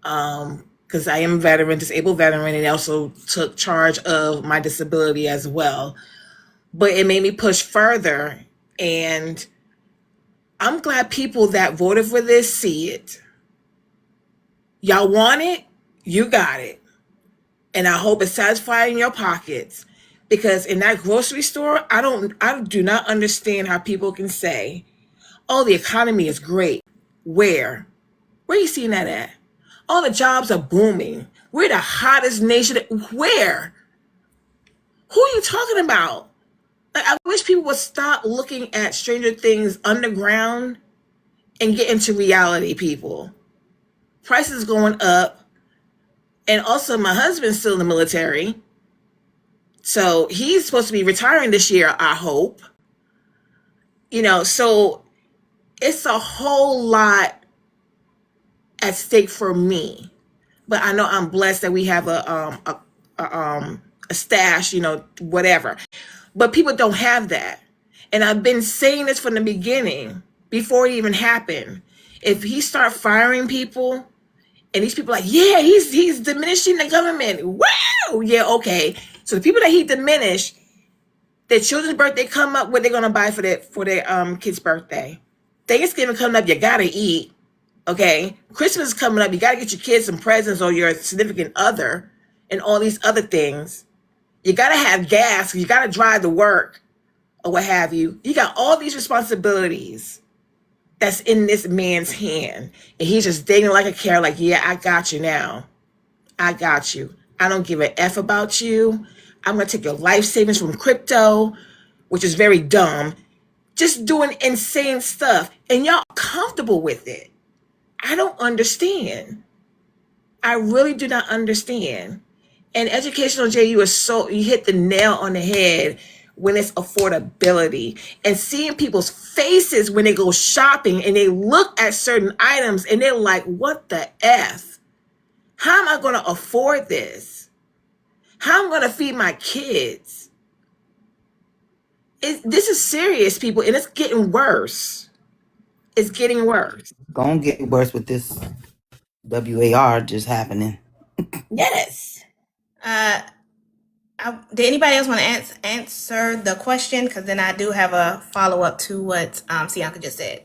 because I am a veteran, disabled veteran, and also took charge of my disability as well. But it made me push further, and I'm glad people that voted for this see it. Y'all want it? You got it. And I hope it's satisfying in your pockets. Because in that grocery store, I do not understand how people can say, oh, the economy is great. Where? Where are you seeing that at? Oh, the jobs are booming. We're the hottest nation. Where? Who are you talking about? Like, I wish people would stop looking at Stranger Things underground and get into reality, people. Prices going up. And also, my husband's still in the military. So he's supposed to be retiring this year, I hope. So it's a whole lot at stake for me. But I know I'm blessed that we have a stash, whatever. But people don't have that. And I've been saying this from the beginning, before it even happened. If he start firing people, and these people are like, yeah, he's diminishing the government. Wow, yeah, okay. So the people that he diminished, their children's birthday come up, what they're gonna buy for their kid's birthday. Thanksgiving coming up, you gotta eat. Okay, Christmas is coming up, you gotta get your kids some presents or your significant other, and all these other things. You gotta have gas, you gotta drive to work, or what have you. You got all these responsibilities that's in this man's hand, and he's just dating like a carrot, like, yeah, I got you now. I got you. I don't give a F about you. I'm gonna take your life savings from crypto, which is very dumb. Just doing insane stuff, and y'all comfortable with it. I don't understand. I really do not understand. And educational JU is you hit the nail on the head when it's affordability, and seeing people's faces when they go shopping and they look at certain items and they're like, what the F? How am I going to afford this? How am I going to feed my kids? This is serious, people, and it's getting worse. It's getting worse. Gonna get worse with this WAR just happening. Yes. Did anybody else want to answer the question? Because then I do have a follow-up to what Sianca just said.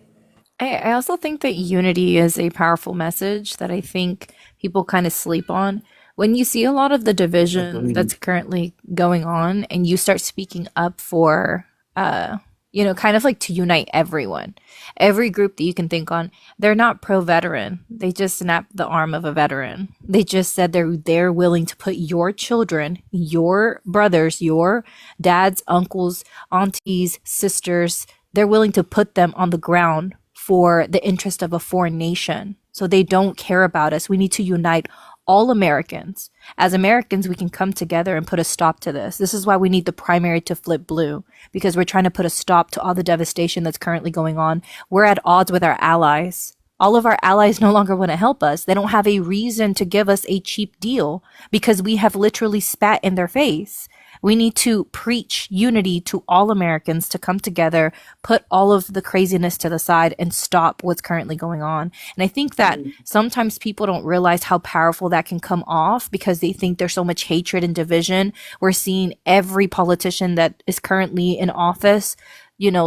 I also think that unity is a powerful message that I think people kind of sleep on. When you see a lot of the division that's currently going on and you start speaking up for, kind of like to unite everyone, every group that you can think on, they're not pro-veteran. They just snapped the arm of a veteran. They just said they're willing to put your children, your brothers, your dads, uncles, aunties, sisters, they're willing to put them on the ground for the interest of a foreign nation. So they don't care about us. We need to unite all Americans. As Americans, we can come together and put a stop to this. This is why we need the primary to flip blue, because we're trying to put a stop to all the devastation that's currently going on. We're at odds with our allies. All of our allies no longer want to help us. They don't have a reason to give us a cheap deal because we have literally spat in their face. We need to preach unity to all Americans to come together, put all of the craziness to the side, and stop what's currently going on. And I think that sometimes people don't realize how powerful that can come off because they think there's so much hatred and division. We're seeing every politician that is currently in office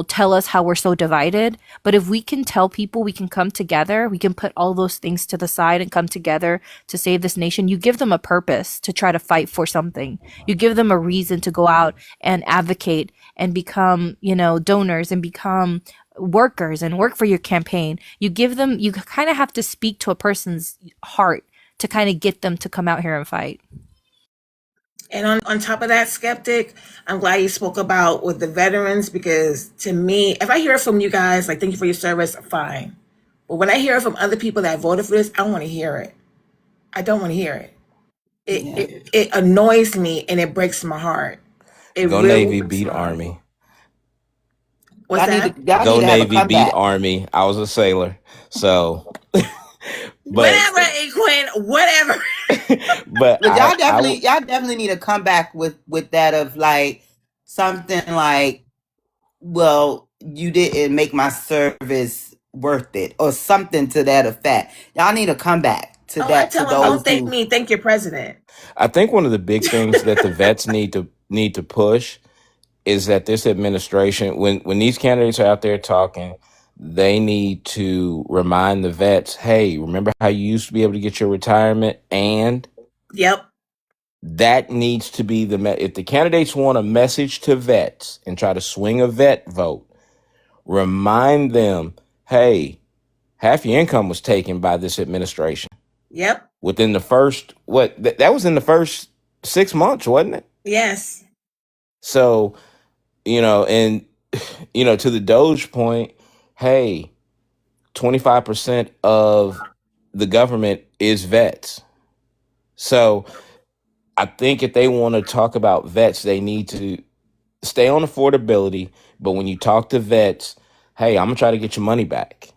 tell us how we're so divided. But if we can tell people we can come together, we can put all those things to the side and come together to save this nation. You give them a purpose to try to fight for something. You give them a reason to go out and advocate and become, donors and become workers and work for your campaign. You kind of have to speak to a person's heart to kind of get them to come out here and fight. And on top of that, Skeptic, I'm glad you spoke about with the veterans, because to me, if I hear it from you guys, like, thank you for your service, fine. But when I hear it from other people that voted for this, I don't want to hear it. I don't want to hear it. It annoys me and it breaks my heart. Go really Navy, beat Army. What's that? Go Navy, beat Army. I was a sailor, so. Whatever, Quinn, whatever. but But I will. y'all definitely need to come back with that of like something like, well, you didn't make my service worth it, or something to that effect. Y'all need to come back to Oh, I that, to tell them, I, don't those thank who. me, thank your president. I think one of the big things that the vets need to push is that this administration, when these candidates are out there talking, they need to remind the vets, hey, remember how you used to be able to get your retirement? And Yep. that needs to be if the candidates want a message to vets and try to swing a vet vote, remind them, hey, half your income was taken by this administration. Yep. Within the first, that was in the first 6 months, wasn't it? Yes. So, and, to the Doge point, hey, 25% of the government is vets. So I think if they want to talk about vets, they need to stay on affordability. But when you talk to vets, hey, I'm going to try to get your money back.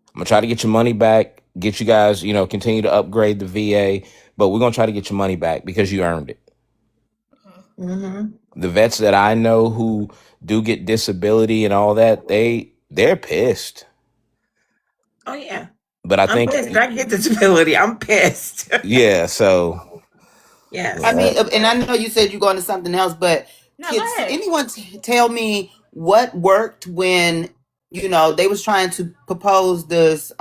I'm going to try to get your money back, get you guys, continue to upgrade the VA, but we're going to try to get your money back because you earned it. Mm-hmm. The vets that I know who do get disability and all that, they're pissed. Oh yeah. But I I'm think, pissed. I get disability. I'm pissed. yeah, so. Yes. I mean, and I know you said you're going to something else, but No, go can ahead. anyone tell me what worked when, they was trying to propose this,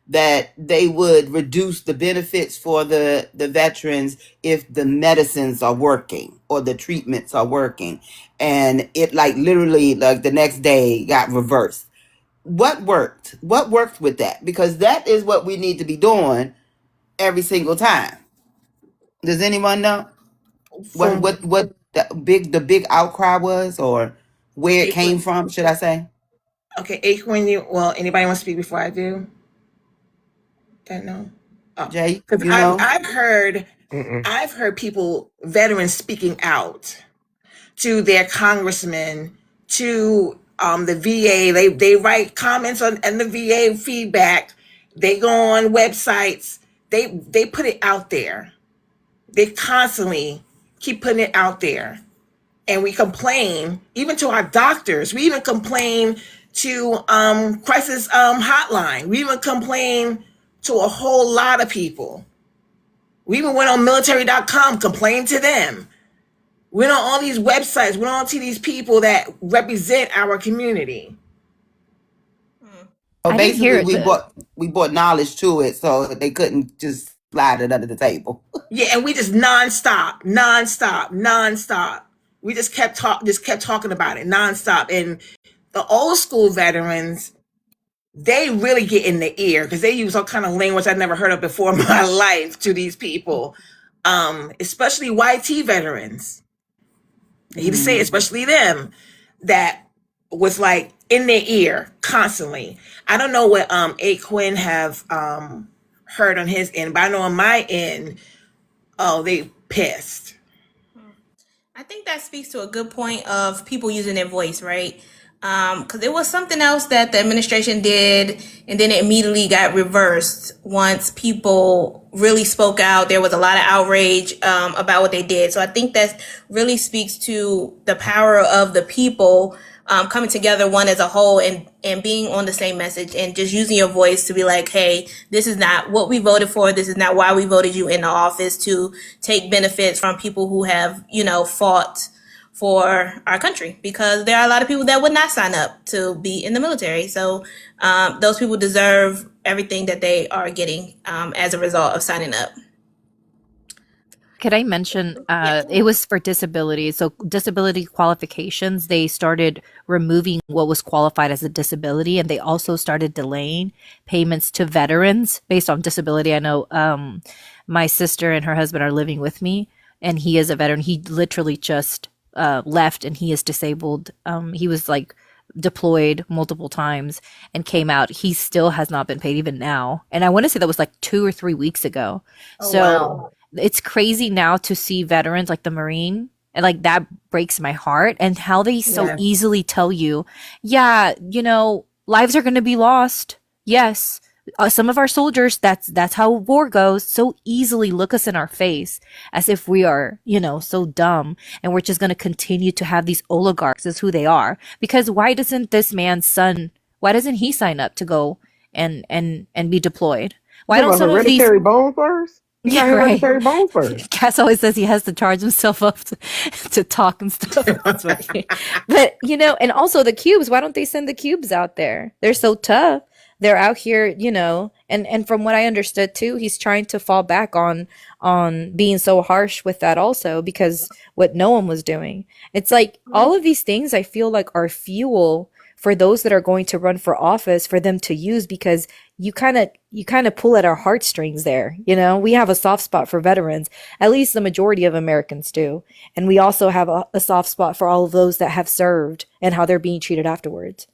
that they would reduce the benefits for the veterans if the medicines are working or the treatments are working, and it like literally like the next day got reversed. What worked? What worked with that? Because that is what we need to be doing every single time. Does anyone know what From the big outcry was, or where it came Quinn. from, should I say? Okay, Quinn, anybody want to speak before I do? Don't know. Oh, Jay, because you know? Mm-mm. I've heard people, veterans, speaking out to their congressmen, to the VA. They write comments on and the VA feedback. They go on websites. They put it out there. They constantly keep putting it out there. And we complain, even to our doctors. We even complain to crisis hotline. We even complain to a whole lot of people. We even went on military.com, complained to them. Went on all these websites, went on to these people that represent our community. So I didn't hear basically it. we brought knowledge to it so they couldn't just slide it under the table. Yeah, and we just nonstop. We just kept talking about it nonstop. And the old school veterans, they really get in the ear because they use all kind of language I've never heard of before in my life to these people, especially YT veterans. I hate to say it, especially them, that was like in their ear constantly. I don't know what A. Quinn have heard on his end, but I know on my end, oh, they pissed. I think that speaks to a good point of people using their voice, right? Because it was something else that the administration did, and then it immediately got reversed once people really spoke out. There was a lot of outrage about what they did. So I think that really speaks to the power of the people coming together, one as a whole, and being on the same message, and just using your voice to be like, hey, this is not what we voted for. This is not why we voted you into office, to take benefits from people who have, fought for our country, because there are a lot of people that would not sign up to be in the military. So those people deserve everything that they are getting as a result of signing up. Could I mention it was for disability. So disability qualifications, they started removing what was qualified as a disability, and they also started delaying payments to veterans based on disability. I know my sister and her husband are living with me, and he is a veteran. He literally just left, and he is disabled. He was like deployed multiple times and came out. He still has not been paid even now. And I want to say that was like 2 or 3 weeks ago. Oh, So wow. it's crazy now to see veterans like the Marine, and like that breaks my heart, and how they so Yeah. easily tell you, yeah, lives are going to be lost. Yes, Some of our soldiers, that's how war goes, so easily look us in our face as if we are, so dumb, and we're just going to continue to have these oligarchs as who they are. Because why doesn't this man's son, why doesn't he sign up to go and be deployed? Why You talking don't about some of these hereditary bone first? You got yeah, right. hereditary bone first. Cass always says he has to charge himself up to talk and stuff. That's funny. But, and also the cubes, why don't they send the cubes out there? They're so tough. They're out here, and from what I understood too, he's trying to fall back on being so harsh with that also, because what no one was doing. It's like all of these things I feel like are fuel for those that are going to run for office for them to use, because you kind of pull at our heartstrings there. We have a soft spot for veterans, at least the majority of Americans do, and we also have a soft spot for all of those that have served and how they're being treated afterwards.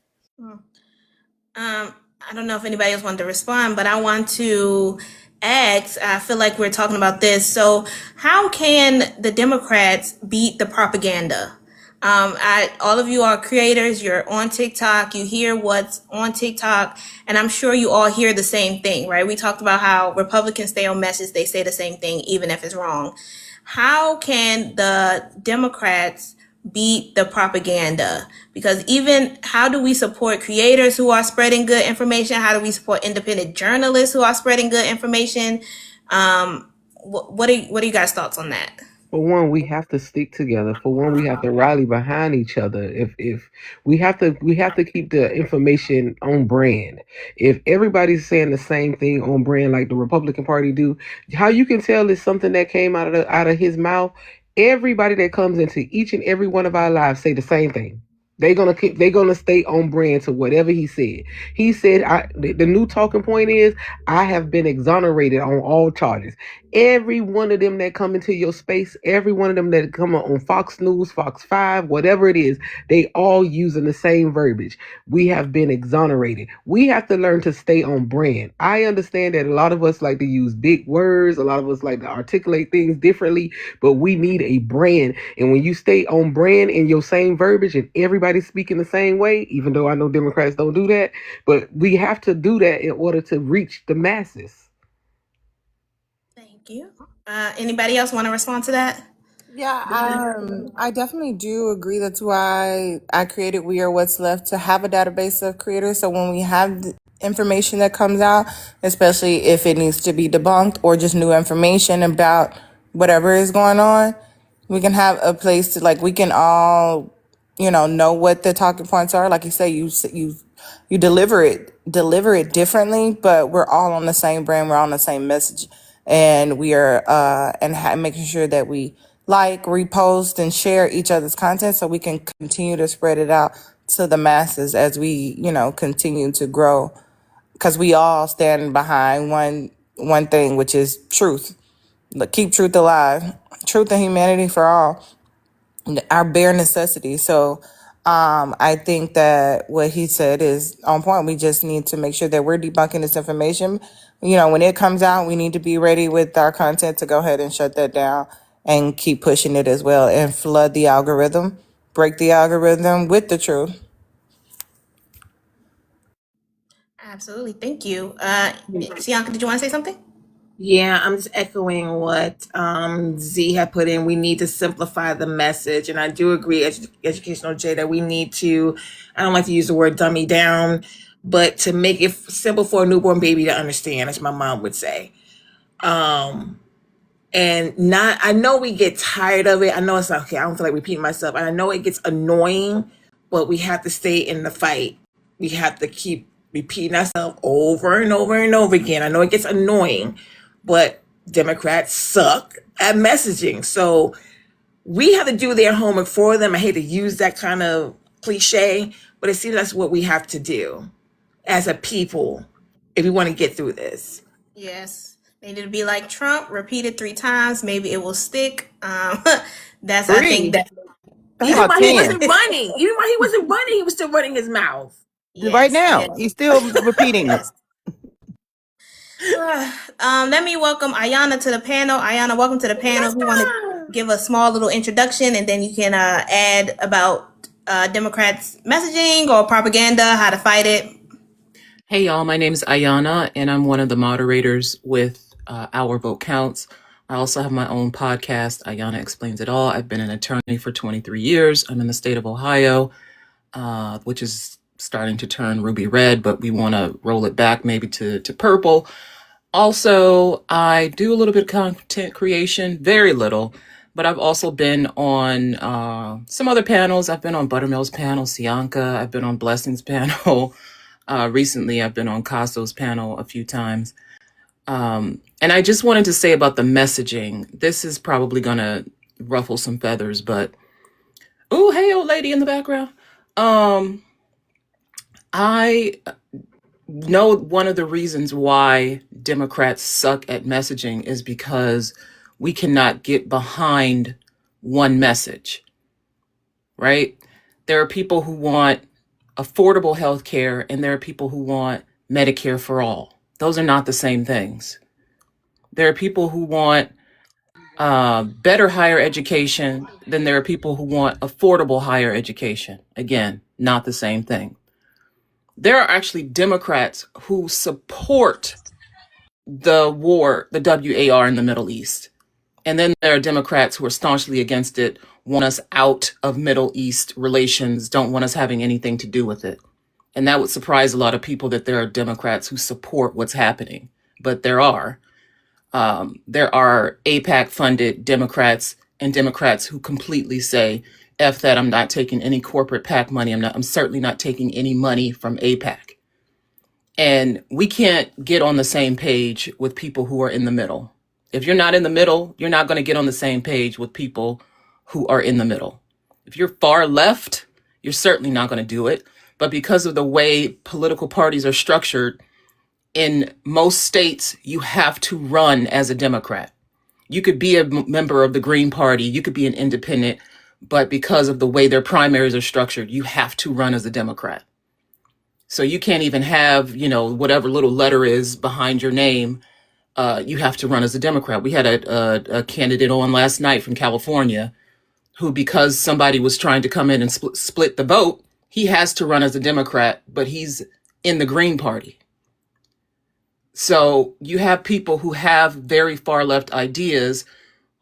I don't know if anybody else wanted to respond, but I want to ask, I feel like we're talking about this. So how can the Democrats beat the propaganda? All of you are creators, you're on TikTok, you hear what's on TikTok, and I'm sure you all hear the same thing, right? We talked about how Republicans stay on message, they say the same thing, even if it's wrong. How can the Democrats beat the propaganda? Because even how do we support creators who are spreading good information? How do we support independent journalists who are spreading good information? What are you guys' thoughts on that? For one, we have to stick together. For one, we have to rally behind each other. If we have to keep the information on brand. If everybody's saying the same thing on brand like the Republican Party do, how you can tell is something that came out of his mouth. Everybody that comes into each and every one of our lives say the same thing. They're gonna stay on brand to whatever he said. He said the new talking point is I have been exonerated on all charges. Every one of them that come into your space, every one of them that come on Fox News, Fox 5, whatever it is, they all using the same verbiage. We have been exonerated. We have to learn to stay on brand. I understand that a lot of us like to use big words. A lot of us like to articulate things differently, but we need a brand. And when you stay on brand in your same verbiage and everybody's speaking the same way, even though I know Democrats don't do that, but we have to do that in order to reach the masses. Thank you. Anybody else want to respond to that? Yeah, I definitely do agree. That's why I created We Are What's Left, to have a database of creators. So when we have the information that comes out, especially if it needs to be debunked or just new information about whatever is going on, we can have a place to, like, we can all, know what the talking points are. Like you say, you deliver it differently, but we're all on the same brand. We're on the same message, and we are making sure that we like, repost, and share each other's content so we can continue to spread it out to the masses as we, continue to grow. Because we all stand behind one thing, which is truth. Keep truth alive, truth and humanity for all, our bare necessities. So I think that what he said is on point. We just need to make sure that we're debunking this information. When it comes out, we need to be ready with our content to go ahead and shut that down and keep pushing it as well, and flood the algorithm, break the algorithm with the truth. Absolutely. Thank you. Sianca, did you want to say something? Yeah, I'm just echoing what Z had put in. We need to simplify the message. And I do agree, Educational J, that we need to, I don't like to use the word dummy down, but to make it simple for a newborn baby to understand, as my mom would say. I know we get tired of it. I know it's like, okay, I don't feel like repeating myself. And I know it gets annoying, but we have to stay in the fight. We have to keep repeating ourselves over and over and over again. I know it gets annoying, but Democrats suck at messaging. So we have to do their homework for them. I hate to use that kind of cliche, but it seems that's what we have to do as a people if we want to get through this. Yes. They need to be like Trump, repeat it 3 times. Maybe it will stick. That's, I think that. Even while he wasn't running, he was still running his mouth. Yes, Right now, yes. he's still repeating it. Let me welcome Ayana to the panel. Ayana, welcome to the panel. If you want to give a small little introduction, and then you can add about Democrats' messaging or propaganda, how to fight it. Hey y'all, my name is Ayana and I'm one of the moderators with Our Vote Counts. I also have my own podcast, Ayana Explains It All. I've been an attorney for 23 years. I'm in the state of Ohio, which is starting to turn ruby red, but we want to roll it back maybe to purple. Also, I do a little bit of content creation, very little, but I've also been on some other panels. I've been on Buttermel's panel, Sianca. I've been on Blessing's panel. Recently, I've been on Caso's panel a few times. And I just wanted to say about the messaging. This is probably going to ruffle some feathers, but oh, hey, old lady in the background. I know one of the reasons why Democrats suck at messaging is because we cannot get behind one message, right? There are people who want affordable health care and there are people who want Medicare for all. Those are not the same things. There are people who want better higher education than there are people who want affordable higher education. Again, not the same thing. There are actually Democrats who support the war, the WAR in the Middle East. And then there are Democrats who are staunchly against it, want us out of Middle East relations, don't want us having anything to do with it. And that would surprise a lot of people that there are Democrats who support what's happening. But there are. There are AIPAC-funded Democrats and Democrats who completely say, F that, I'm not taking any corporate PAC money. I'm certainly not taking any money from AIPAC. And we can't get on the same page with people who are in the middle. If you're not in the middle, you're not going to get on the same page with people who are in the middle. If you're far left, you're certainly not going to do it. But because of the way political parties are structured, in most states, you have to run as a Democrat. You could be a member of the Green Party, you could be an independent, but because of the way their primaries are structured, you have to run as a Democrat. So you can't even have, whatever little letter is behind your name. You have to run as a Democrat. We had a candidate on last night from California who, because somebody was trying to come in and split the vote, he has to run as a Democrat, but he's in the Green Party. So you have people who have very far left ideas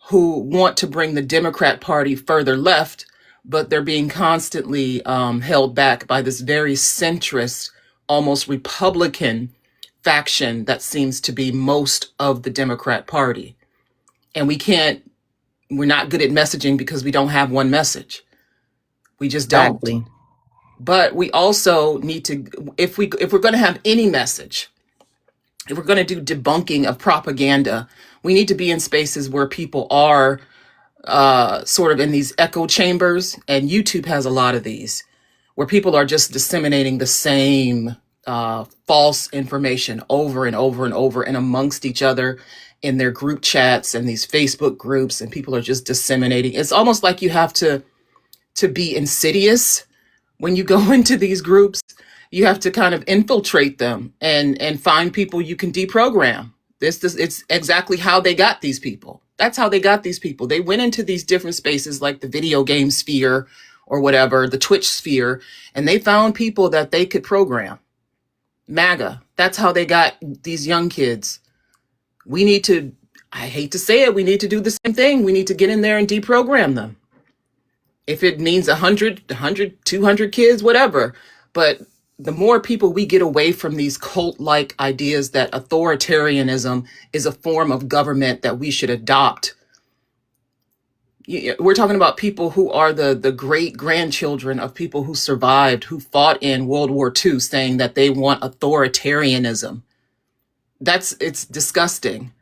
who want to bring the Democrat Party further left, but they're being constantly held back by this very centrist, almost Republican faction that seems to be most of the Democrat Party. And we're not good at messaging because we don't have one message. We just don't. Exactly. But we also need to, if we're going to have any message, if we're going to do debunking of propaganda, we need to be in spaces where people are sort of in these echo chambers. And YouTube has a lot of these, where people are just disseminating the same false information over and over and over and amongst each other in their group chats and these Facebook groups, and people are just disseminating. It's almost like you have to be insidious when you go into these groups. You have to kind of infiltrate them and find people you can deprogram. It's exactly how they got these people. That's how they got these people. They went into these different spaces like the video game sphere or whatever, the Twitch sphere, and they found people that they could program. MAGA, that's how they got these young kids. We need to, I hate to say it, we need to do the same thing. We need to get in there and deprogram them. If it means 100, 200 kids, whatever. But the more people we get away from these cult-like ideas that authoritarianism is a form of government that we should adopt. We're talking about people who are the great-grandchildren of people who survived, who fought in World War II, saying that they want authoritarianism. It's disgusting.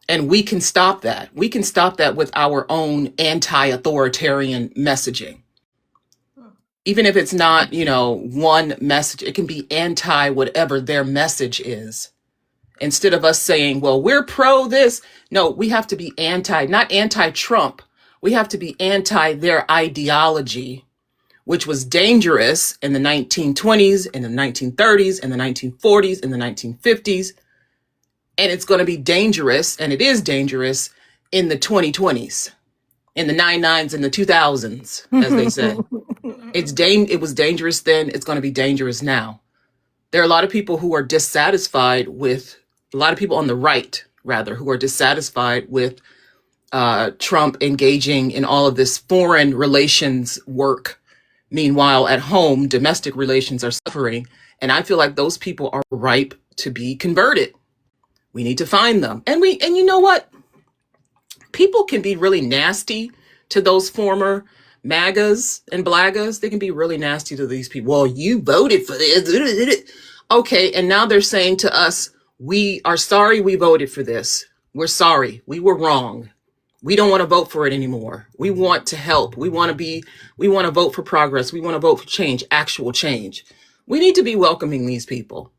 And we can stop that. We can stop that with our own anti-authoritarian messaging. Even if it's not, one message, it can be anti whatever their message is. Instead of us saying, well, we're pro this. No, we have to be not anti-Trump. We have to be anti their ideology, which was dangerous in the 1920s, in the 1930s, in the 1940s, in the 1950s. And it's going to be dangerous, and it is dangerous in the 2020s, in the 99s and the 2000s, as they say. It was dangerous then. It's going to be dangerous now. There are a lot of people who are dissatisfied with, a lot of people on the right, rather, who are dissatisfied with Trump engaging in all of this foreign relations work. Meanwhile, at home, domestic relations are suffering. And I feel like those people are ripe to be converted. We need to find them. And you know what? People can be really nasty to those former MAGAs and BLAGAs. They can be really nasty to these people. Well, you voted for this. Okay, and now they're saying to us, we are sorry we voted for this. We're sorry. We were wrong. We don't want to vote for it anymore. We want to help. We want to vote for progress. We want to vote for change, actual change. We need to be welcoming these people.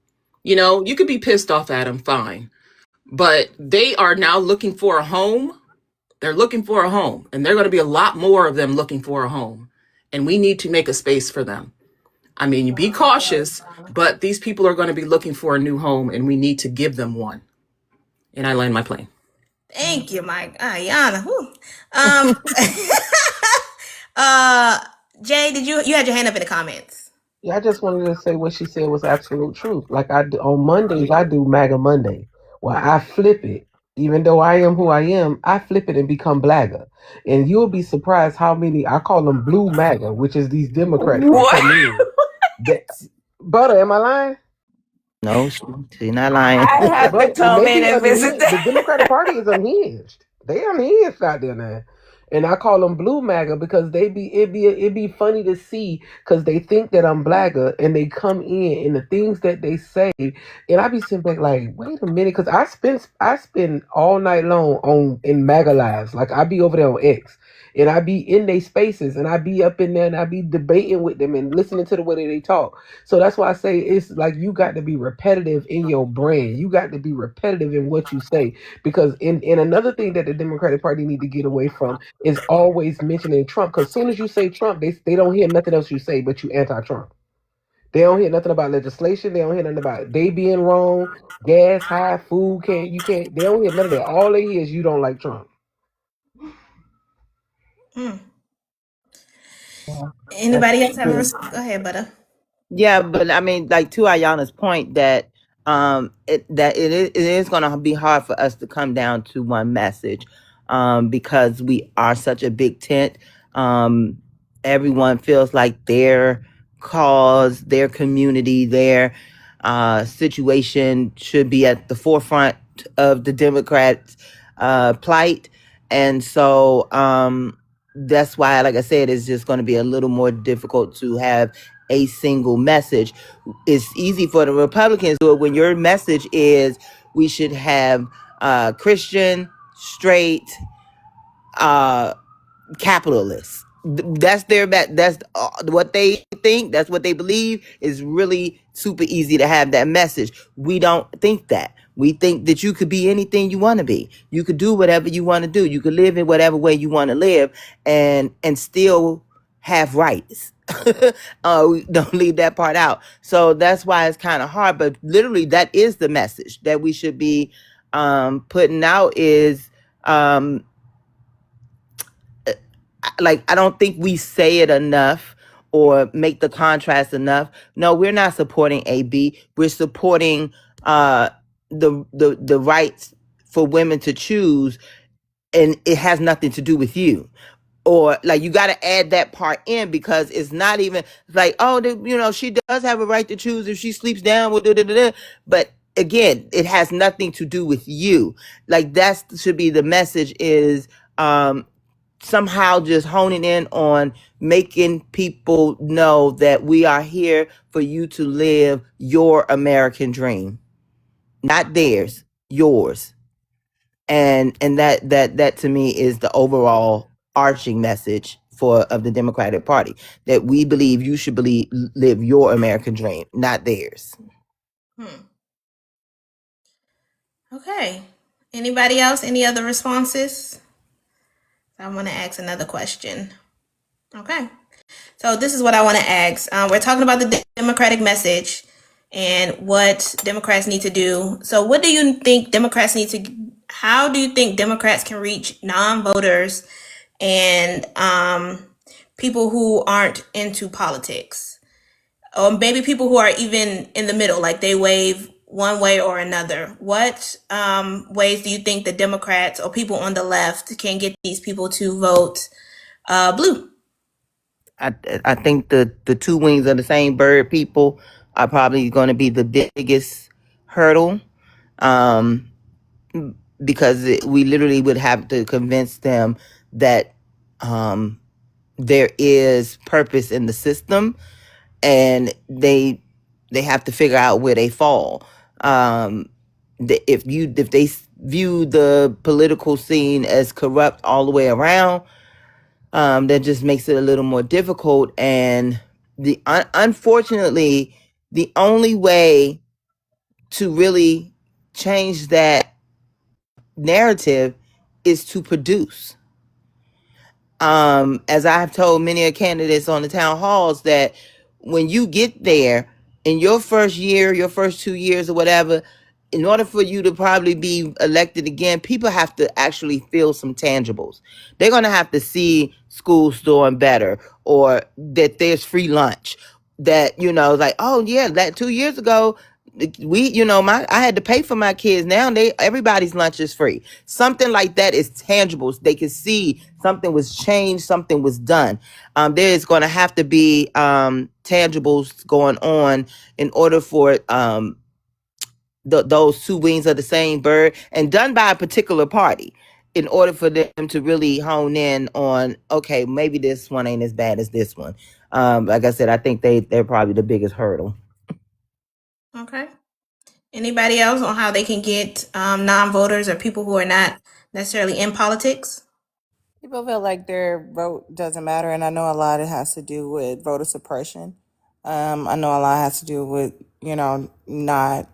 You know, you could be pissed off at them, fine. But they are now looking for a home. They're looking for a home. And there are going to be a lot more of them looking for a home. And we need to make a space for them. I mean, you be cautious, but these people are going to be looking for a new home, and we need to give them one. And I land my plane. Thank you, Mike. Yana. Jay, you had your hand up in the comments? Yeah, I just wanted to say what she said was absolute truth. Like I do, on Mondays, I do MAGA Monday, where I flip it. Even though I am who I am, I flip it and become blagger. And you'll be surprised how many, I call them blue MAGA, which is these Democrats that come in. Butter, am I lying? No, she's not lying. I have to But come in maybe and visit the that. Democratic Party is unhinged. They unhinged out there now. And I call them blue MAGA because it'd be funny to see because they think that I'm blagger and they come in and the things that they say and I be sitting back like, wait a minute, because I spend all night long in MAGA lives. Like I be over there on X and I be in their spaces and I be up in there and I be debating with them and listening to the way they talk. So that's why I say it's like you got to be repetitive in your brand. You got to be repetitive in what you say because in another thing that the Democratic Party need to get away from is always mentioning Trump. Because as soon as you say Trump, they don't hear nothing else you say but you anti-Trump. They don't hear nothing about legislation. They don't hear nothing about they being wrong, gas high, food can't. They don't hear none of that. All they hear is you don't like Trump. Anybody else have a response? Go ahead, Butter. Yeah, but I mean, like to Ayana's point that it is going to be hard for us to come down to one message because we are such a big tent. Everyone feels like their cause, their community, their situation should be at the forefront of the Democrats' plight, and so that's why, like I said, it's just going to be a little more difficult to have a single message. It's easy for the Republicans to do it when your message is we should have Christian, straight, capitalists. That's what they think. That's what they believe. Is really super easy to have that message. We don't think that. We think that you could be anything you want to be. You could do whatever you want to do. You could live in whatever way you want to live, and still have rights. We don't leave that part out. So that's why it's kind of hard. But literally, that is the message that we should be putting out. Is like I don't think we say it enough or make the contrast enough. No, we're not supporting AB. We're supporting the rights for women to choose, and it has nothing to do with you. Or like you got to add that part in because it's not even like, oh, she does have a right to choose if she sleeps down with but again, it has nothing to do with you. Like that should be the message is somehow just honing in on making people know that we are here for you to live your American dream, not theirs, yours. And that to me is the overall arching message of the Democratic Party, that we believe you should live your American dream, not theirs. Okay. Anybody else? Any other responses? I want to ask another question. Okay. So this is what I want to ask. We're talking about the Democratic message and what Democrats need to do. So what do you think Democrats need to, how do you think Democrats can reach non-voters and people who aren't into politics? or maybe people who are even in the middle, like they wave one way or another. What ways do you think the Democrats or people on the left can get these people to vote blue? I I think the two wings of the same bird people are probably going to be the biggest hurdle, um, because we literally would have to convince them that um, there is purpose in the system, and they have to figure out where they fall. If they view the political scene as corrupt all the way around, that just makes it a little more difficult. And unfortunately, the only way to really change that narrative is to produce. As I have told many of candidates on the town halls, that when you get there in your first year, your first 2 years or whatever, in order for you to probably be elected again, people have to actually feel some tangibles. They're going to have to see schools doing better, or that there's free lunch. That, like, oh yeah, that 2 years ago, I had to pay for my kids. Now everybody's lunch is free. Something like that is tangible. They can see something was changed, something was done. There is going to have to be tangibles going on in order for those two wings of the same bird, and done by a particular party, in order for them to really hone in on, okay, maybe this one ain't as bad as this one. Like I said, I think they're probably the biggest hurdle. Okay. Anybody else on how they can get non-voters or people who are not necessarily in politics? People feel like their vote doesn't matter, and I know a lot it has to do with voter suppression. I know a lot has to do with, not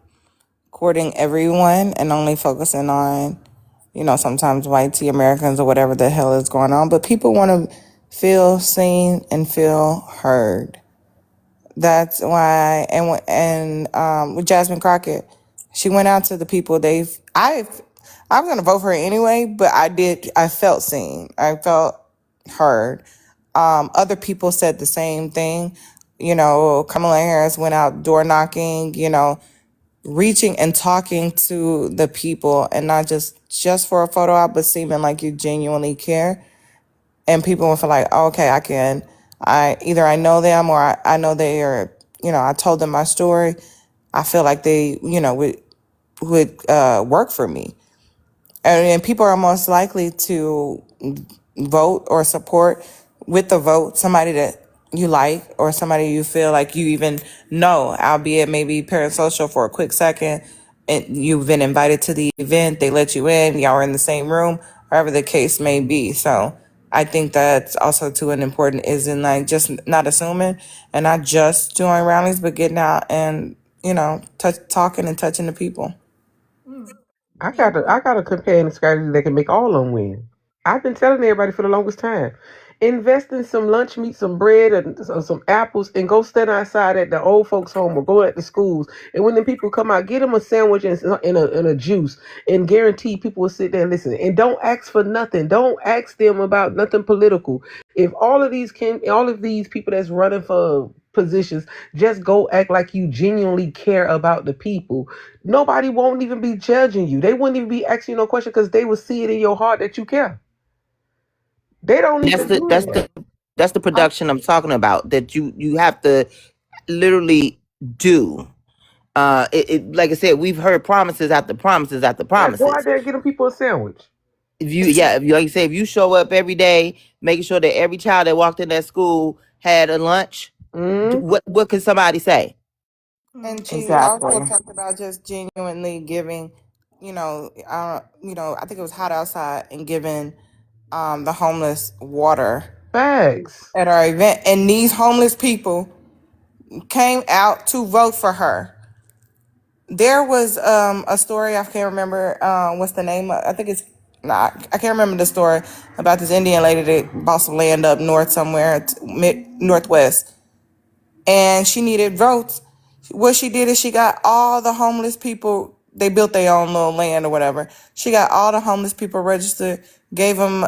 courting everyone and only focusing on, sometimes white tea Americans or whatever the hell is going on. But people want to feel seen and feel heard. That's why, with Jasmine Crockett, she went out to the people. I was gonna vote for her anyway, but I felt seen. I felt heard. Other people said the same thing. Kamala Harris went out door knocking. Reaching and talking to the people, and not just for a photo op, but seeming like you genuinely care. And people will feel like, oh, okay, I know them, or I know they are, I told them my story. I feel like they, would work for me. And people are most likely to vote or support with the vote somebody that you like, or somebody you feel like you even know, albeit maybe parasocial for a quick second. And you've been invited to the event, they let you in, y'all are in the same room, wherever the case may be. So I think that's also too an important, is in like just not assuming and not just doing rallies, but getting out and talking and touching the people. I got a companion strategy that can make all of them win. I've been telling everybody for the longest time. Invest in some lunch meat, some bread, and some apples, and go stand outside at the old folks' home or go at the schools. And when the people come out, get them a sandwich and a juice, and guarantee people will sit there and listen. And don't ask for nothing. Don't ask them about nothing political. If all of these people that's running for positions just go act like you genuinely care about the people, nobody won't even be judging you. They wouldn't even be asking you no question, because they will see it in your heart that you care. They don't That's even the do that's that. the production I'm talking about. That you have to literally do. Like I said, we've heard promises after promises after Yeah, go out promises. there and get them people a sandwich. Like you say, if you show up every day, making sure that every child that walked in that school had a lunch, what can somebody say? And she Exactly. also talked about just genuinely giving, I think it was hot outside, and giving the homeless water Facts. at our event. And these homeless people came out to vote for her. There was a story, I can't remember what's the name of, I think it's not, I can't remember the story, about this Indian lady that bought some land up north somewhere, northwest, and she needed votes. What she did is she got all the homeless people. They built their own little land or whatever. She got all the homeless people registered, gave them,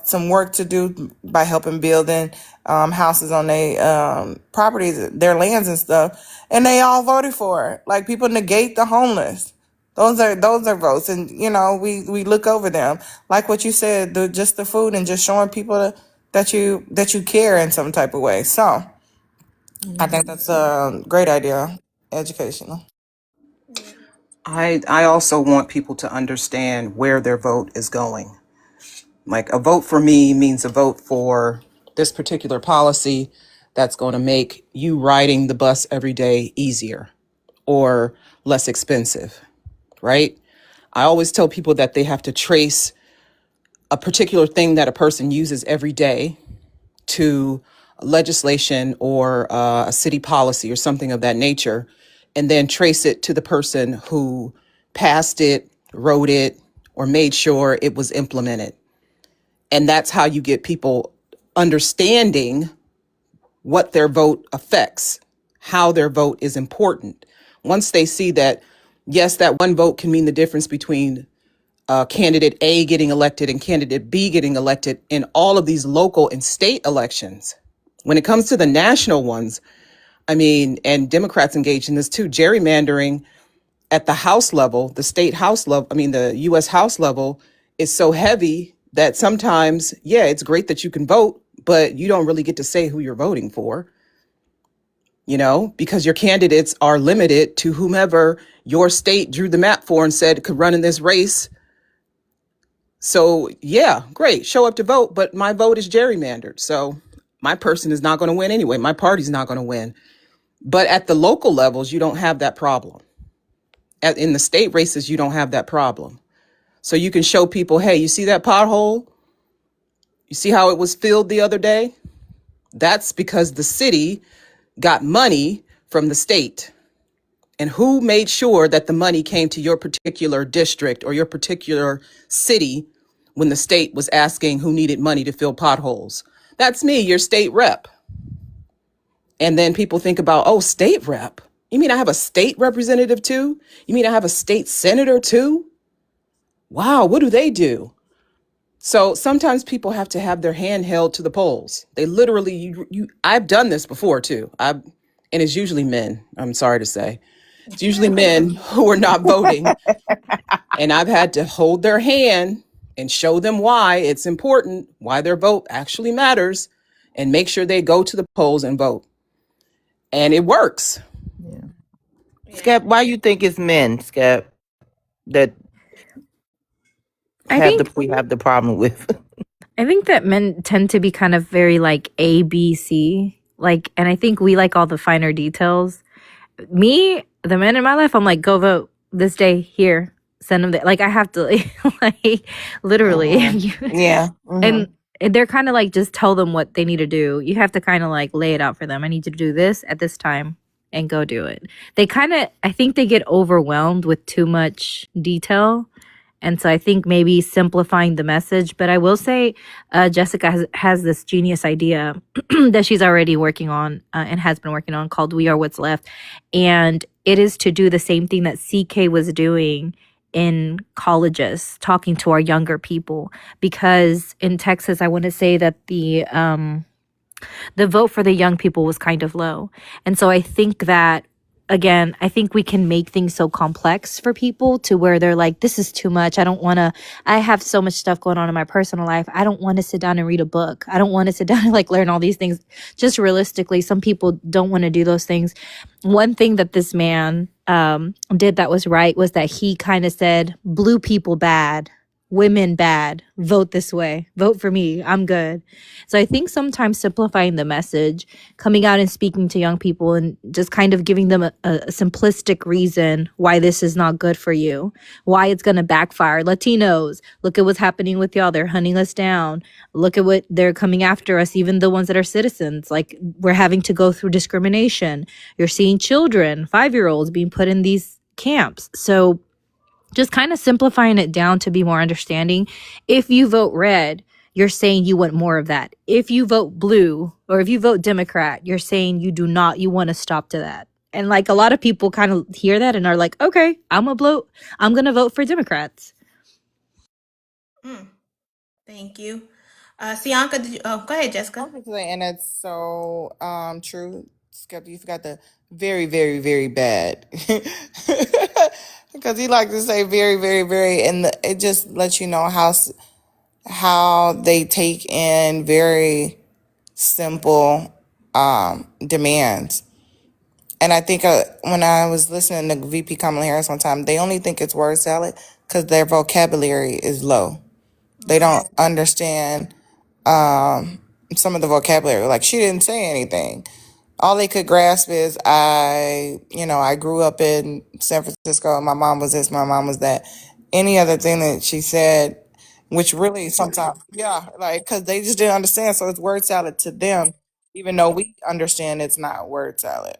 some work to do by helping building, houses on their properties, their lands and stuff, and they all voted for it. Like, people negate the homeless. Those are votes, and we look over them. Like what you said, just the food and just showing people that you care in some type of way. So I think that's a great idea, educational. I also want people to understand where their vote is going. Like, a vote for me means a vote for this particular policy that's going to make you riding the bus every day easier or less expensive, right? I always tell people that they have to trace a particular thing that a person uses every day to legislation or a city policy or something of that nature, and then trace it to the person who passed it, wrote it, or made sure it was implemented. And that's how you get people understanding what their vote affects, how their vote is important. Once they see that, yes, that one vote can mean the difference between candidate A getting elected and candidate B getting elected in all of these local and state elections. When it comes to the national ones, I mean, and Democrats engage in this too, gerrymandering at the House level, the state House level, I mean, the U.S. House level is so heavy that sometimes, yeah, it's great that you can vote, but you don't really get to say who you're voting for, because your candidates are limited to whomever your state drew the map for and said could run in this race. So, yeah, great, show up to vote, but my vote is gerrymandered. So my person is not going to win anyway. My party's not going to win. But at the local levels, you don't have that problem. In the state races, you don't have that problem. So you can show people, hey, you see that pothole? You see how it was filled the other day? That's because the city got money from the state. And who made sure that the money came to your particular district or your particular city when the state was asking who needed money to fill potholes? That's me, your state rep. And then people think about, oh, state rep. You mean I have a state representative too? You mean I have a state senator too? Wow, what do they do? So sometimes people have to have their hand held to the polls. They literally, I've done this before too. And it's usually men, I'm sorry to say. It's usually men who are not voting. And I've had to hold their hand and show them why it's important, why their vote actually matters, and make sure they go to the polls and vote. And it works. Skep, why you think it's men, Skep, that I think we have the problem with? I think that men tend to be kind of very like A, B, C. Like, and I think we like all the finer details. Me, the men in my life, I'm like, go vote this day here. Send them there. Like, I have to, like, literally. Yeah. And they're kind of like, just tell them what they need to do. You have to kind of like lay it out for them. I need you to do this at this time and go do it. They kind of, I think they get overwhelmed with too much detail. And so I think maybe simplifying the message. But I will say Jessica has this genius idea that she's already working on and has been working on called We Are What's Left. And it is to do the same thing that CK was doing in colleges, talking to our younger people. Because in Texas, I want to say that the vote for the young people was kind of low. And so I think that, again, I think we can make things so complex for people to where they're like, this is too much. I have so much stuff going on in my personal life. I don't want to sit down and read a book. I don't want to sit down and like learn all these things. Just realistically, some people don't want to do those things. One thing that this man did that was right was that he kind of said, blue people bad, women bad, vote this way, vote for me, I'm good. So I think sometimes simplifying the message, coming out and speaking to young people and just kind of giving them a simplistic reason why this is not good for you, why it's going to backfire. Latinos, look at what's happening with y'all. They're hunting us down. Look at what they're coming after us, even the ones that are citizens. Like, we're having to go through discrimination. You're seeing children, 5-year-olds being put in these camps. So just kind of simplifying it down to be more understanding. If you vote red, you're saying you want more of that. If you vote blue or if you vote Democrat, you're saying you do not, you want to stop to that. And like a lot of people kind of hear that and are like, okay, I'm going to vote for Democrats. Thank you. Sianca, did you? Oh, go ahead, Jessica. Perfectly, and it's so true. Skeptic, you forgot the very, very, very bad. Because he like to say very, very, very, and it just lets you know how they take in very simple demands. And I think when I was listening to VP Kamala Harris one time, they only think it's word salad because their vocabulary is low. They don't understand some of the vocabulary. Like, she didn't say anything. All they could grasp is I grew up in San Francisco. My mom was this, my mom was that. Any other thing that she said, which really sometimes, yeah, like, because they just didn't understand. So it's word salad to them, even though we understand it's not word salad.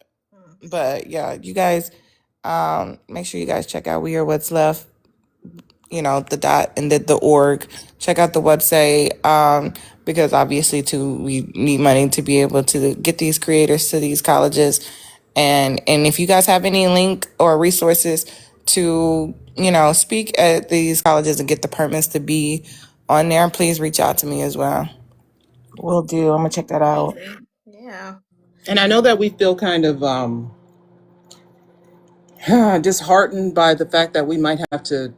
But yeah, you guys, make sure you guys check out We Are What's Left, the dot and the org. Check out the website, because obviously too we need money to be able to get these creators to these colleges. And if you guys have any link or resources to, speak at these colleges and get the permits to be on there, please reach out to me as well. Will do. I'm gonna check that out. Yeah. And I know that we feel kind of disheartened by the fact that we might have to,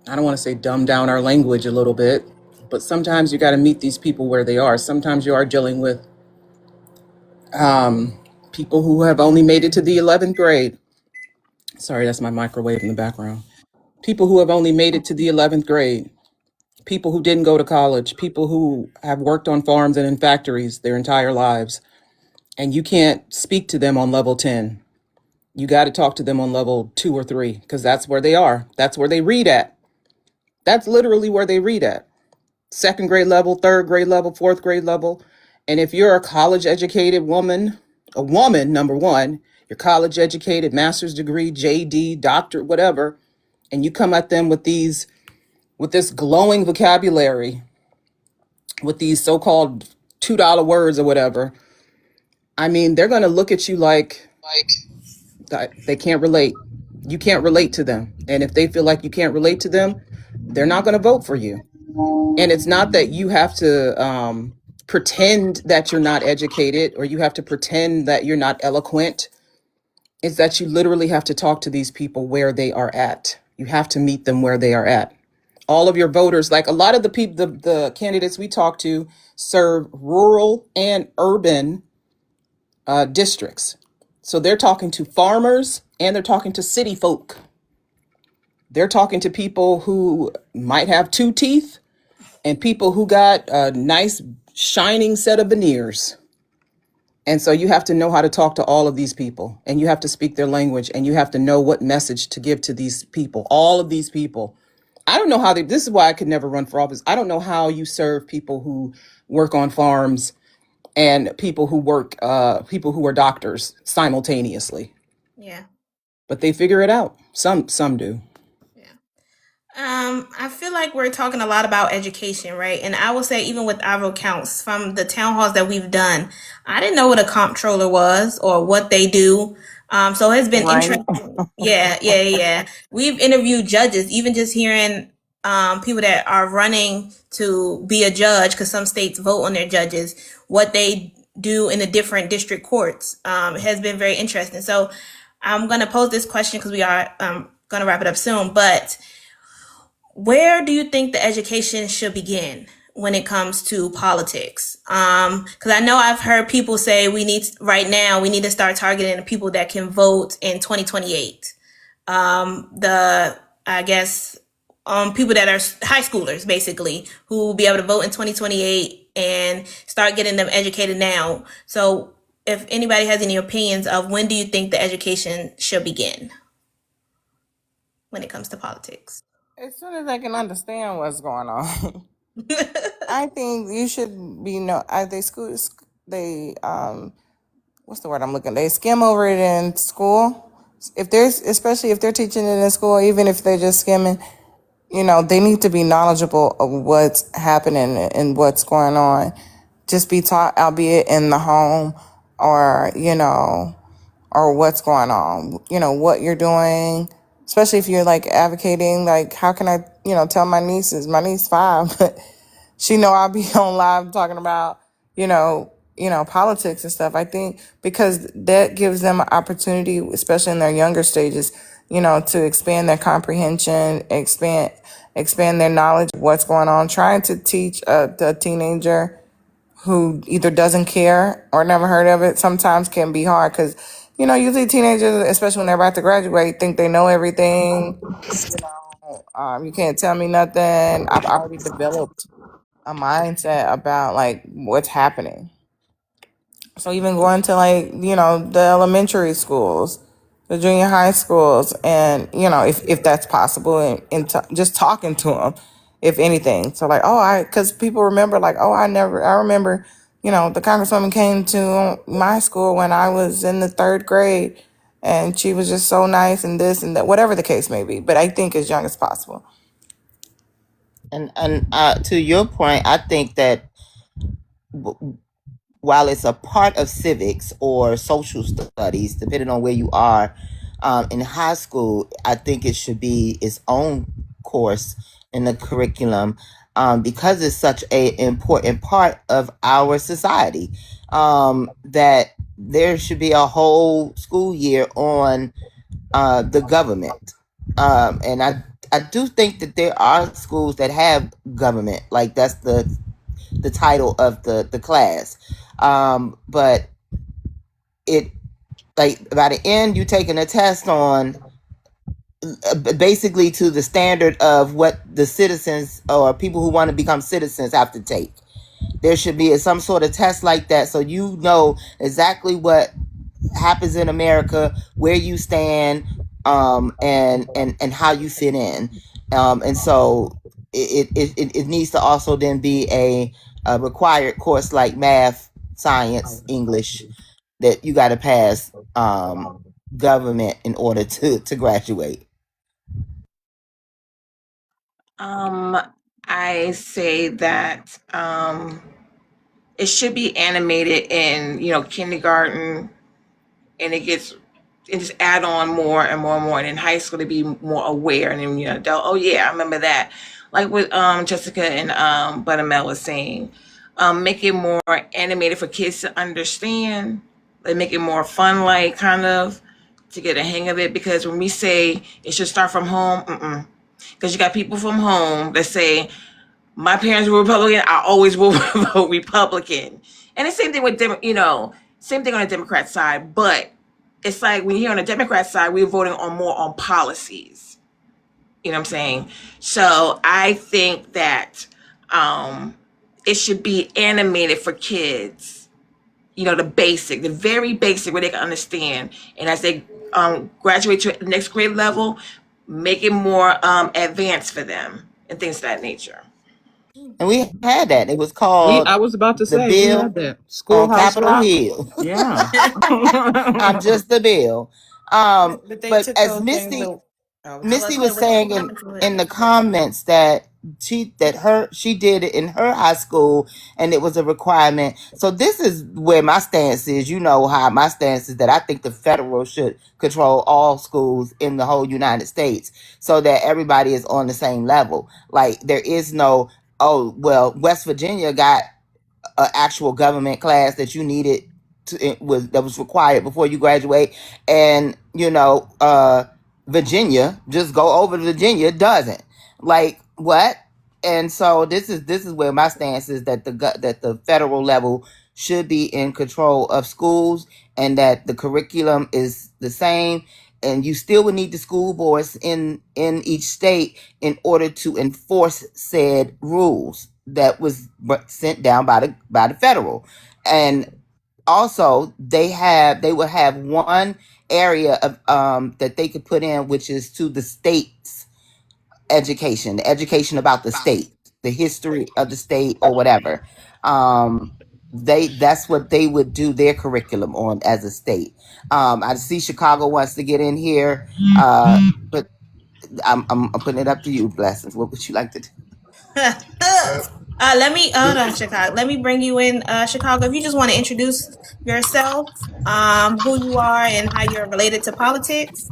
I don't want to say dumb down our language a little bit, but sometimes you got to meet these people where they are. Sometimes you are dealing with people who have only made it to the 11th grade. Sorry, that's my microwave in the background. People who have only made it to the 11th grade. People who didn't go to college. People who have worked on farms and in factories their entire lives. And you can't speak to them on level 10. You got to talk to them on level 2 or 3 because that's where they are. That's where they read at. That's literally where they read at. 2nd grade level, 3rd grade level, 4th grade level. And if you're a college educated woman, number one, you're college educated, master's degree, JD, doctorate, whatever, and you come at them with this glowing vocabulary, with these so-called $2 words or whatever, I mean, they're going to look at you like they can't relate. You can't relate to them. And if they feel like you can't relate to them, they're not going to vote for you. And it's not that you have to pretend that you're not educated or you have to pretend that you're not eloquent. It's that you literally have to talk to these people where they are at. You have to meet them where they are at. All of your voters, like a lot of the people, the candidates we talk to serve rural and urban districts. So they're talking to farmers and they're talking to city folk. They're talking to people who might have 2 teeth and people who got a nice shining set of veneers. And so you have to know how to talk to all of these people and you have to speak their language and you have to know what message to give to these people, all of these people. I don't know how this is why I could never run for office. I don't know how you serve people who work on farms and people who are doctors simultaneously. Yeah. But they figure it out. Some do. I feel like we're talking a lot about education, right? And I would say even with our counts from the town halls that we've done, I didn't know what a comptroller was or what they do. So it's been Right. interesting. Yeah. We've interviewed judges, even just hearing people that are running to be a judge, because some states vote on their judges, what they do in the different district courts has been very interesting. So I'm going to pose this question because we are going to wrap it up soon, but where do you think the education should begin when it comes to politics? Because I know I've heard people say we need to start targeting the people that can vote in 2028. People that are high schoolers, basically, who will be able to vote in 2028 and start getting them educated now. So if anybody has any opinions of when do you think the education should begin when it comes to politics? As soon as I can understand what's going on. I think you should be what's the word I'm looking? They skim over it in school. Especially if they're teaching it in school, even if they're just skimming, they need to be knowledgeable of what's happening and what's going on. Just be taught, albeit in the home or what's going on, what you're doing, especially if you're like advocating, like how can I, tell my niece 5, but she know I'll be on live talking about, politics and stuff. I think because that gives them an opportunity, especially in their younger stages, to expand their comprehension, expand their knowledge of what's going on. Trying to teach the teenager who either doesn't care or never heard of it sometimes can be hard because, usually teenagers, especially when they're about to graduate, think they know everything. You can't tell me nothing. I've already developed a mindset about like what's happening. So even going to like, the elementary schools, the junior high schools, and, if that's possible, and just talking to them, if anything. So like, because people remember like, I remember, the congresswoman came to my school when I was in the 3rd grade and she was just so nice and this and that, whatever the case may be. But I think as young as possible. And to your point, I think that while it's a part of civics or social studies, depending on where you are, in high school, I think it should be its own course in the curriculum, because it's such an important part of our society, that there should be a whole school year on the government. And I do think that there are schools that have government, like that's the title of the class. But it, like, by the end, you taking a test on basically to the standard of what the citizens or people who want to become citizens have to take. There should be some sort of test like that, so you know exactly what happens in America, where you stand, and how you fit in. And so it needs to also then be a required course like math, science, English, that you got to pass government in order to graduate. I say that it should be animated in, kindergarten, and just add on more and more and more. And in high school, to be more aware, and then adult. Oh yeah, I remember that. Like what Jessica and Buttermel was saying, make it more animated for kids to understand. Like make it more fun, like kind of to get a hang of it. Because when we say it should start from home, because you got people from home that say, my parents were Republican, I always will vote Republican. And the same thing with same thing on the Democrat side. But it's like when you're on the Democrat side, we're voting more on policies. You know what I'm saying? So I think that it should be animated for kids. The very basic, where they can understand. And as they graduate to the next grade level, make it more advanced for them and things of that nature. And we had that. It was called I was about to the say we bill had that on schoolhouse Capitol rock. Hill. Yeah. I'm just the bill. But they But took as those things. Misty was saying in the comments that she did it in her high school and it was a requirement. So this is where my stance is. You know how my stance is, that I think the federal should control all schools in the whole United States so that everybody is on the same level. Like there is no, oh well, West Virginia got an actual government class that you needed that was required before you graduate, and Virginia, just go over to Virginia, doesn't. Like what? And so this is where my stance is, that the federal level should be in control of schools, and that the curriculum is the same, and you still would need the school boards in each state in order to enforce said rules that was sent down by the federal. And also they will have one area of that they could put in, which is to the state's education, the education about the state, the history of the state or whatever. That's what they would do their curriculum on as a state. I see Chicago wants to get in here, but I'm putting it up to you, Blessings. What would you like to do? Let me hold on, Chicago. Let me bring you in, Chicago. If you just want to introduce yourself, who you are, and how you're related to politics.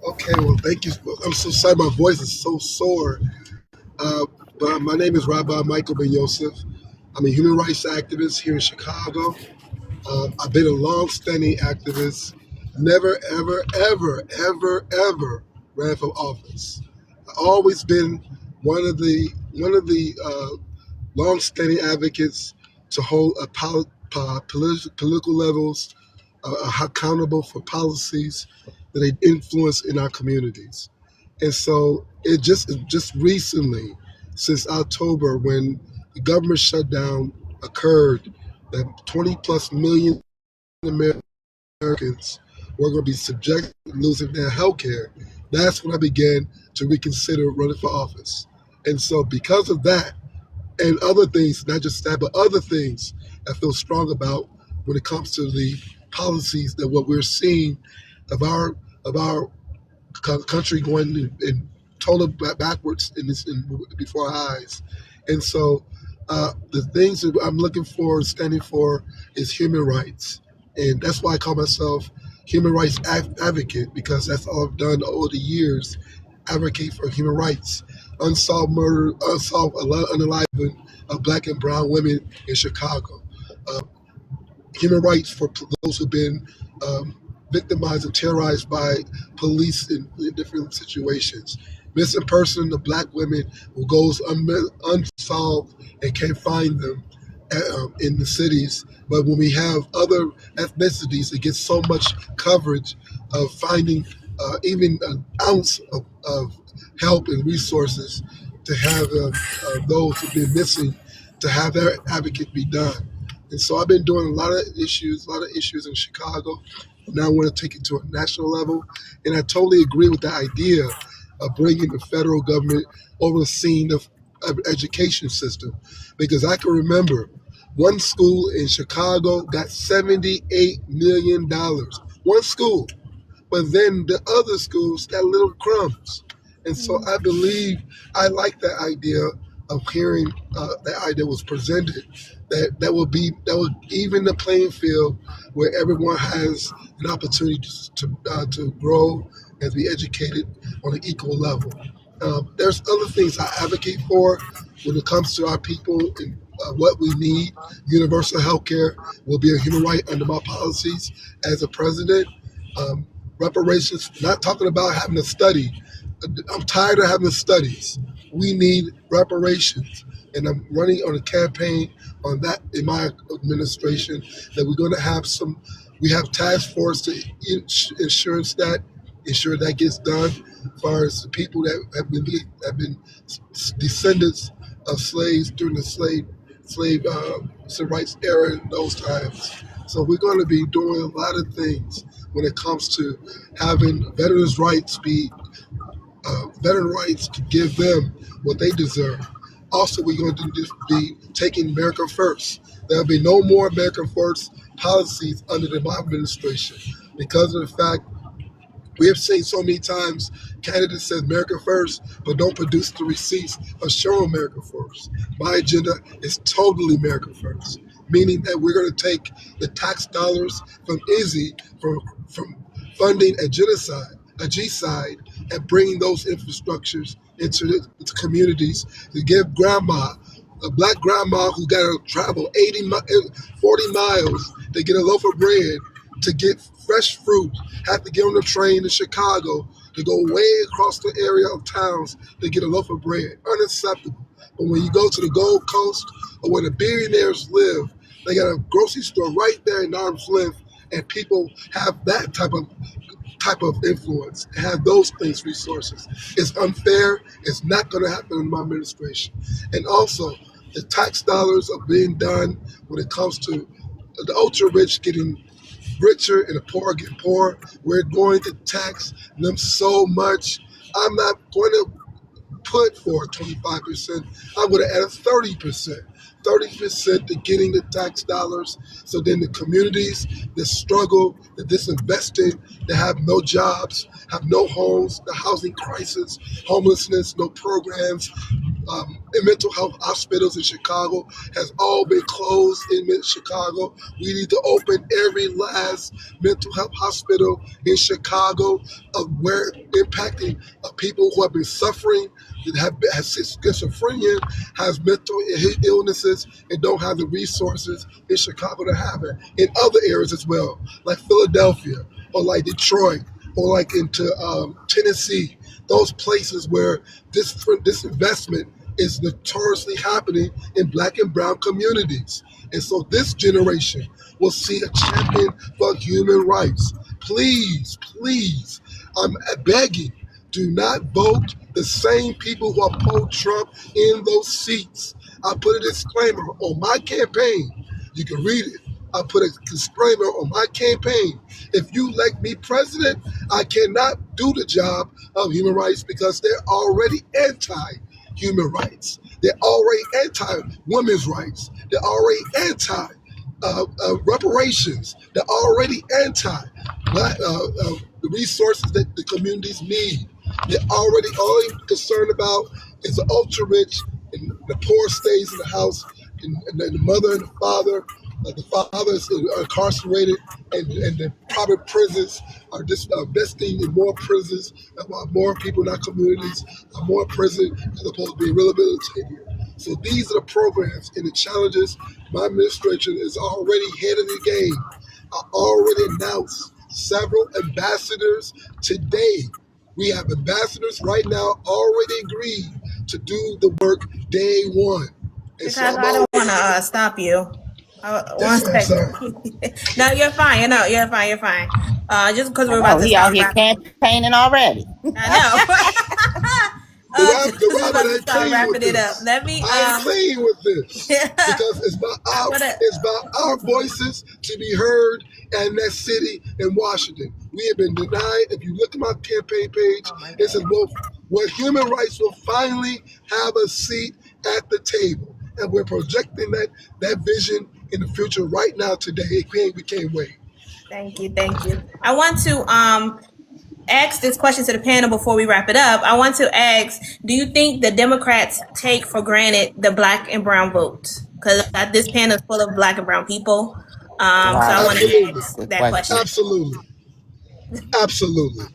Okay, well, thank you. I'm so sorry, my voice is so sore. But my name is Rabbi Michael Ben Yosef. I'm a human rights activist here in Chicago. I've been a long-standing activist. Never, ever, ever, ever, ever ran for office. I've always been one of the long-standing advocates to hold political levels accountable for policies that they influence in our communities. And so it just recently, since October, when the government shutdown occurred, that 20 plus million Americans were going to be subjected to losing their health care. That's when I began to reconsider running for office. And so because of that and other things, not just that, but other things I feel strong about when it comes to the policies that what we're seeing of our country going in total backwards before our eyes. And so the things that I'm looking for, standing for, is human rights. And that's why I call myself human rights advocate, because that's all I've done over the years, advocate for human rights. Unsolved murder, unsolved unaliving of black and brown women in Chicago. Uh, Human rights for those who've been victimized and terrorized by police in different situations. Missing person, the black women who goes unsolved and can't find them in the cities. But when we have other ethnicities, it gets so much coverage of finding even an ounce of help and resources to have those who've been missing, to have their advocate be done. And so I've been doing a lot of issues in Chicago. Now I want to take it to a national level. And I totally agree with the idea of bringing the federal government overseeing the education system. Because I can remember one school in Chicago got $78 million. One school. But then the other schools got little crumbs. And so I believe, I like that idea of hearing that idea was presented, that will even the playing field where everyone has an opportunity to grow and be educated on an equal level. There's other things I advocate for when it comes to our people and what we need. Universal health care will be a human right under my policies as a president. Reparations, not talking about having a study. I'm tired of having studies. We need reparations. And I'm running on a campaign on that in my administration, that we're going to have we have task force to ensure that gets done, as far as the people that have been descendants of slaves during the slave civil rights era in those times. So we're going to be doing a lot of things when it comes to having veterans' rights veteran rights, to give them what they deserve. Also, we're going to be taking America First. There'll be no more America First policies under my administration, because of the fact we have seen so many times candidates say America First, but don't produce the receipts of showing America First. My agenda is totally America First, meaning that we're going to take the tax dollars from Izzy, from funding a genocide, a G-side, and bringing those infrastructures into the communities to give grandma, a black grandma who got to travel 40 miles to get a loaf of bread, to get fresh fruit, have to get on the train to Chicago, to go way across the area of towns to get a loaf of bread. Unacceptable. But when you go to the Gold Coast, or where the billionaires live, they got a grocery store right there in arm's length, and people have that type of influence, and have those things, resources. It's unfair. It's not going to happen in my administration. And also, the tax dollars are being done when it comes to the ultra rich getting richer and the poor getting poorer. We're going to tax them so much. I'm not going to put for 25%. I'm going to add a 30%. 30% to getting the tax dollars. So then the communities that struggle, that disinvested, that have no jobs, have no homes, the housing crisis, homelessness, no programs, mental health hospitals in Chicago has all been closed in Chicago. We need to open every last mental health hospital in Chicago, where impacting people who have been suffering, that have schizophrenia, has mental illnesses, and don't have the resources in Chicago to have it. In other areas as well, like Philadelphia or like Detroit or like into Tennessee, those places where this investment is notoriously happening in Black and brown communities. And so this generation will see a champion for human rights. Please, please, I'm begging, do not vote the same people who uphold Trump in those seats. I put a disclaimer on my campaign. You can read it. I put a disclaimer on my campaign. If you elect me president, I cannot do the job of human rights because they're already anti-human rights. They're already anti-women's rights. They're already anti reparations. They're already anti the resources that the communities need. They're already all concerned about is the ultra rich, and the poor stays in the house, and the mother and the father is incarcerated, and the private prisons are just investing in more prisons, while more people in our communities are more in prison as opposed to being rehabilitated. So these are the programs and the challenges my administration is already ahead of the game. I already announced several ambassadors today. We have ambassadors right now already agreed to do the work day one. And so Chicago, I don't want to stop you. One yes, ma'am, second. sorry. No, you're fine. No, you're fine. You're fine. Just because I we're about know to he out start here wrapping. campaigning already. I know. Just The because we're rabbit about to ain't start playing wrapping with it up. this. Let me. I ain't playing with this because I'm gonna. it's about our voices to be heard in that city in Washington. We have been denied. If you look at my campaign page, Oh my it says, God. well, where human rights will finally have a seat at the table. And we're projecting that vision in the future right now today. We can't wait. Thank you. Thank you. I want to ask this question to the panel before we wrap it up. I want to ask, do you think the Democrats take for granted the Black and brown vote? Because this panel is full of Black and brown people. So I Right. want to Absolutely. ask Good that question. question. Absolutely. Absolutely.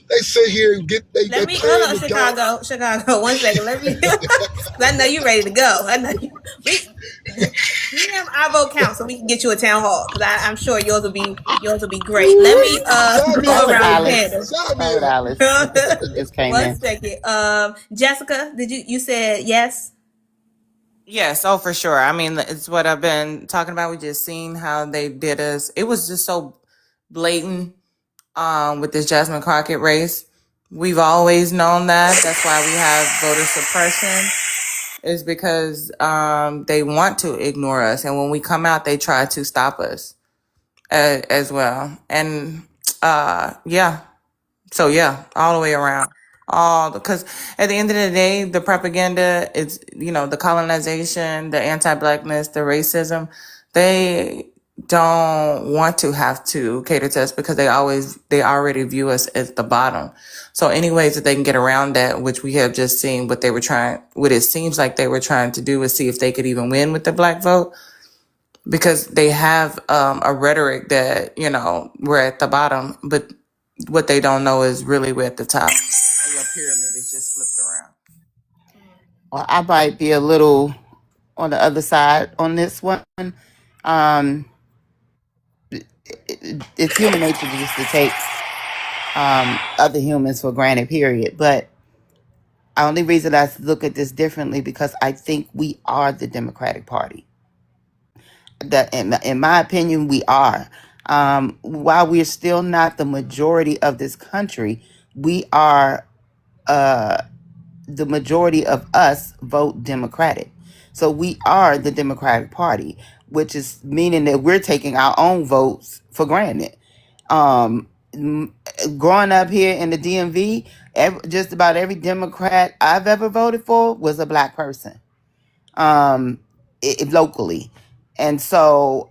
They sit here and they Let me hold playing on, the God. Chicago. 1 second. Let me. Cause I know you ready to go. I know you. We have our vote count so we can get you a town hall. Cause I'm sure yours will be great. Let me Woo! Sign me That go was up, around the baby. Alice. panel. Sign That me was up. Alice. She just came One in. second. Jessica, did you said yes? Yes, oh for sure. I mean, it's what I've been talking about. We just seen how they did us. It was just so blatant with this Jasmine Crockett race. We've always known that. That's why we have voter suppression, is because they want to ignore us. And when we come out, they try to stop us as well. And yeah, so yeah, all the way around. All because at the end of the day, the propaganda is, the colonization, the anti-blackness, the racism, they don't want to have to cater to us because they already view us as the bottom. So any ways that they can get around that, which we have just seen what it seems like they were trying to do is see if they could even win with the black vote, because they have a rhetoric that, we're at the bottom, but what they don't know is really we're at the top. Your pyramid is just flipped around. Well, I might be a little on the other side on this one. Um, it's human nature just to take other humans for granted, period. But the only reason I look at this differently because I think we are the Democratic Party. That, in my opinion, we are. While we're still not the majority of this country, we are. The majority of us vote Democratic. So we are the Democratic Party, which is meaning that we're taking our own votes for granted. Growing up here in the DMV, just about every Democrat I've ever voted for was a black person, locally. And so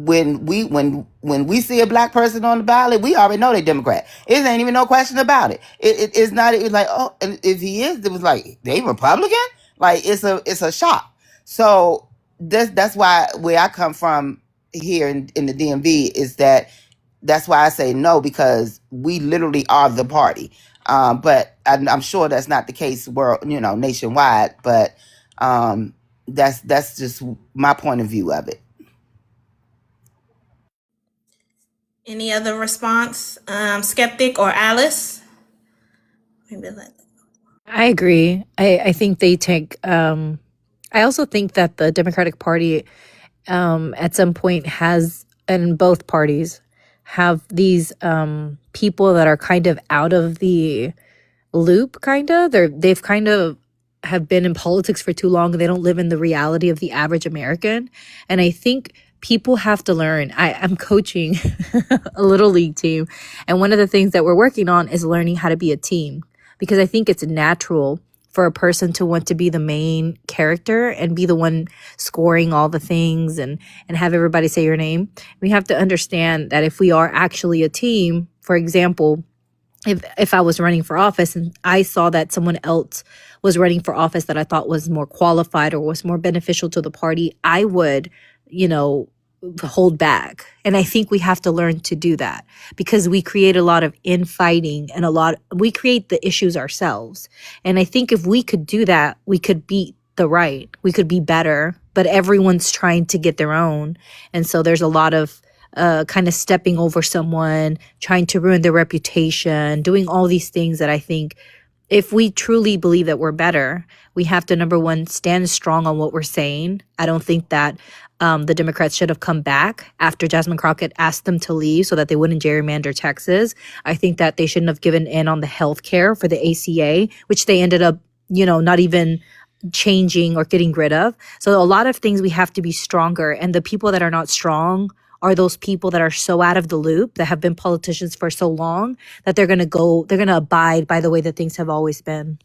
when we see a black person on the ballot, we already know they Democrat. It ain't even no question about it. It's not. It's like, oh, and if he is, it was like they Republican. Like it's a shock. So that's why where I come from here in the DMV is that's why I say no, because we literally are the party. But I'm sure that's not the case nationwide. But that's just my point of view of it. Any other response? Skeptic or Alice? Maybe I agree. I think they take. I also think that the Democratic Party, at some point, has, and both parties have these people that are kind of out of the loop. They've kind of have been in politics for too long. They don't live in the reality of the average American, and I think people have to learn. I'm coaching a little league team, and one of the things that we're working on is learning how to be a team, because I think it's natural for a person to want to be the main character and be the one scoring all the things and have everybody say your name. We have to understand that if we are actually a team, for example, if I was running for office and I saw that someone else was running for office that I thought was more qualified or was more beneficial to the party, I would, hold back. And I think we have to learn to do that, because we create a lot of infighting and we create the issues ourselves. And I think if we could do that, we could beat the right. We could be better, but everyone's trying to get their own. And so there's a lot of kind of stepping over someone, trying to ruin their reputation, doing all these things that I think if we truly believe that we're better, we have to, number one, stand strong on what we're saying. I don't think that the Democrats should have come back after Jasmine Crockett asked them to leave so that they wouldn't gerrymander Texas. I think that they shouldn't have given in on the health care for the ACA, which they ended up, not even changing or getting rid of. So a lot of things we have to be stronger. And the people that are not strong are those people that are so out of the loop, that have been politicians for so long, that they're going to abide by the way that things have always been.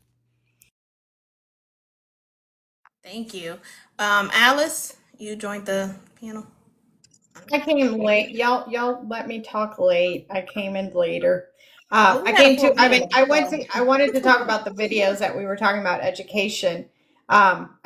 Thank you. Alice, you joined the panel. I came late. Y'all let me talk late. I came in later. Well, we I had a came full to. I mean, panel, I wanted to talk about the videos that we were talking about education.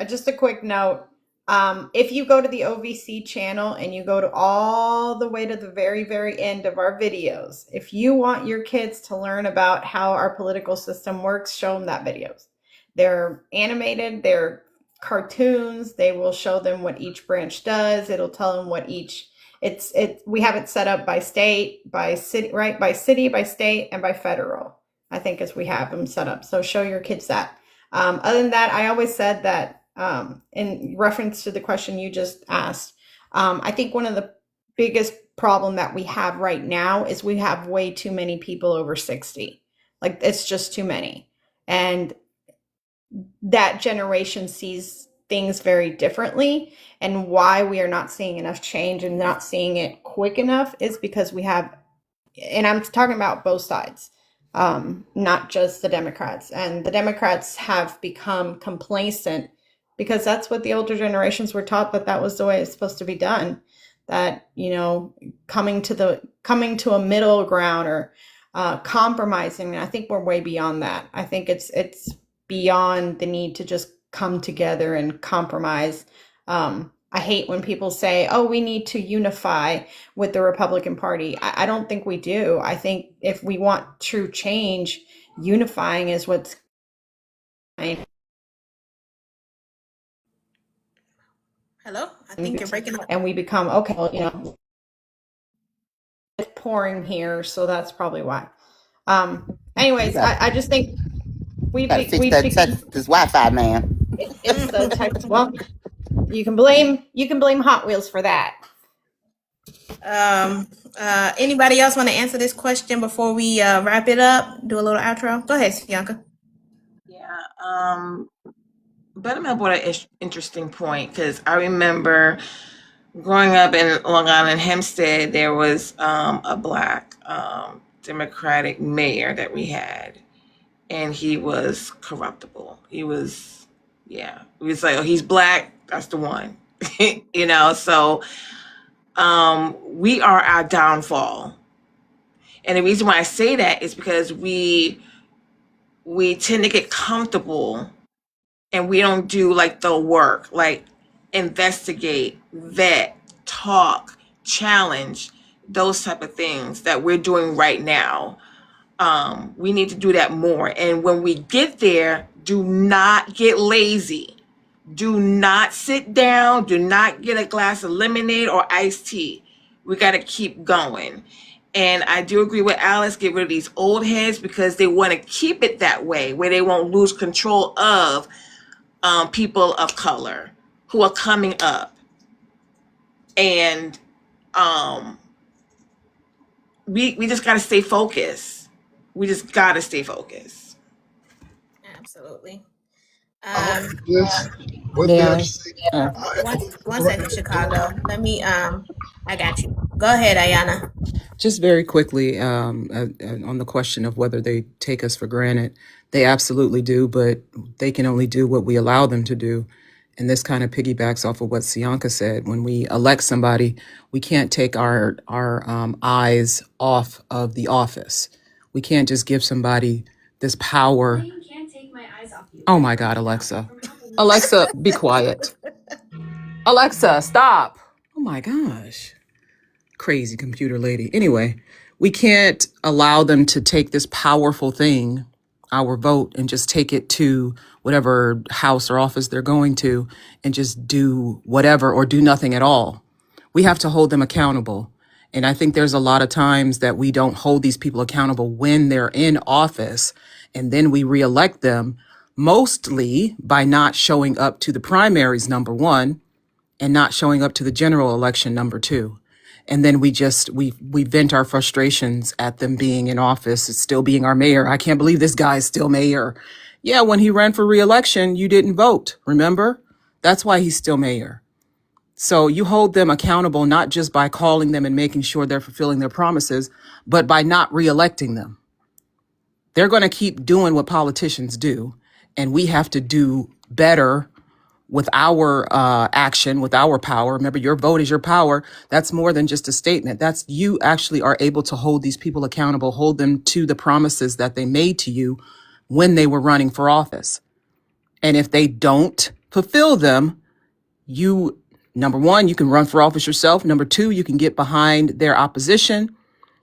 Just a quick note. If you go to the OVC channel and you go to all the way to the very, very end of our videos, if you want your kids to learn about how our political system works, show them that videos. They're animated. They're cartoons. They will show them what each branch does. It'll tell them what each. We have it set up by state, by city, right? By city, by state, and by federal. I think as we have them set up. So show your kids that. Other than that, I always said that in reference to the question you just asked, I think one of the biggest problem that we have right now is we have way too many people over 60. Like, it's just too many. And that generation sees things very differently. And why we are not seeing enough change and not seeing it quick enough is because we have, and I'm talking about both sides, not just the Democrats. And the Democrats have become complacent because that's what the older generations were taught, that was the way it's supposed to be done. That, coming to a middle ground or compromising. And I think we're way beyond that. I think it's beyond the need to just come together and compromise. I hate when people say, oh, we need to unify with the Republican Party. I don't think we do. I think if we want true change, unifying is what's Hello? I think you're breaking up. and we become, okay, well, it's pouring here, so that's probably why. Anyways, I just think we Gotta fix this Wi-Fi, man. it's the type. Well, you can blame Hot Wheels for that. Anybody else want to answer this question before we wrap it up? Do a little outro. Go ahead, Sianca. Yeah. Buttermel brought an interesting point, because I remember growing up in Long Island, Hempstead, there was a black Democratic mayor that we had, and he was corruptible. He was like, oh, he's black, that's the one. So we are our downfall. And the reason why I say that is because we tend to get comfortable and we don't do like the work, like investigate, vet, talk, challenge, those type of things that we're doing right now. We need to do that more. And when we get there, do not get lazy. Do not sit down. Do not get a glass of lemonade or iced tea. We got to keep going. And I do agree with Alice, get rid of these old heads because they want to keep it that way, where they won't lose control of people of color who are coming up. And we just got to stay focused. We just got to stay focused. Absolutely. Yes. One thing I Yeah. just say, One second, Chicago. Let me, I got you. Go ahead, Ayana. Just very quickly, on the question of whether they take us for granted, they absolutely do, but they can only do what we allow them to do. And this kind of piggybacks off of what Sianca said. When we elect somebody, we can't take our eyes off of the office. We can't just give somebody this power. You can't take my eyes off you. Oh my God, Alexa. Alexa, be quiet. Alexa, stop. Oh my gosh. Crazy computer lady. Anyway, we can't allow them to take this powerful thing, our vote, and just take it to whatever house or office they're going to and just do whatever or do nothing at all. We have to hold them accountable. And I think there's a lot of times that we don't hold these people accountable when they're in office, and then we reelect them, mostly by not showing up to the primaries, number one, and not showing up to the general election, number two. And then we vent our frustrations at them being in office, still being our mayor. I can't believe this guy is still mayor. Yeah, when he ran for reelection, you didn't vote, remember? That's why he's still mayor. So you hold them accountable, not just by calling them and making sure they're fulfilling their promises, but by not reelecting them. They're going to keep doing what politicians do, and we have to do better with our action, with our power. Remember, your vote is your power. That's more than just a statement. That's you actually are able to hold these people accountable, hold them to the promises that they made to you when they were running for office. And if they don't fulfill them, you, number one, you can run for office yourself. Number two, you can get behind their opposition.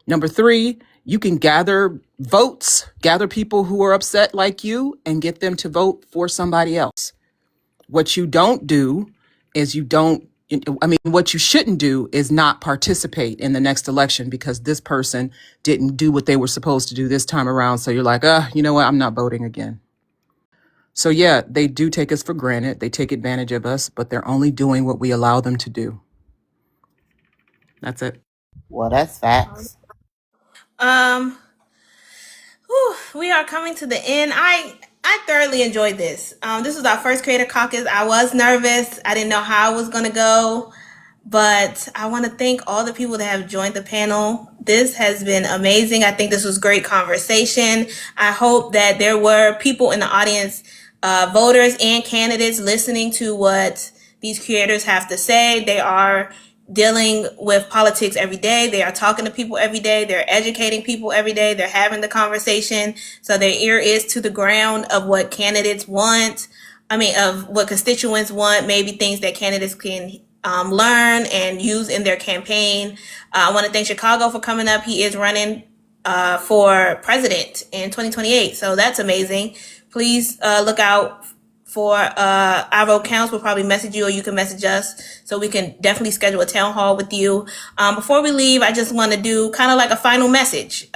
Number three, you can gather votes, gather people who are upset like you and get them to vote for somebody else. What you don't do is what you shouldn't do is not participate in the next election because this person didn't do what they were supposed to do this time around. So you're like, you know what? I'm not voting again. So yeah, they do take us for granted. They take advantage of us, but they're only doing what we allow them to do. That's it. Well, that's facts. We are coming to the end. I thoroughly enjoyed this. This was our first Creator Caucus. I was nervous. I didn't know how it was going to go, but I want to thank all the people that have joined the panel. This has been amazing. I think this was great conversation. I hope that there were people in the audience, voters and candidates, listening to what these creators have to say. They are dealing with politics every day. They are talking to people every day. They're educating people every day. They're having the conversation. So their ear is to the ground of what candidates want. Of what constituents want, maybe things that candidates can learn and use in their campaign. I want to thank Chicago for coming up. He is running for president in 2028. So that's amazing. Please look out for our vote counts. We'll probably message you or you can message us so we can definitely schedule a town hall with you. Before we leave, I just want to do kind of like a final message.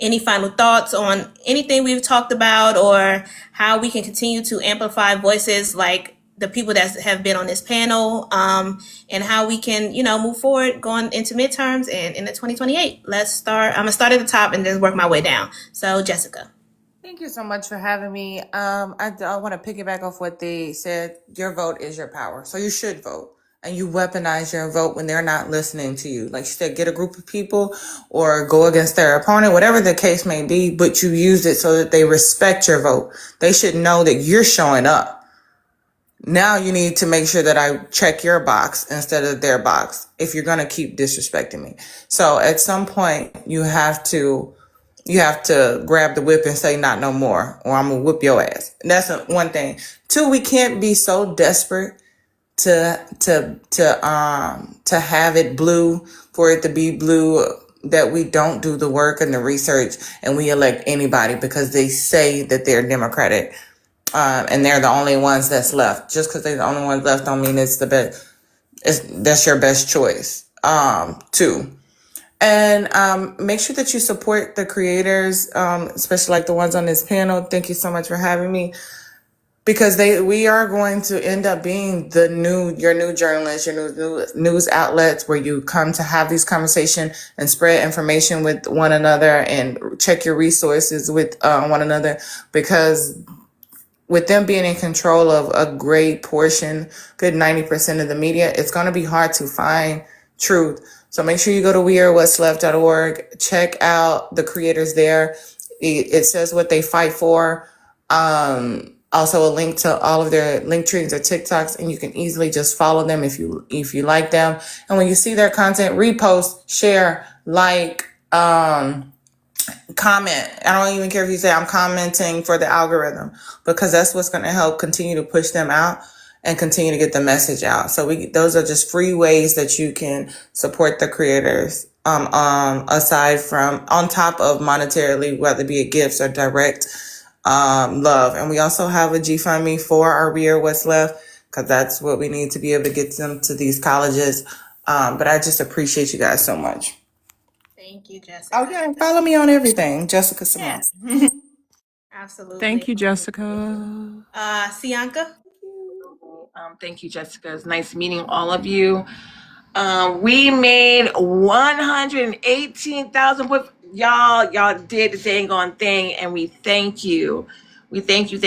Any final thoughts on anything we've talked about or how we can continue to amplify voices like the people that have been on this panel, and how we can, move forward going into midterms and into 2028. Let's start. I'm gonna start at the top and then work my way down. So Jessica. Thank you so much for having me. I want to piggyback off what they said. Your vote is your power. So you should vote. And you weaponize your vote when they're not listening to you. Like you said, get a group of people or go against their opponent, whatever the case may be, but you used it so that they respect your vote. They should know that you're showing up. Now you need to make sure that I check your box instead of their box if you're going to keep disrespecting me. So at some point you have to grab the whip and say not no more, or I'm gonna whip your ass. That's one thing. Two, we can't be so desperate to have it blue, for it to be blue, that we don't do the work and the research and we elect anybody because they say that they're Democratic, and they're the only ones that's left. Just because they're the only ones left don't mean it's the best. That's your best choice. Two. And make sure that you support the creators, especially like the ones on this panel. Thank you so much for having me, because we are going to end up being your new journalists, your new news outlets, where you come to have these conversations and spread information with one another and check your resources with one another, because with them being in control of a great portion, good 90% of the media, it's going to be hard to find truth. So make sure you go to wearewhatsleft.org, check out the creators there. It says what they fight for. Also a link to all of their link trees or TikToks, and you can easily just follow them if you like them. And when you see their content, repost, share, like, comment. I don't even care if you say I'm commenting for the algorithm, because that's what's going to help continue to push them out and continue to get the message out. So those are just free ways that you can support the creators, aside from, on top of monetarily, whether it be gifts or direct love. And we also have a GFundMe for our We Are What's Left, because that's what we need to be able to get them to these colleges. But I just appreciate you guys so much. Thank you, Jessica. Oh yeah, and follow me on everything, Jessica Cymone. Yes, absolutely. Thank you, Jessica. Cianca. Thank you, Jessica. It's nice meeting all of you. We made 118,000. Y'all did the dang on thing, and we thank you. We thank you.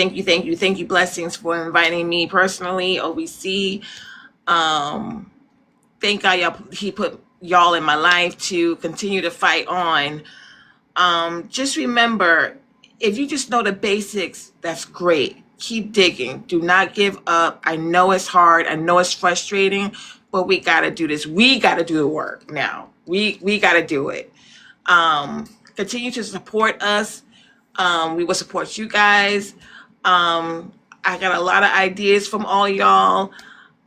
Blessings for inviting me personally, OVC. Thank God he put y'all in my life to continue to fight on. Just remember, if you just know the basics, that's great. Keep digging. Do not give up. I know it's hard. I know it's frustrating, but we got to do this. We got to do the work now. We got to do it. Continue to support us. We will support you guys. I got a lot of ideas from all y'all.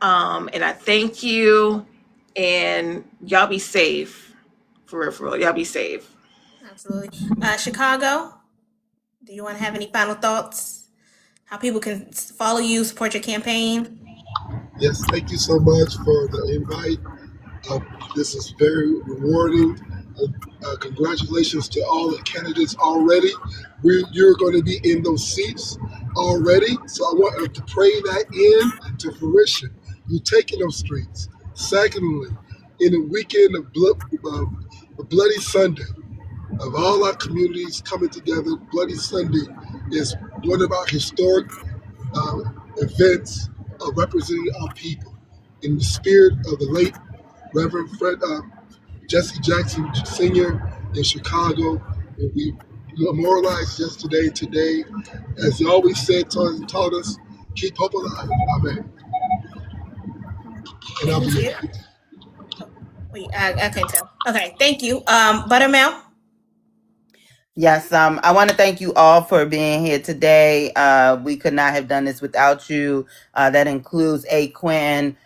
And I thank you. And y'all be safe. For real. Y'all be safe. Absolutely. Chicago, do you want to have any final thoughts? How people can follow you, support your campaign? Yes, thank you so much for the invite. This is very rewarding. Congratulations to all the candidates already. You're going to be in those seats already. So I want to pray that in to fruition. You taking those streets. Secondly, in the weekend of Bloody Sunday, of all our communities coming together, Bloody Sunday is one of our historic events of representing our people in the spirit of the late Reverend Jesse Jackson Sr. in Chicago. And we memorialized yesterday, today, as he always said, taught us, keep hope alive. Amen. And I'll be Wait, I can't tell. Okay, thank you. Buttermel. Yes, I want to thank you all for being here today. We could not have done this without you. That includes Quinn,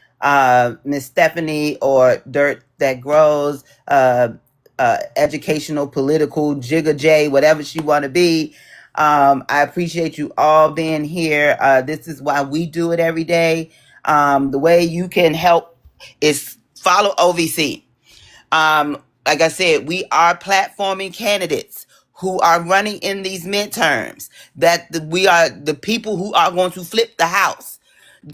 Miss Stephanie, or Dirt That Grows, educational, political, Jigga J, whatever she want to be. I appreciate you all being here. This is why we do it every day. The way you can help is follow OVC. Like I said, we are platforming candidates who are running in these midterms, that we are the people who are going to flip the house.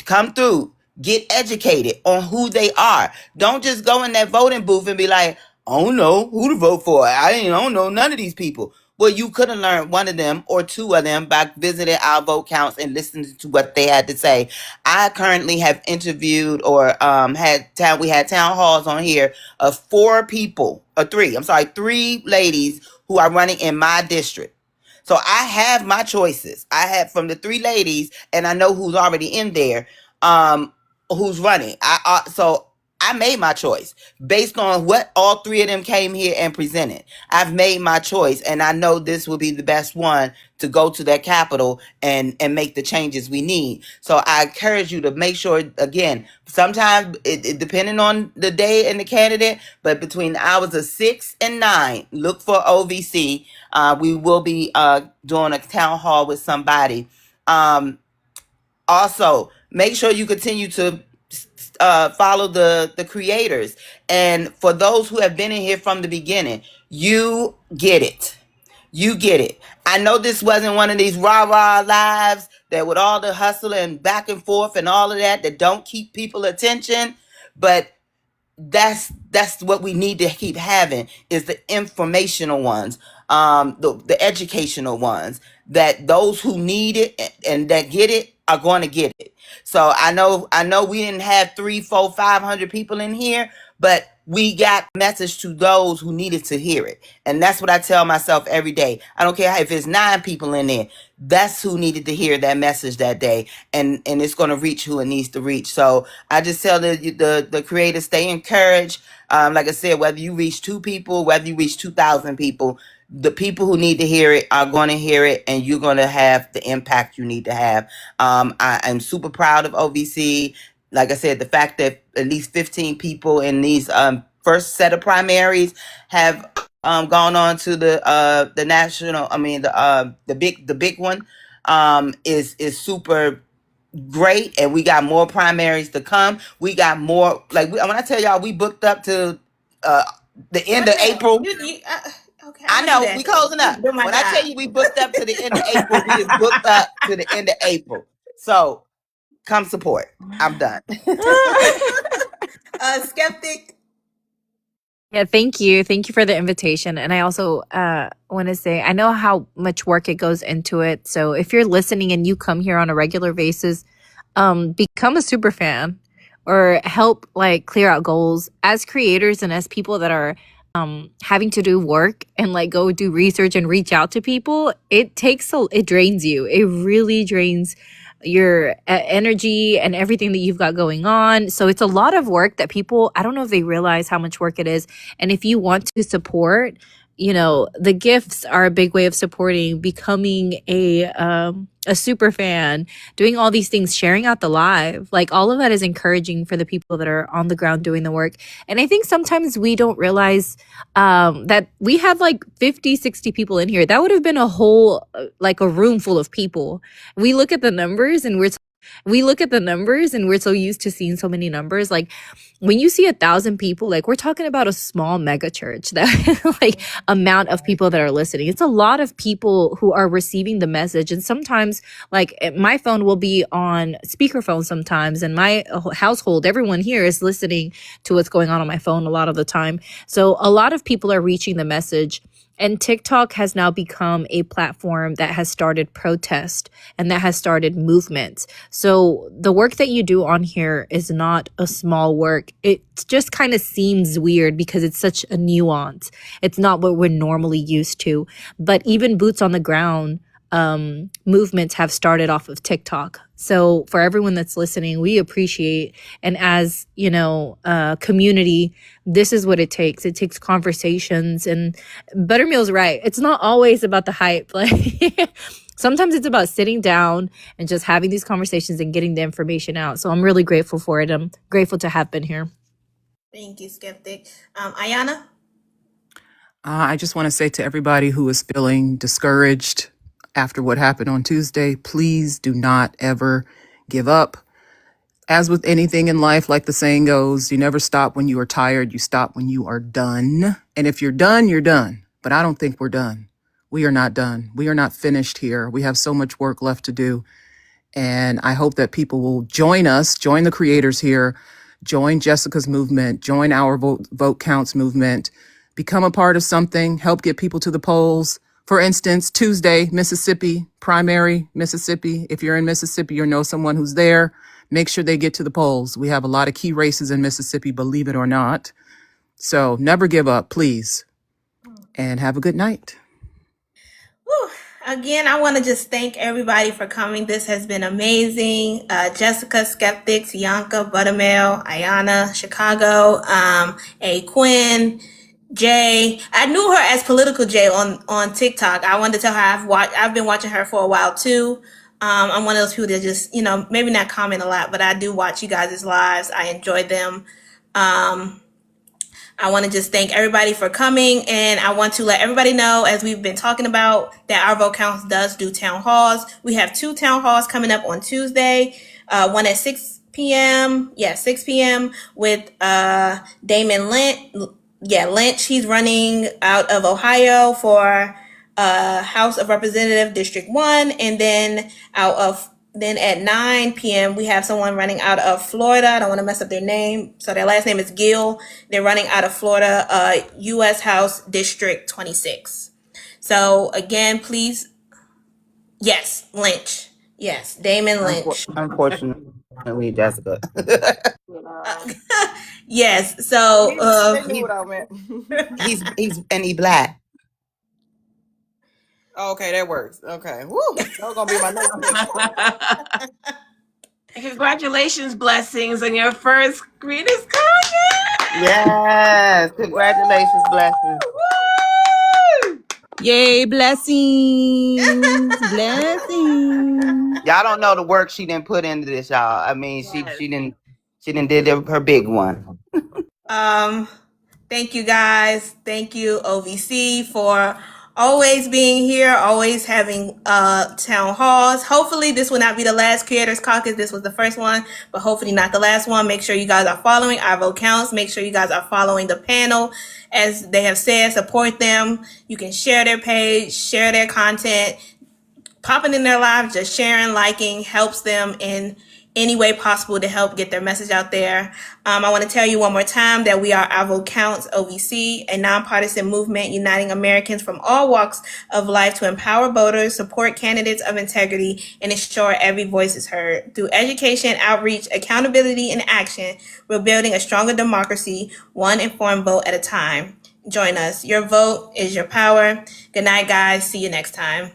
Come through, get educated on who they are. Don't just go in that voting booth and be like, I don't know who to vote for. I don't know none of these people. Well, you could have learned one of them or two of them by visiting our vote counts and listening to what they had to say. I currently have interviewed or we had town halls on here of three ladies who are running in my district. So I have my choices. I have from the three ladies, and I know who's already in there. who's running. So I made my choice based on what all three of them came here and presented. I've made my choice, and I know this will be the best one to go to that Capitol and make the changes we need. So I encourage you to make sure, again, sometimes it depending on the day and the candidate, but between the hours of 6 and 9, look for OVC. We will be doing a town hall with somebody. Also, make sure you continue to follow the creators. And for those who have been in here from the beginning, you get it. You get it. I know this wasn't one of these rah-rah lives that with all the hustle and back and forth and all of that don't keep people attention, but that's what we need to keep having is the informational ones, the educational ones, that those who need it and that get it are going to get it. So I know we didn't have 300, 400, 500 people in here, but we got message to those who needed to hear it. And that's what I tell myself every day. I don't care if it's 9 people in there. That's who needed to hear that message that day. And it's going to reach who it needs to reach. So I just tell the creators, stay encouraged. Like I said, whether you reach 2 people, whether you reach 2,000 people, the people who need to hear it are going to hear it, and you're going to have the impact you need to have. I am super proud of OVC. Like I said, the fact that at least 15 people in these first set of primaries have gone on to the national. I mean the big one is super great, and we got more primaries to come. We got more. Like when I tell y'all, we booked up to the end of April. Okay, I know we closing up. Oh my When I God. tell you we booked up to the end of April, we is booked up to the end of April. So come support. I'm done. Skeptic. Yeah, thank you. Thank you for the invitation. And I also want to say, I know how much work it goes into it. So if you're listening and you come here on a regular basis, become a super fan or help like clear out goals as creators and as people that are having to do work and like go do research and reach out to people. It drains you. It really drains your energy and everything that you've got going on. So it's a lot of work that people, I don't know if they realize how much work it is. And if you want to support, the gifts are a big way of supporting, becoming a super fan, doing all these things, sharing out the live, like all of that is encouraging for the people that are on the ground doing the work. And I think sometimes we don't realize that we have like 50, 60 people in here. That would have been a whole, like a room full of people. We look at the numbers and we're so used to seeing so many numbers. Like when you see 1,000 people, like we're talking about a small mega church, that like amount of people that are listening. It's a lot of people who are receiving the message. And sometimes like my phone will be on speakerphone sometimes, and my household, everyone here is listening to what's going on my phone a lot of the time. So a lot of people are reaching the message. And TikTok has now become a platform that has started protest and that has started movement. So the work that you do on here is not a small work. It just kind of seems weird because it's such a nuance. It's not what we're normally used to. But even boots on the ground movements have started off of TikTok. So for everyone that's listening, we appreciate, and as community, this is what it takes. It takes conversations, and Buttermel's right. It's not always about the hype. Like sometimes it's about sitting down and just having these conversations and getting the information out. So I'm really grateful for it. I'm grateful to have been here. Thank you, Skeptic. Ayana. I just want to say to everybody who is feeling discouraged after what happened on Tuesday, please do not ever give up. As with anything in life, like the saying goes, you never stop when you are tired, you stop when you are done. And if you're done, you're done. But I don't think we're done. We are not done. We are not finished here. We have so much work left to do. And I hope that people will join us, join the creators here, join Jessica's movement, join our vote counts movement, become a part of something, help get people to the polls. For instance, Tuesday, Mississippi, primary Mississippi. If you're in Mississippi or know someone who's there, make sure they get to the polls. We have a lot of key races in Mississippi, believe it or not. So never give up, please. And have a good night. Whew. Again, I want to just thank everybody for coming. This has been amazing. Jessica, Skeptic, Sianca, Buttermel, Ayana, Chicago, A Quinn, Jay. I knew her as Political Jay on TikTok. I wanted to tell her I've been watching her for a while too. I'm one of those people that just, maybe not comment a lot, but I do watch you guys' lives. I enjoy them. I want to just thank everybody for coming, and I want to let everybody know, as we've been talking about, that our Vote Counts does do town halls. We have 2 town halls coming up on Tuesday, one at 6 p.m. Yeah, 6 p.m. with Damon Lynch. Yeah, Lynch. He's running out of Ohio for House of Representative District 1, and then at 9 p.m. we have someone running out of Florida. I don't want to mess up their name. So their last name is Gill. They're running out of Florida, U.S. House District 26. So again, please, yes, Lynch. Yes, Damon Lynch. Unfortunately, Jessica. Yes. So They knew what I meant. He black. Okay, that works. Okay. Woo. That's gonna be my next one. Congratulations, blessings, on your first Creators Caucus. Yes, congratulations, blessings. Woo! Yay, blessings, blessings. Y'all don't know the work she didn't put into this, y'all. I mean, she didn't did her big one. Thank you guys. Thank you, OVC, for always being here, always having town halls. Hopefully this will not be the last Creators Caucus. This was the first one, but hopefully not the last one. Make sure you guys are following our vote counts. Make sure you guys are following the panel. As they have said, support them. You can share their page, share their content, popping in their lives, just sharing, liking, helps them in any way possible to help get their message out there. I want to tell you one more time that we are Our Vote Counts OVC, a nonpartisan movement uniting Americans from all walks of life to empower voters, support candidates of integrity, and ensure every voice is heard. Through education, outreach, accountability, and action, we're building a stronger democracy, one informed vote at a time. Join us. Your vote is your power. Good night, guys. See you next time.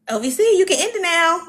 OVC, you can end it now.